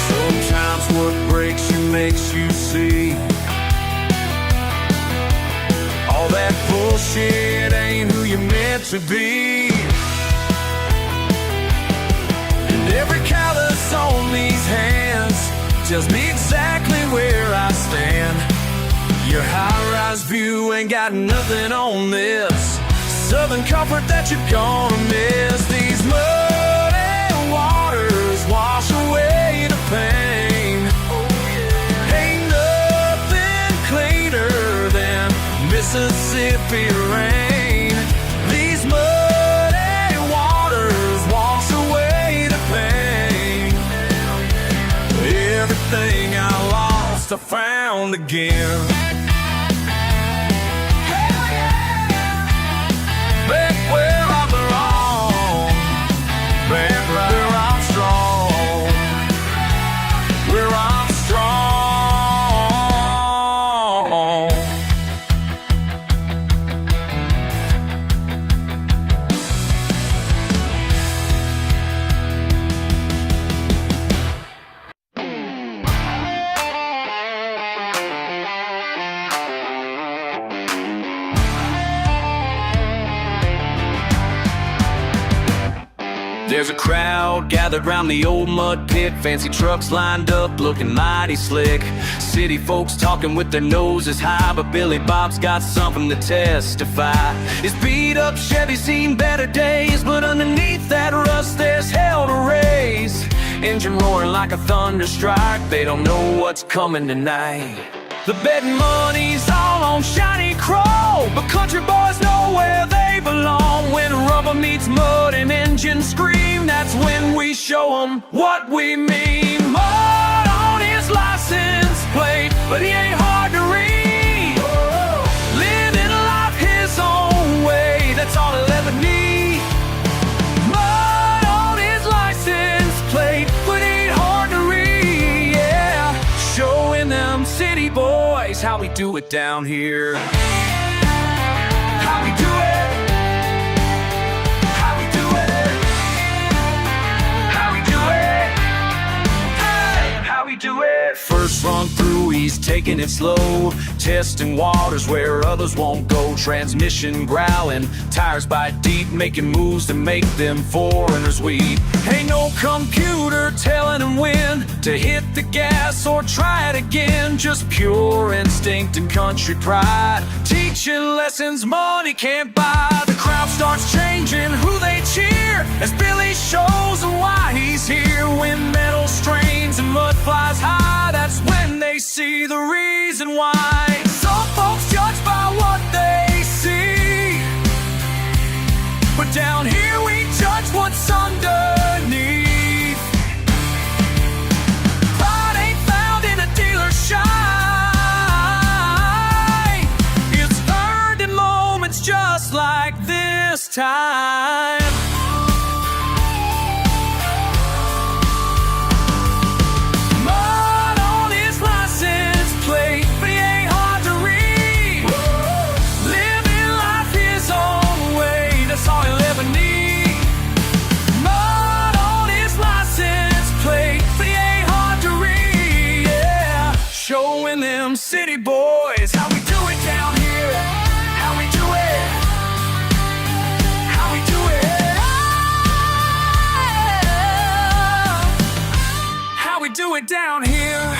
D: Sometimes what breaks you makes you see all that bullshit ain't who you're meant to be. And every callus on these hands tells me exactly where I stand. Your high-rise view ain't got nothing on this southern comfort that you're gonna miss. These muddy waters wash away the pain. Ain't nothing cleaner than Mississippi rain. These muddy waters wash away the pain. Everything I lost I found again. Back where I belong, back where I'm strong, where I'm strong.
A: There's a crowd gathered round the old mud pit. Fancy trucks lined up looking mighty slick. City folks talking with their noses high, but Billy Bob's got something to testify. His beat up Chevy's seen better days, but underneath that rust there's hell to raise. Engine roaring like a thunder strike, they don't know what's coming tonight. The betting money's all on shiny chrome, but country boys know where they belong. When rubber meets mud and engines scream, that's when we show 'em what we mean. Mud on his license plate, but he ain't hard to read. Living life his own way, that's all he'll ever need. Mud on his license plate, but he ain't hard to read, yeah. Showing them city boys how we do it down here. How we do it. How we do it. How we do it. Hey, how we do it. First run through, he's taking it slow, testing waters where others won't go. Transmission growling, tires bite deep, making moves to make them foreigners weep. Ain't no computer telling him when to hit the gas or try it again. Just pure instinct and country pride, teaching lessons money can't buy. The crowd starts changing who they cheer as Billy shows them why he's here. When metal strains and mud flies high, that's when they see the reason why. Some folks judge by what they see, but down here we judge what's underneath. Pride ain't found in a dealer's shine, it's earned in moments just like this time. Mud on his license plate, but he ain't
D: city boys. How we do it down here? How we do it? How we do it? How we do it down here?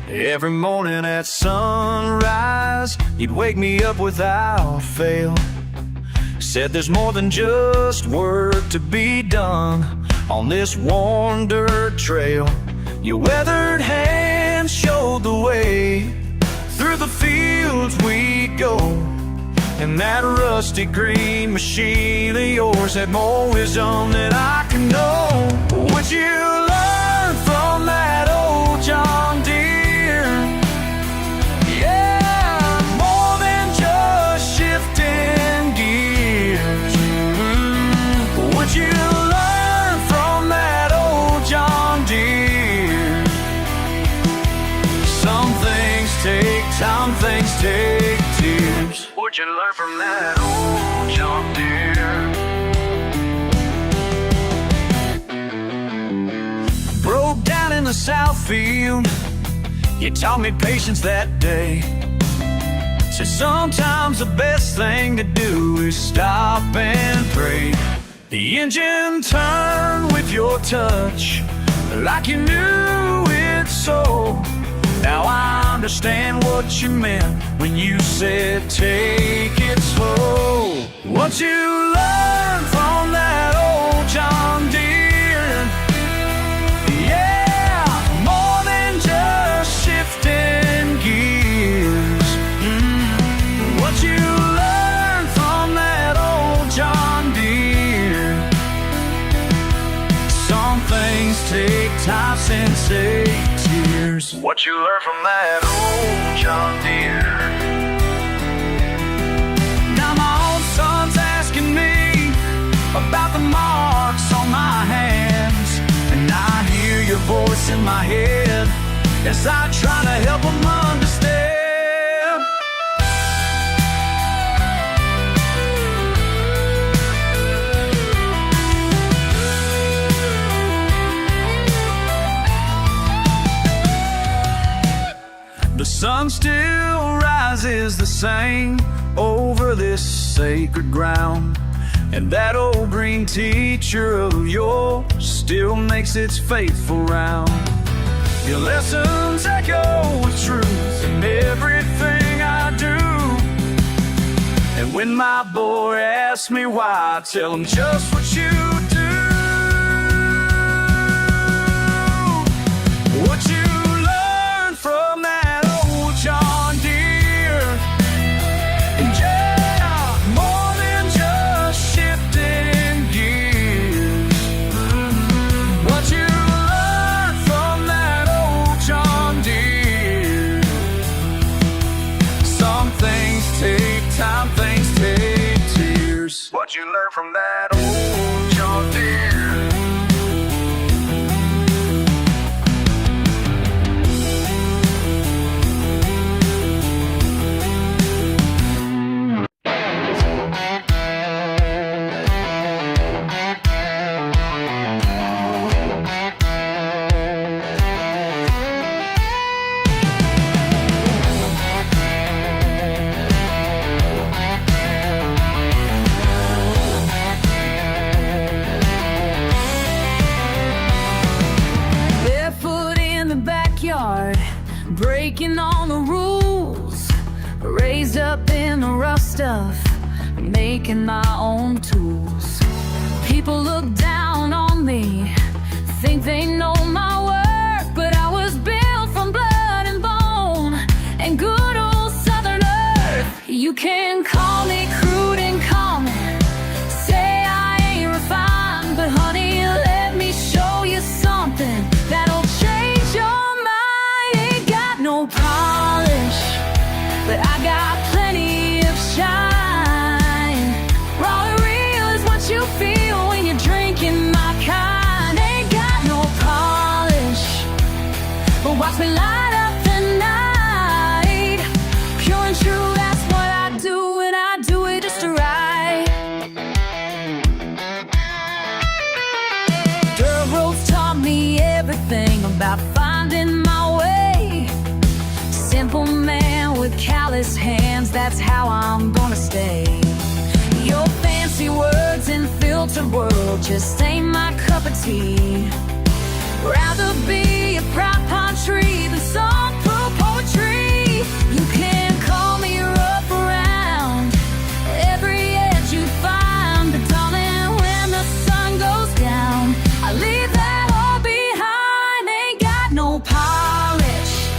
A: Every morning at sunrise, he'd wake me up without fail. Said there's more than just work to be done on this worn dirt trail. Your weathered hands showed the way. Through the fields we go, and that rusty green machine of yours had more wisdom than I can know. Would you learn from that old John Deere? Some things take tears. Would you learn from that old John Deere? Broke down in the south field, you taught me patience that day. Said sometimes the best thing to do is stop and pray. The engine turned with your touch, like you knew it so. Now I understand what you meant when you said take it slow. What you learned from that old John Deere? Yeah, more than just shifting gears. What you learned from that old John Deere? Some things take time, sensei. What you learn from that old John Deere? Now my own son's asking me about the marks on my hands, and I hear your voice in my head as I try to help him understand. The sun still rises the same over this sacred ground, and that old green teacher of yours still makes its faithful round. Your lessons echo with truth in everything I do, and when my boy asks me why, I tell him just what you do. What you learn from that John Deere? Yeah, more than just shifting gears. What you learned from that old John Deere? Some things take time, things take tears. What you learn from that old John Deere?
C: Breaking all the rules, raised up in the rough stuff, making my own tools. People look down on me, think they know my work, but I was built from blood and bone and good old Southern earth. You can call me crude and common, say I ain't refined, but honey, let me show you something that'll change your no polish, but I got plenty of shine. Watch me light up the night. Pure and true, that's what I do, and I do it just right. Dirt roads taught me everything about finding my way. Simple man with callous hands, that's how I'm gonna stay. Your fancy words and filtered world just ain't my cup of tea. Rather be a proud pine tree than some pro poetry. You can call me rough around every edge you find, but darling, when the sun goes down, I leave that all behind. Ain't got no polish,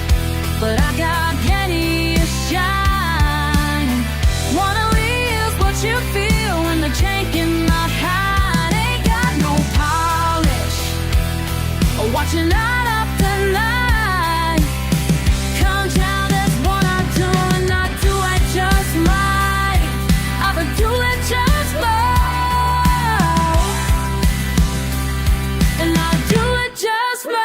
C: but I got plenty of shine. Wanna live what you feel when the jank in my hide. Ain't got no polish, watching light up the night. Come down, that's what I do, and I do it just right. I would do it just right, and I do it just right.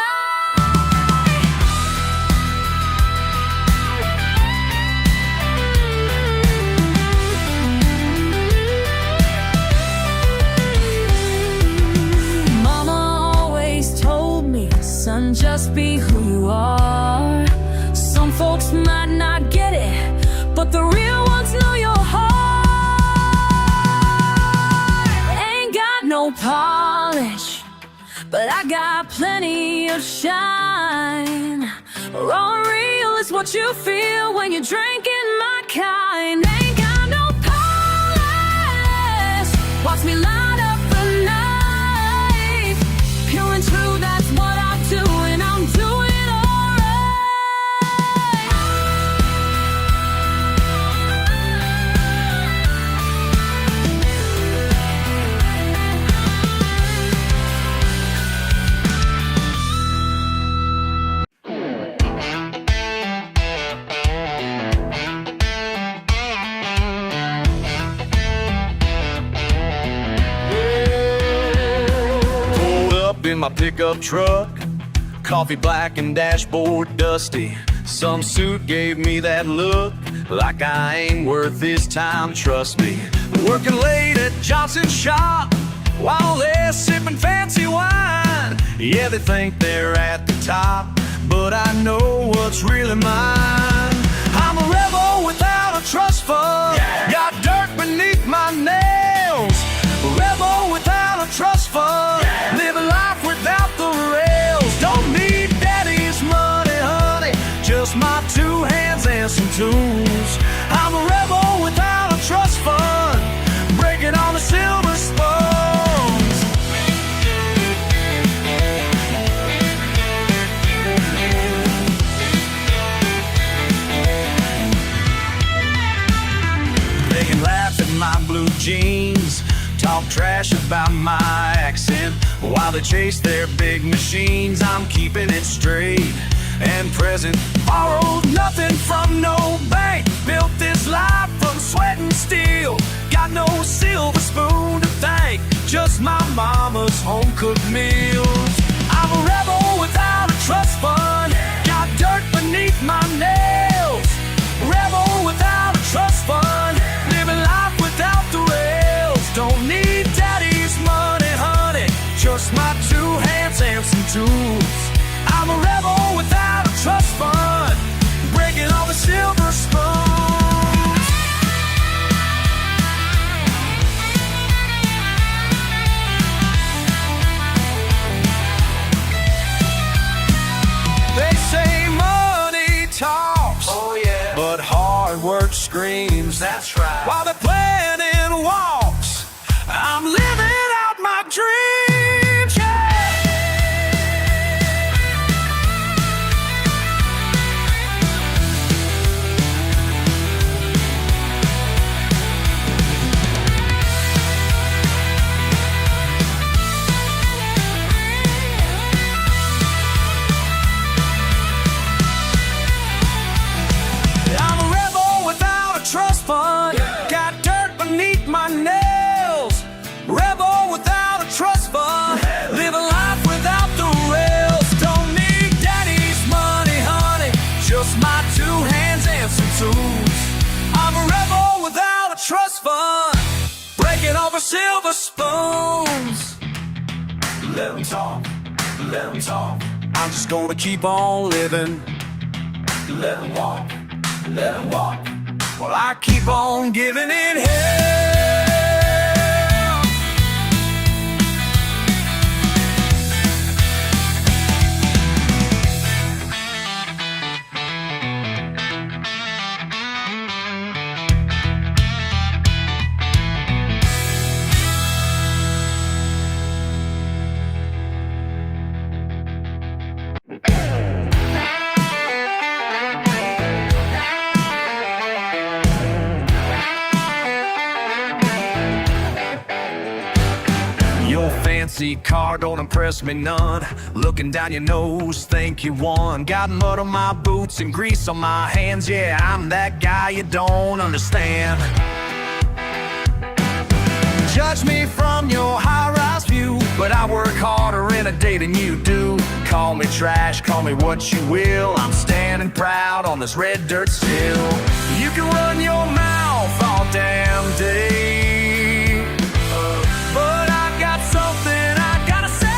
C: Son, just be who you are. Some folks might not get it, but the real ones know your heart. Ain't got no polish, but I got plenty of shine. Raw and real is what you feel when you're drinking my kind. Ain't got no polish, watch me light up the night. Pure and true, that's what I do, and I'm doing alright.
D: Pulled up in my pickup truck, coffee black and dashboard dusty. Some suit gave me that look, like I ain't worth his time, trust me. Working late at Johnson's shop, while they're sipping fancy wine. Yeah, they think they're at the top, but I know what's really mine. I'm a rebel without a trust fund, got dirt beneath my nails. Rebel without a trust fund, living life without the rails. Don't need daddy's money, honey, just my 2 hands and some tools. I'm a rebel without a trust fund, breaking all the silver spoons. They can laugh at my blue jeans, talk trash about my accent, while they chase their big machines. I'm keeping it straight and present. Borrowed nothing from no bank, built this life from sweat and steel. Got no silver spoon to thank, just my mama's home-cooked meals. I'm a rebel without a trust fund, got dirt beneath my nails. Rebel without a trust fund, living life without the rails. Don't need daddy's money, honey, just my 2 hands and some tools. I'm a rebel without a trust fund, breaking all the silver spoons. They say money talks, oh yeah, but hard work screams. That's right. While they're planning walks, I'm living out my dreams. Yeah. I'm a rebel without a trust fund, got
A: over silver spoons. Let them talk, let them talk. I'm just gonna keep on living. Let them walk, let them walk. Well, I keep on giving it hell. Your fancy car don't impress me none. Looking down your nose, think you won. Got mud on my boots and grease on my hands. Yeah, I'm that guy you don't understand. Judge me from your high-rise view, but I work harder in a day than you do. Call me trash, call me what you will. I'm standing proud on this red dirt still. You can run your mouth all damn day, but I got something I gotta say.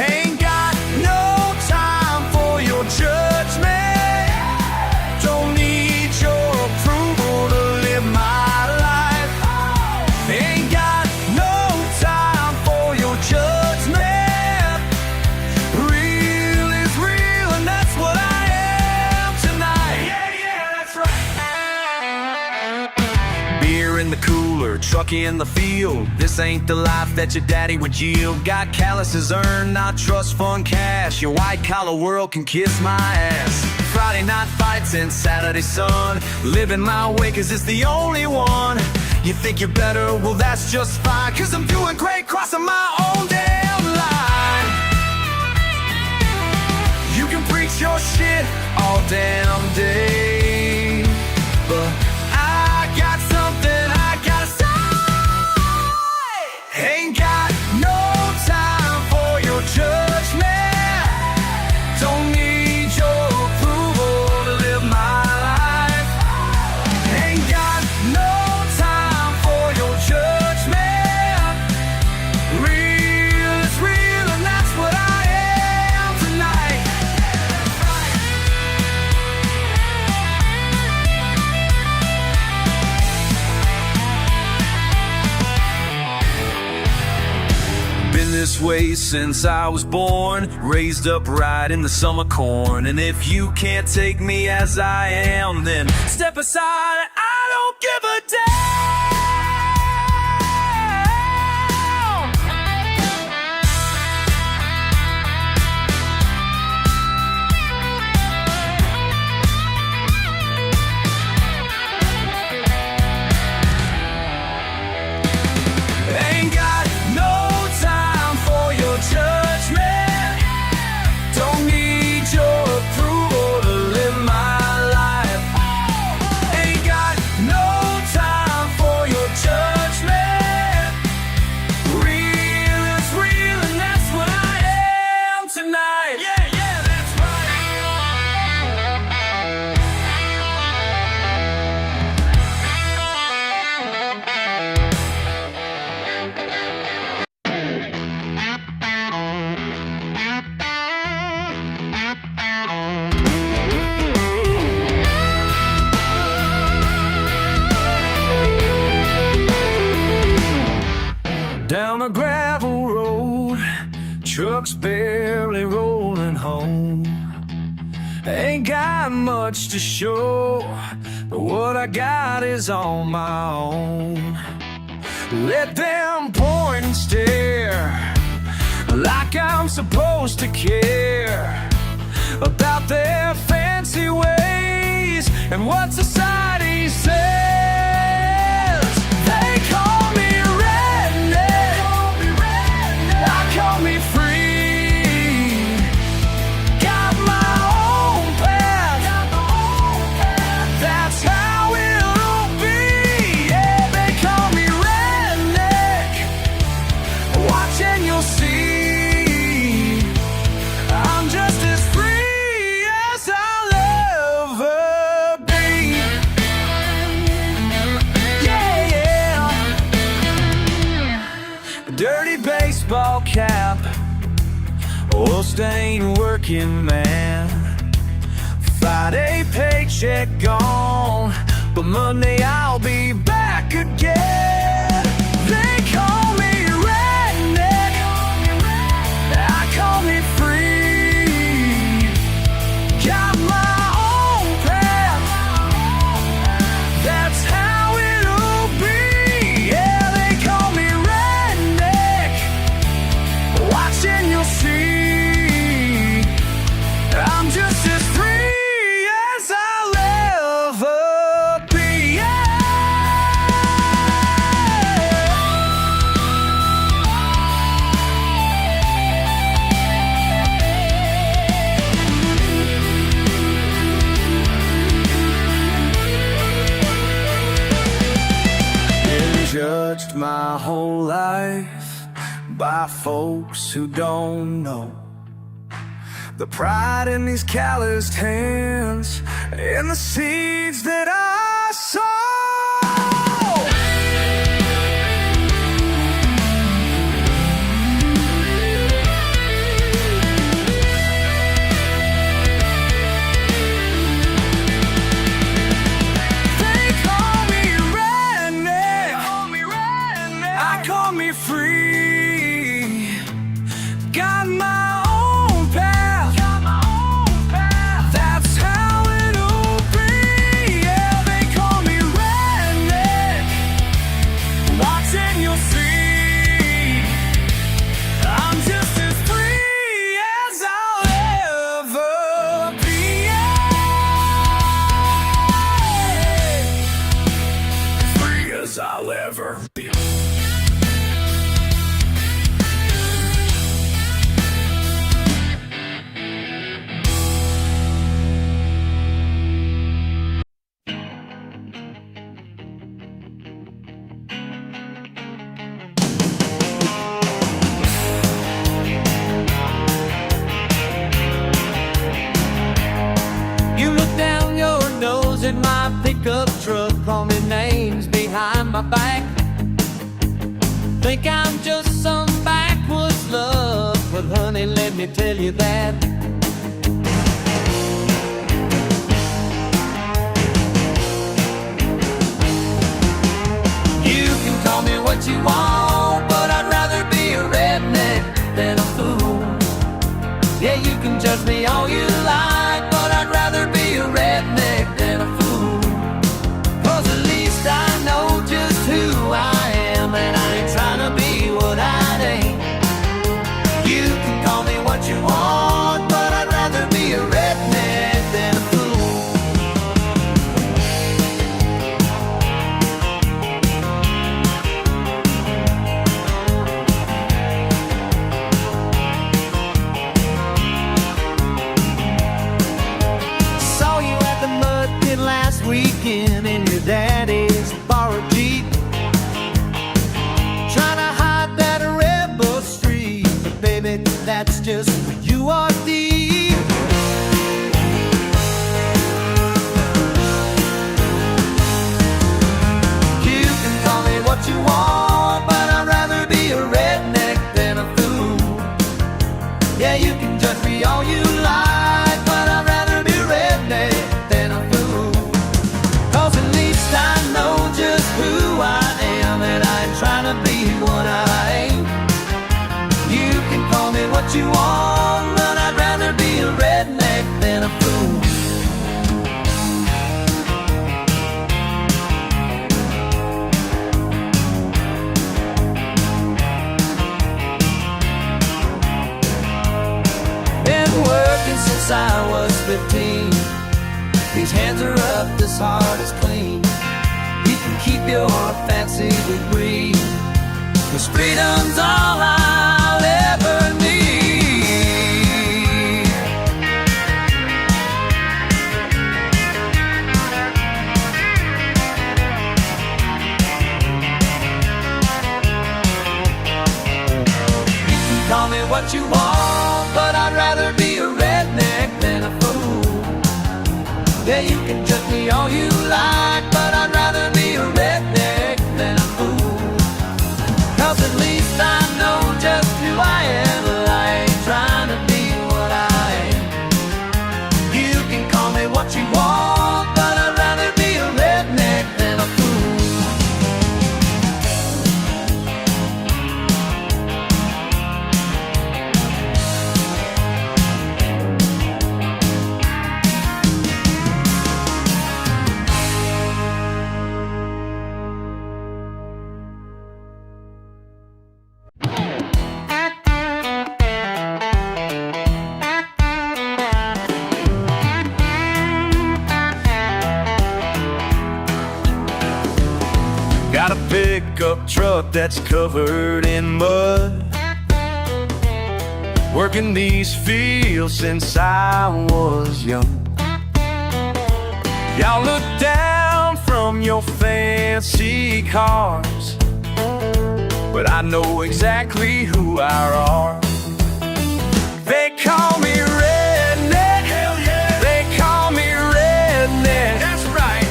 A: Ain't got no time for your judgment. Don't need your approval to live my life. Ain't got no time for your judgment. Real is real, and that's what I am tonight. Yeah, that's right. Beer in the cooler, trucky in the field. This ain't the life that your daddy would yield. Got calluses earned, not trust fund cash. Your white collar world can kiss my ass. Friday night fights and Saturday sun. Living my way cause it's the only one. You think you're better, well that's just fine, cause I'm doing great crossing my own damn line. You can preach your shit all damn day, but I got something I gotta say. Ain't got no time for your judgment. Don't need your approval to live my life. Ain't got no time for your judgment. Real is real, and that's what I am tonight. Been this way since I was born, raised up right in the summer corn. And if you can't take me as I am, then step aside, I don't give a damn. Ain't got no time for your judgment. Don't need your approval to live my life. Ain't got no time for your judgment. Real is real, and that's what I am tonight. Yeah, that's right. Down a gravel road, trucks barely rolling home. Ain't got much to show, but what I got is on my own. Let them point and stare like I'm supposed to care about their fancy ways and what society says. They call me redneck, I call me free. Got my own path, that's how it'll be. Yeah, they call me redneck. Watch and you'll see, I'm just as free as I'll ever be. baseball cap, old-stained working man. Friday paycheck gone, but Monday I'll be back again. They call me redneck, I call me free. Got my own path, that's how it'll be. Yeah, they call me redneck, watch and you'll see. I'm just as free as I'll ever be. Been judged my whole life by folks who don't know the pride in these calloused hands and the seeds that I sow. They call me redneck, I call me free. Got my own path, that's how it'll be. Yeah, they call me redneck, watch and you'll see. I'm just as free as I'll ever be. As free as I'll ever be. You look down your nose at my pickup truck, call me names behind my back. Think I'm just some backwoods love, but honey, let me tell you that you can call me what you want, but I'd rather be a redneck than a fool. Yeah, you can judge me all you like, but I'd rather be a redneck than a fool. 'Cause at least I know just who I am, and I ain't trying to be what I ain't. You can call me what you want, but I'd rather be a redneck than a fool. Saw you at the mud pit last weekend in your daddy's borrowed Jeep, trying to hide that rebel streak, but baby, that's just who you are deep. You can call me what you want, but I'd rather be a redneck than a fool. Yeah, you can judge me all you like, but I'd rather be a redneck than a fool. 'Cause at least I know just who I am, and I ain't trying to be what I ain't. You can call me what you want, but I'd rather be a redneck than a fool. Been working since I was 15. These hands are up, this heart is clean. You can keep your fancy degree, 'cause freedom's all I'll ever need. You can call me what you want, but I'd rather be a redneck than a fool. Yeah, you can judge me all you like, but I'd rather be a redneck than a fool. 'Cause at least I know just
D: pickup truck that's covered in mud. Working these fields since I was young. Y'all look down from your fancy cars, but I know exactly who I are. They call me redneck. Hell yeah. They call me redneck. That's right.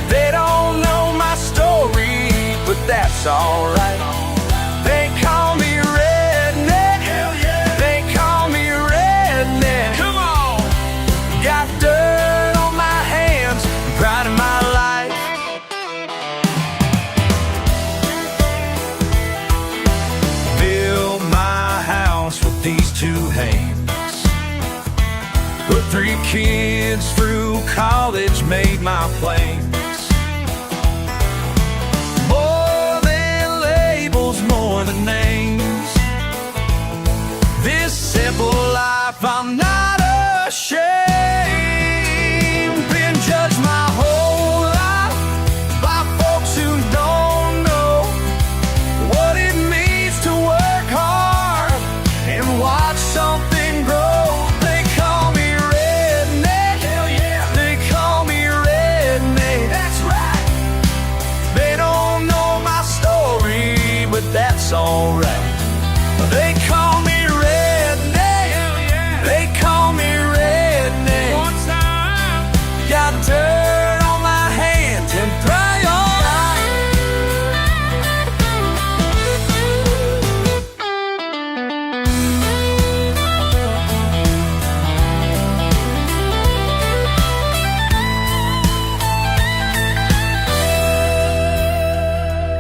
D: They don't know my story, but that's alright. They call me redneck. Hell yeah. They call me redneck. Come on. Got dirt on my hands, pride in my life. Build my house with these two hands. Put 3 kids through college, made my plans. More than labels, more than names. This simple life, I'm not ashamed. Been judged my whole life by folks who don't know what it means to work hard and watch something grow. They call me redneck. Hell yeah. They call me redneck. That's right. They don't know my story, but that's alright. They call me redneck. Hell yeah. They call me redneck. One time. Got dirt on my hands and pride on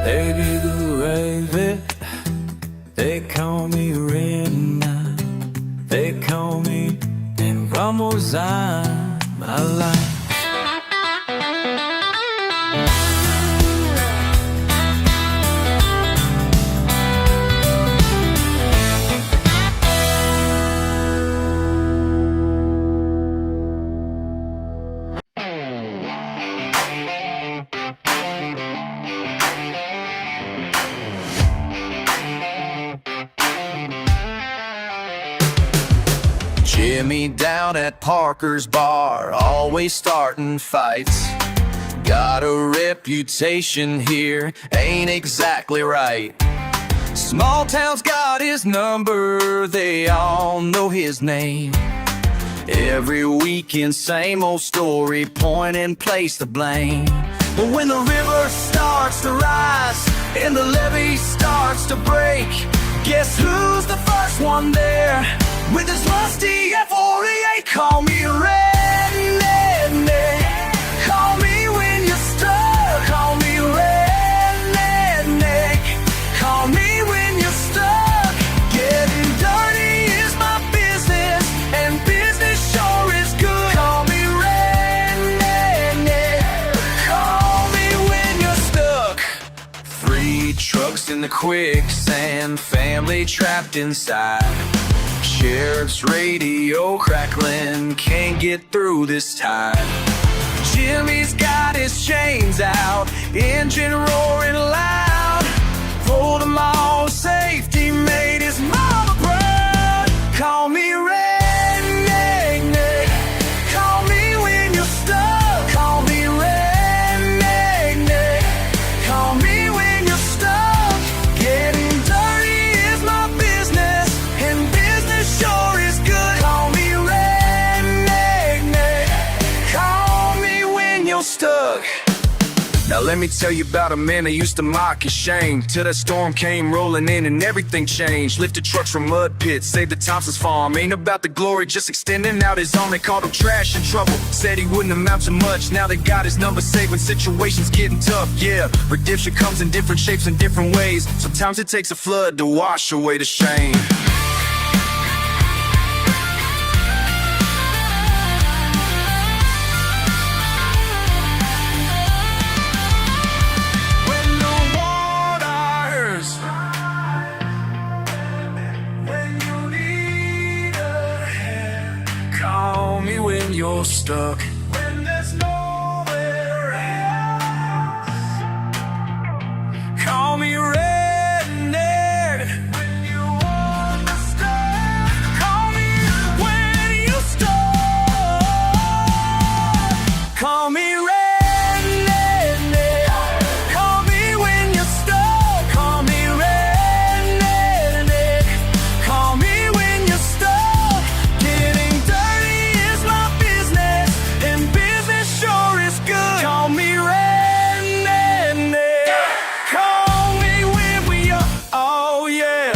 D: they do the raven. They call me redneck. They call me and Ramos on my life. Jimmy down at Parker's bar, always starting fights. Got a reputation here, ain't exactly right. Small town's got his number, they all know his name. Every weekend, same old story, point and place the blame. But when the river starts to rise and the levee starts to break, guess who's the first one there? With his rusty F48, call me redneck. Call me when you're stuck. Call me redneck. Call me when you're stuck. Getting dirty is my business, and business sure is good. Call me redneck. Call me when you're stuck. 3 trucks in the quicksand, family trapped inside. Sheriff's radio crackling, can't get through this time. Jimmy's got his chains out, engine roaring loud. Pulled him all safety, made his mama proud. Call me redneck. Call me when you're stuck. Call me redneck. Call me when you're stuck. Getting dirty is my business, and sure is good. Call me redneck. Call me when you're stuck. Now let me tell you about a man that used to mock his shame, till that storm came rolling in and everything changed. Lifted trucks from mud pits, saved the Thompson's farm. Ain't about the glory, just extending out his arm. They called him trash and trouble, said he wouldn't amount to much. Now they got his number saved when situations getting tough. Yeah, redemption comes in different shapes and different ways. Sometimes it takes a flood to wash away the shame. You're stuck when there's nowhere else. Call me redneck. When you want to start, call me when you start. Call me redneck. Call me when you start. Call me redneck. Call me when you start. Getting dirty is my business, and business sure is good. Call me redneck. Call me when we are, oh yeah.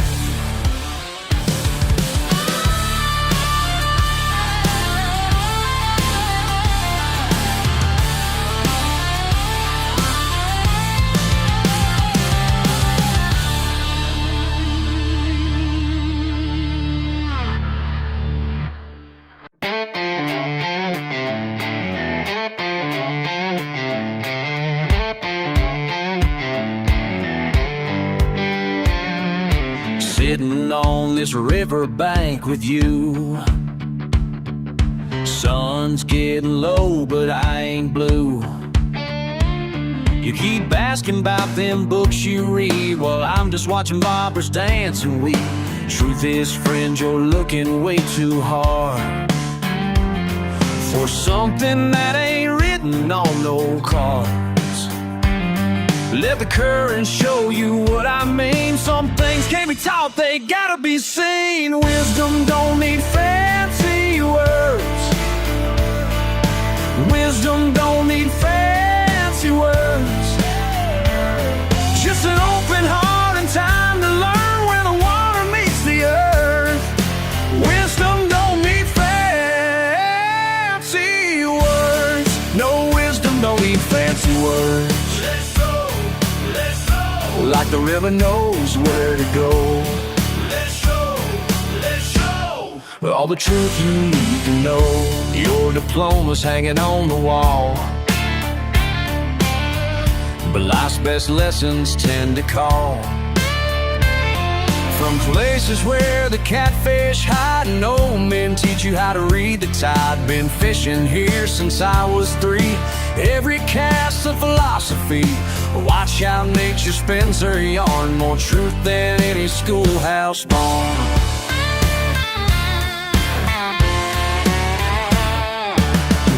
A: Sitting on this riverbank with you. Sun's getting low, but I ain't blue. You keep asking about them books you read, while I'm just watching bobbers dance and weep. Truth is, friend, you're looking way too hard for something that ain't written on no cards. Let the current show you what I mean. Some things can't be taught, they gotta be seen. Wisdom don't need fancy words. Wisdom don't need fancy words. Just an open heart and time to learn where the water meets the earth. Wisdom don't need fancy words. No, wisdom don't need fancy words. Like the river knows where to go. Let's show all the truth you need to know. Your diploma's hanging on the wall, but life's best lessons tend to call from places where the catfish hide, and old men teach you how to read the tide. Been fishing here since I was 3. Every cast's a philosophy. Watch how nature spins her yarn. More truth than any schoolhouse barn.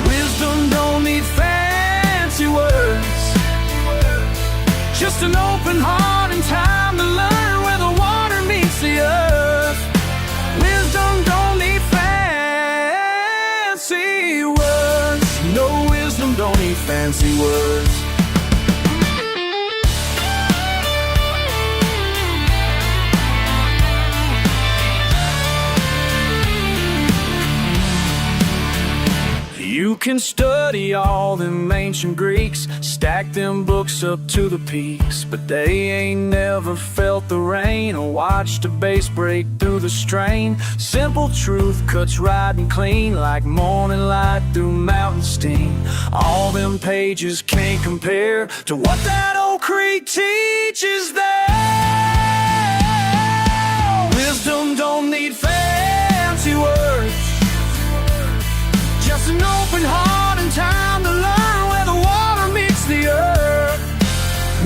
A: Wisdom don't need fancy words. Just an open heart and time to learn where the water meets the earth. Wisdom don't need fancy words. No, wisdom don't need fancy words. You can study all them ancient Greeks, stack them books up to the peaks, but they ain't never felt the rain or watched a bass break through the strain. Simple truth cuts right and clean, like morning light through mountain steam. All them pages can't compare to what that old creek teaches there. Wisdom don't need fancy words. Just an open heart and time to learn where the water meets the earth.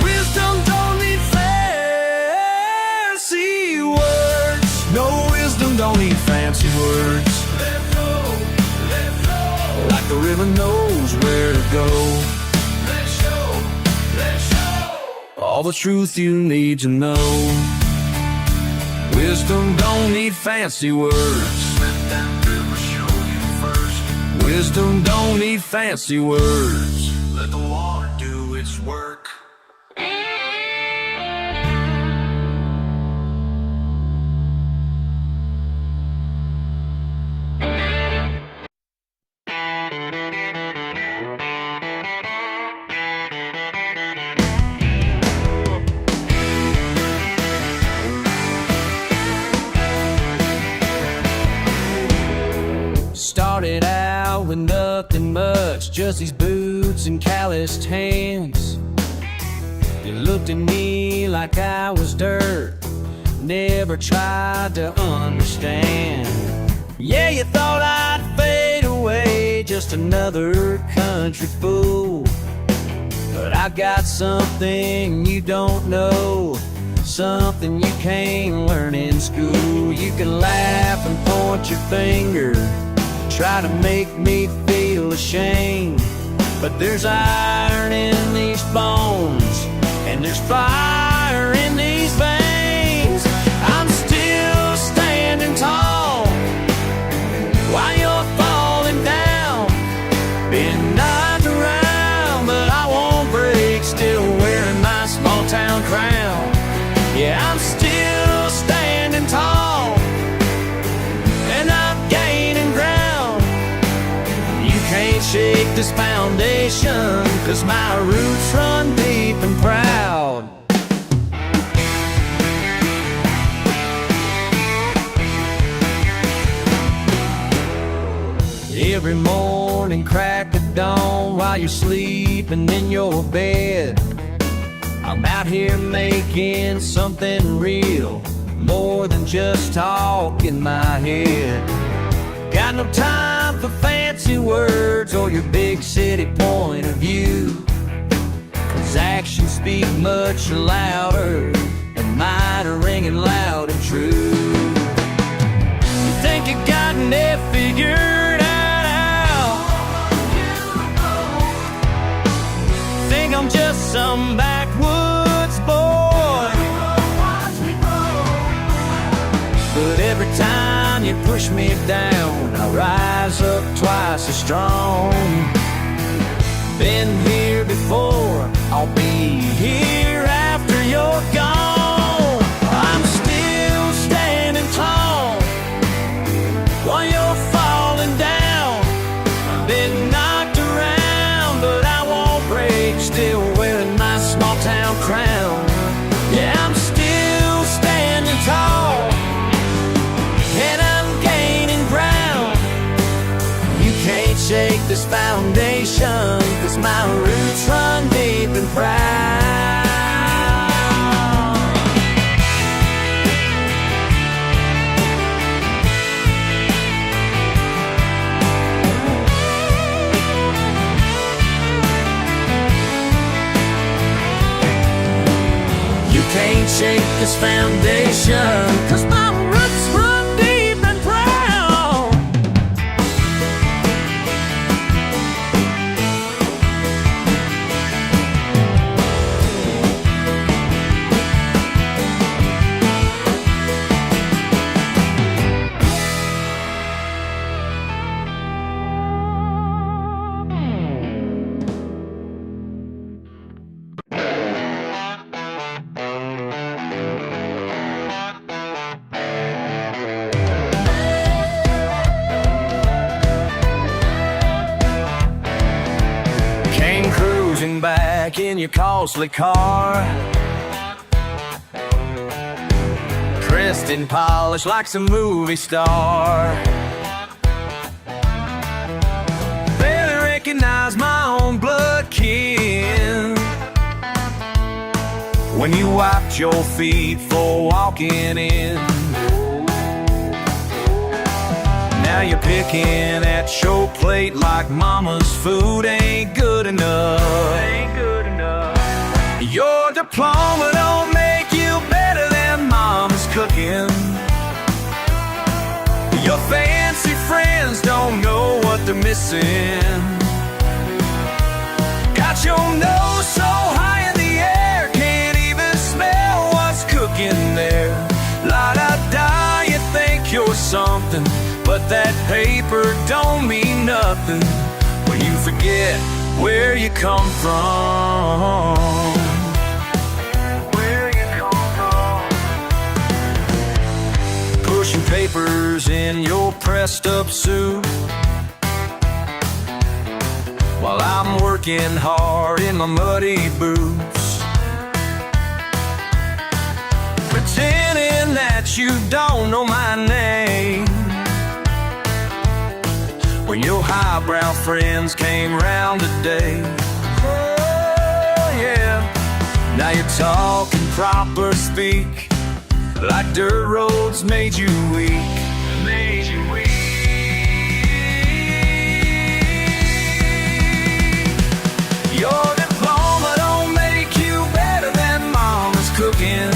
A: Wisdom don't need fancy words. No, wisdom don't need fancy words. Let go. Like the river knows where to go. Let's show all the truth you need to know. Wisdom don't need fancy words. Wisdom don't need fancy words. Let the water do its work. Started out with nothing much, just these boots and calloused hands. You looked at me like I was dirt, never tried to understand. Yeah, you thought I'd fade away, just another country fool. But I got something you don't know, something you can't learn in school. You can laugh and point your finger, try to make me feel ashamed, but there's iron in these bones, and there's fire in these veins. I'm still standing tall while you're falling down. Been knocked around, but I won't break. Still wearing my small town crown. Yeah, I'm still standing tall, and I'm gaining ground. You can't shake this foundation, 'cause my roots run deep and proud. Every morning, crack of dawn, while you're sleeping in your bed, I'm out here making something real, more than just talk in my head. Got no time for fancy words or your big city point of view, 'cause actions speak much louder, and mine are ringing loud and true. You think you gotten it figured out? Think I'm just some backwoods boy? But every time you push me down, I rise up twice as strong. Been here before, I'll be here after you're gone. I'm still standing tall while you're falling down. Been knocked around, but I won't break. Still wearing my small town crown. Yeah, I'm still standing tall, and I'm gaining ground. You can't shake this foundation, 'cause my roots run deep and proud. You can't shake this foundation, 'cause my roots run deep and proud. Came cruising back in your costly car, dressed in polish like some movie star. Barely recognize my own blood kin when you wiped your feet for walking in. Now you're picking at your plate like mama's food ain't good enough. Your diploma don't make you better than mama's cooking. Your fancy friends don't know what they're missing. Got your nose so high in the air, can't even smell what's cooking there. La-da-da, you think you're something, but that paper don't mean nothing when you forget where you come from. Pushing papers in your pressed up suit, while I'm working hard in my muddy boots, pretending that you don't know my name, when your highbrow friends came round today. Oh yeah, now you're talking proper speak, like dirt roads made you weak. Your diploma cooking.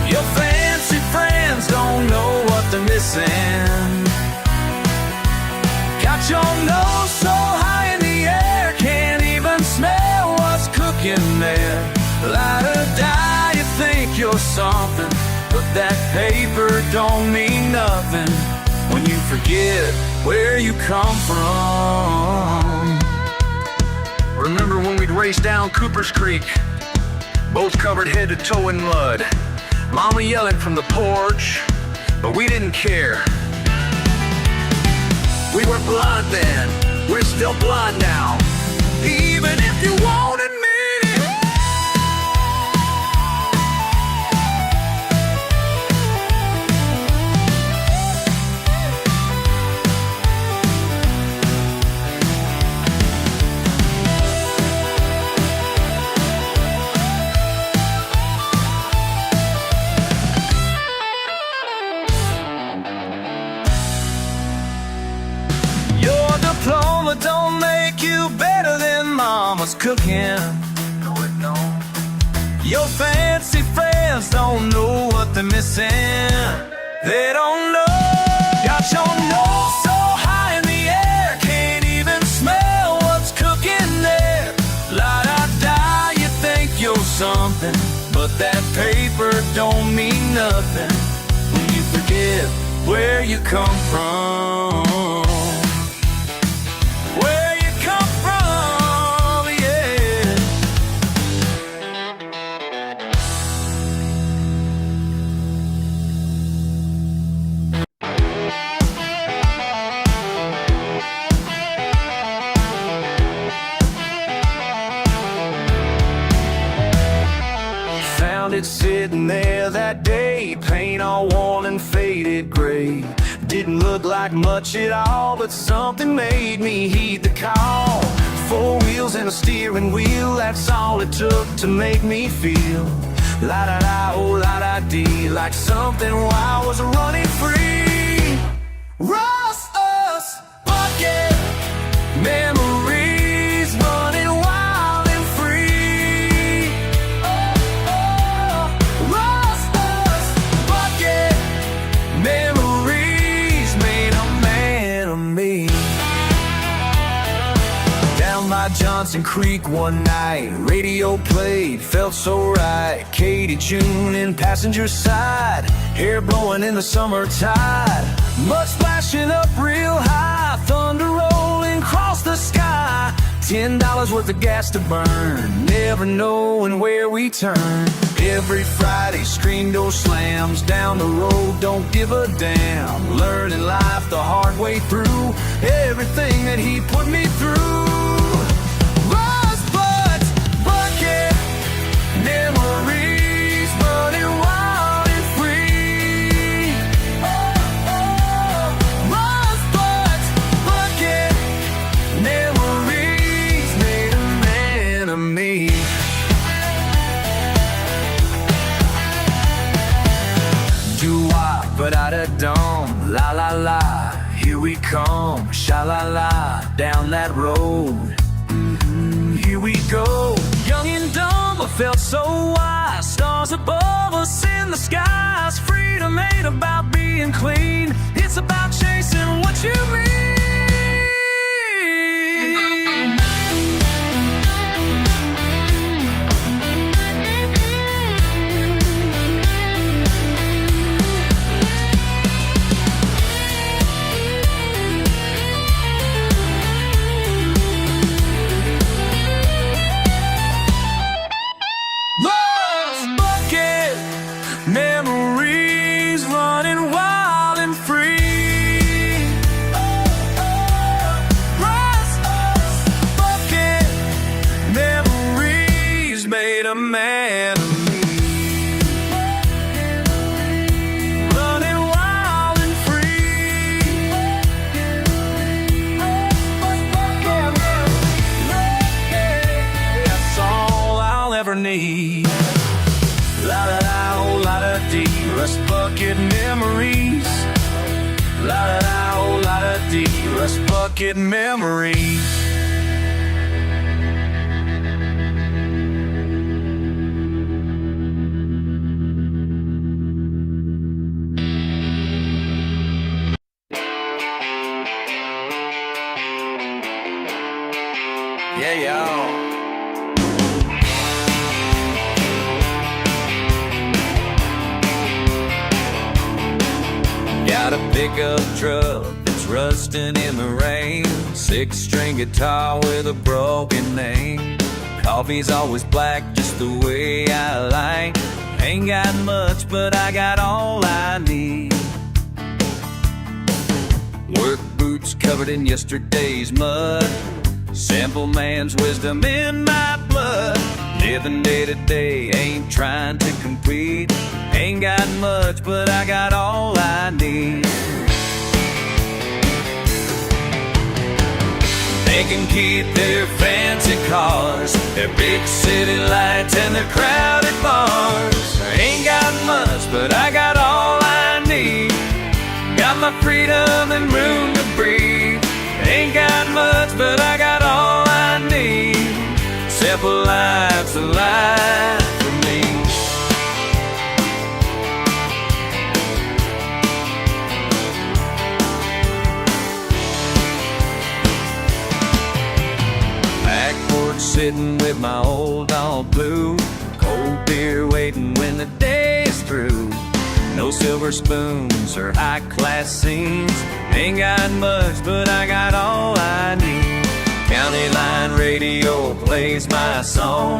A: Your fancy friends don't know what they're missing. Got your nose so high in the air, can't even smell what's cooking there. Light or die, you think you're something, but that paper don't mean nothing when you forget where you come from. Remember when we'd race down Cooper's Creek, both covered head to toe in mud, Mama yelling from the porch, but we didn't care. We were blind then, we're still blind now, even if you won't admit it. Your diploma don't make you better than Mama's cooking. No, it don't. Your fancy friends don't know what they're missing. They don't know. Got your nose so high in the air, can't even smell what's cooking there. La da da, you think you're something, but that paper don't mean nothing when you forget where you come from. Where you come from, yeah. Found it sitting there that day, paint all worn and faded gray. Didn't look like much at all, but something made me heed the call. 4 wheels and a steering wheel, that's all it took to make me feel la-da-da, oh la-da-dee, like something while I was running free. Rust us, bucket, memories running wild and free. Rust us, bucket, memories made a man of me. Down by Johnson Creek one night, radio played, felt so right. Katie June in passenger side, hair blowing in the summer tide. Mud splashing up real high, thunder rolling across the sky. $10 worth of gas to burn, never knowing where we turn. Every Friday, screen door slams, down the road, don't give a damn. Learning life the hard way through, everything that he put me through. Rust butts, bucket, memories running wild and free. Rust butts, bucket, memories made a man of me. Do-wop, but out of dome, la la la, here we come, sha la la, down that road. Here we go, young and dumb, but felt so wise. Stars above us in the skies. Freedom ain't about being clean, it's about chasing what you mean. Rust bucket, memories running wild and free. Rust bucket, memories made a man of me. Running wild and free. That's all I'll ever need. La la la, oh la da dee, rust bucket memories. La la la, oh la da dee, rust bucket memories. pickup truck that's rusting in the rain, 6-string guitar with a broken name. Coffee's always black, just the way I like. Ain't got much, but I got all I need. Work boots covered in yesterday's mud, simple man's wisdom in my blood. Living day to day, ain't trying to compete. Ain't got much, but I got all I need. They can keep their fancy cars, their big city lights, and their crowded bars. Ain't got much, but I got all I need. Got my freedom and room to breathe. Ain't got much, but I got all I need. Simple life's a life for me. Back porch sitting with my old dog Blue, cold beer waiting when the day is through. No silver spoons or high-class scenes. Ain't got much, but I got all I need. County line radio plays my song.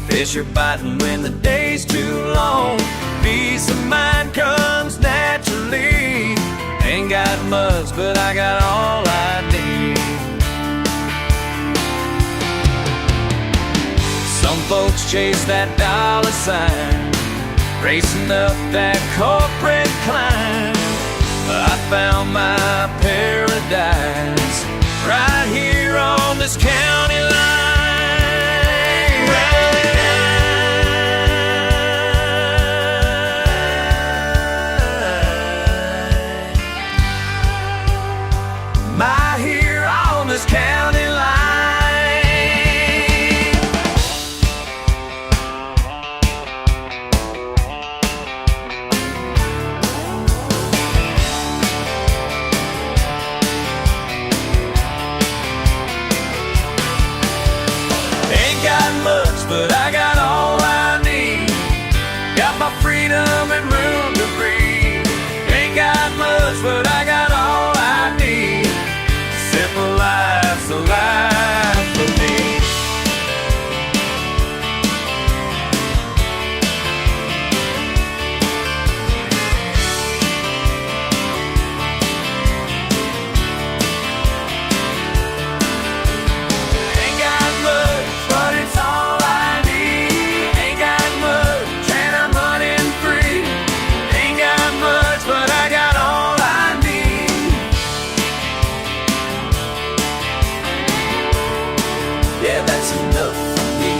A: Fish are biting when the day's too long. Peace of mind comes naturally. Ain't got much, but I got all I need. Some folks chase that dollar sign, racing up that corporate climb. I found my paradise right here on this county line. My here on this county line. But I got all I need. Got my freedom and room to breathe. Ain't got much, but I got all I need. Simple life's a life for me. Ain't got much, but it's all I need. Ain't got much, and I'm running free. Ain't got much, but I got all I need. Yeah, that's enough for me.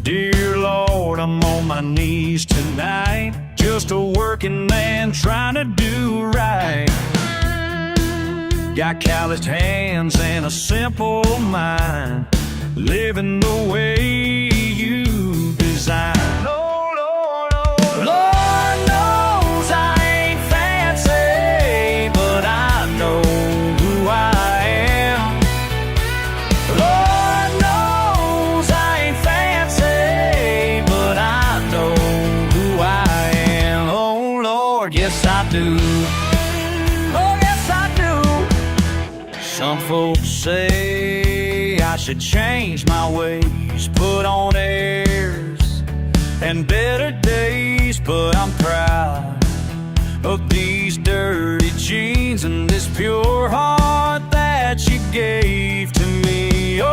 A: Dear Lord, I'm on my knees tonight. Just a working man trying to do right. Got calloused hands and a simple mind, living the way you designed. Lord knows I ain't fancy, but I know who I am. Lord knows I ain't fancy, but I know who I am. Oh Lord, yes I do. Oh yes I do. Some folks say I should change my ways, put on airs and better days, but I'm proud of these dirty jeans and this pure heart that you gave to me. Oh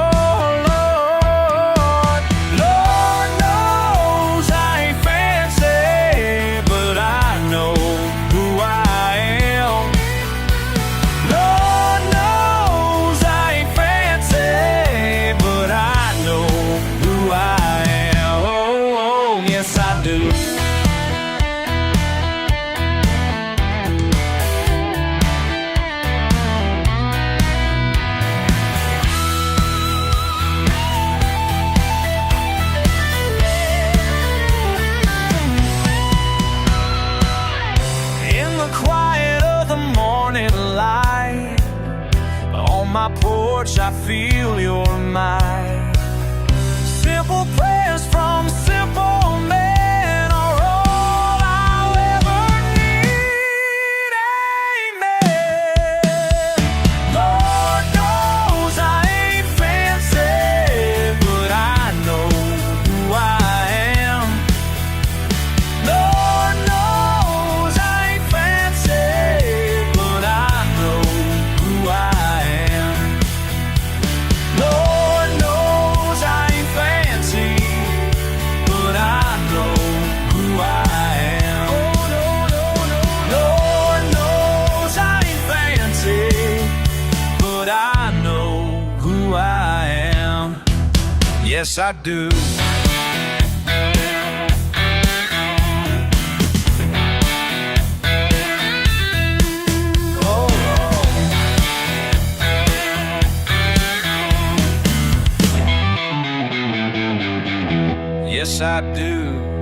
A: Lord, Lord knows I ain't fancy, but I know who I am. Lord knows I ain't fancy, but I know who I am. Oh, oh,
D: porch, I feel your might. Simple prayers from simple men are all I'll ever need. Amen. Lord knows I ain't fancy, but I know who I am. Lord knows I ain't fancy, but I know who I am. Lord knows I ain't fancy, but I know who I am. Oh, no, no, no. Lord knows I ain't fancy, but I know who I am. Yes, I do. Oh, yes, I do.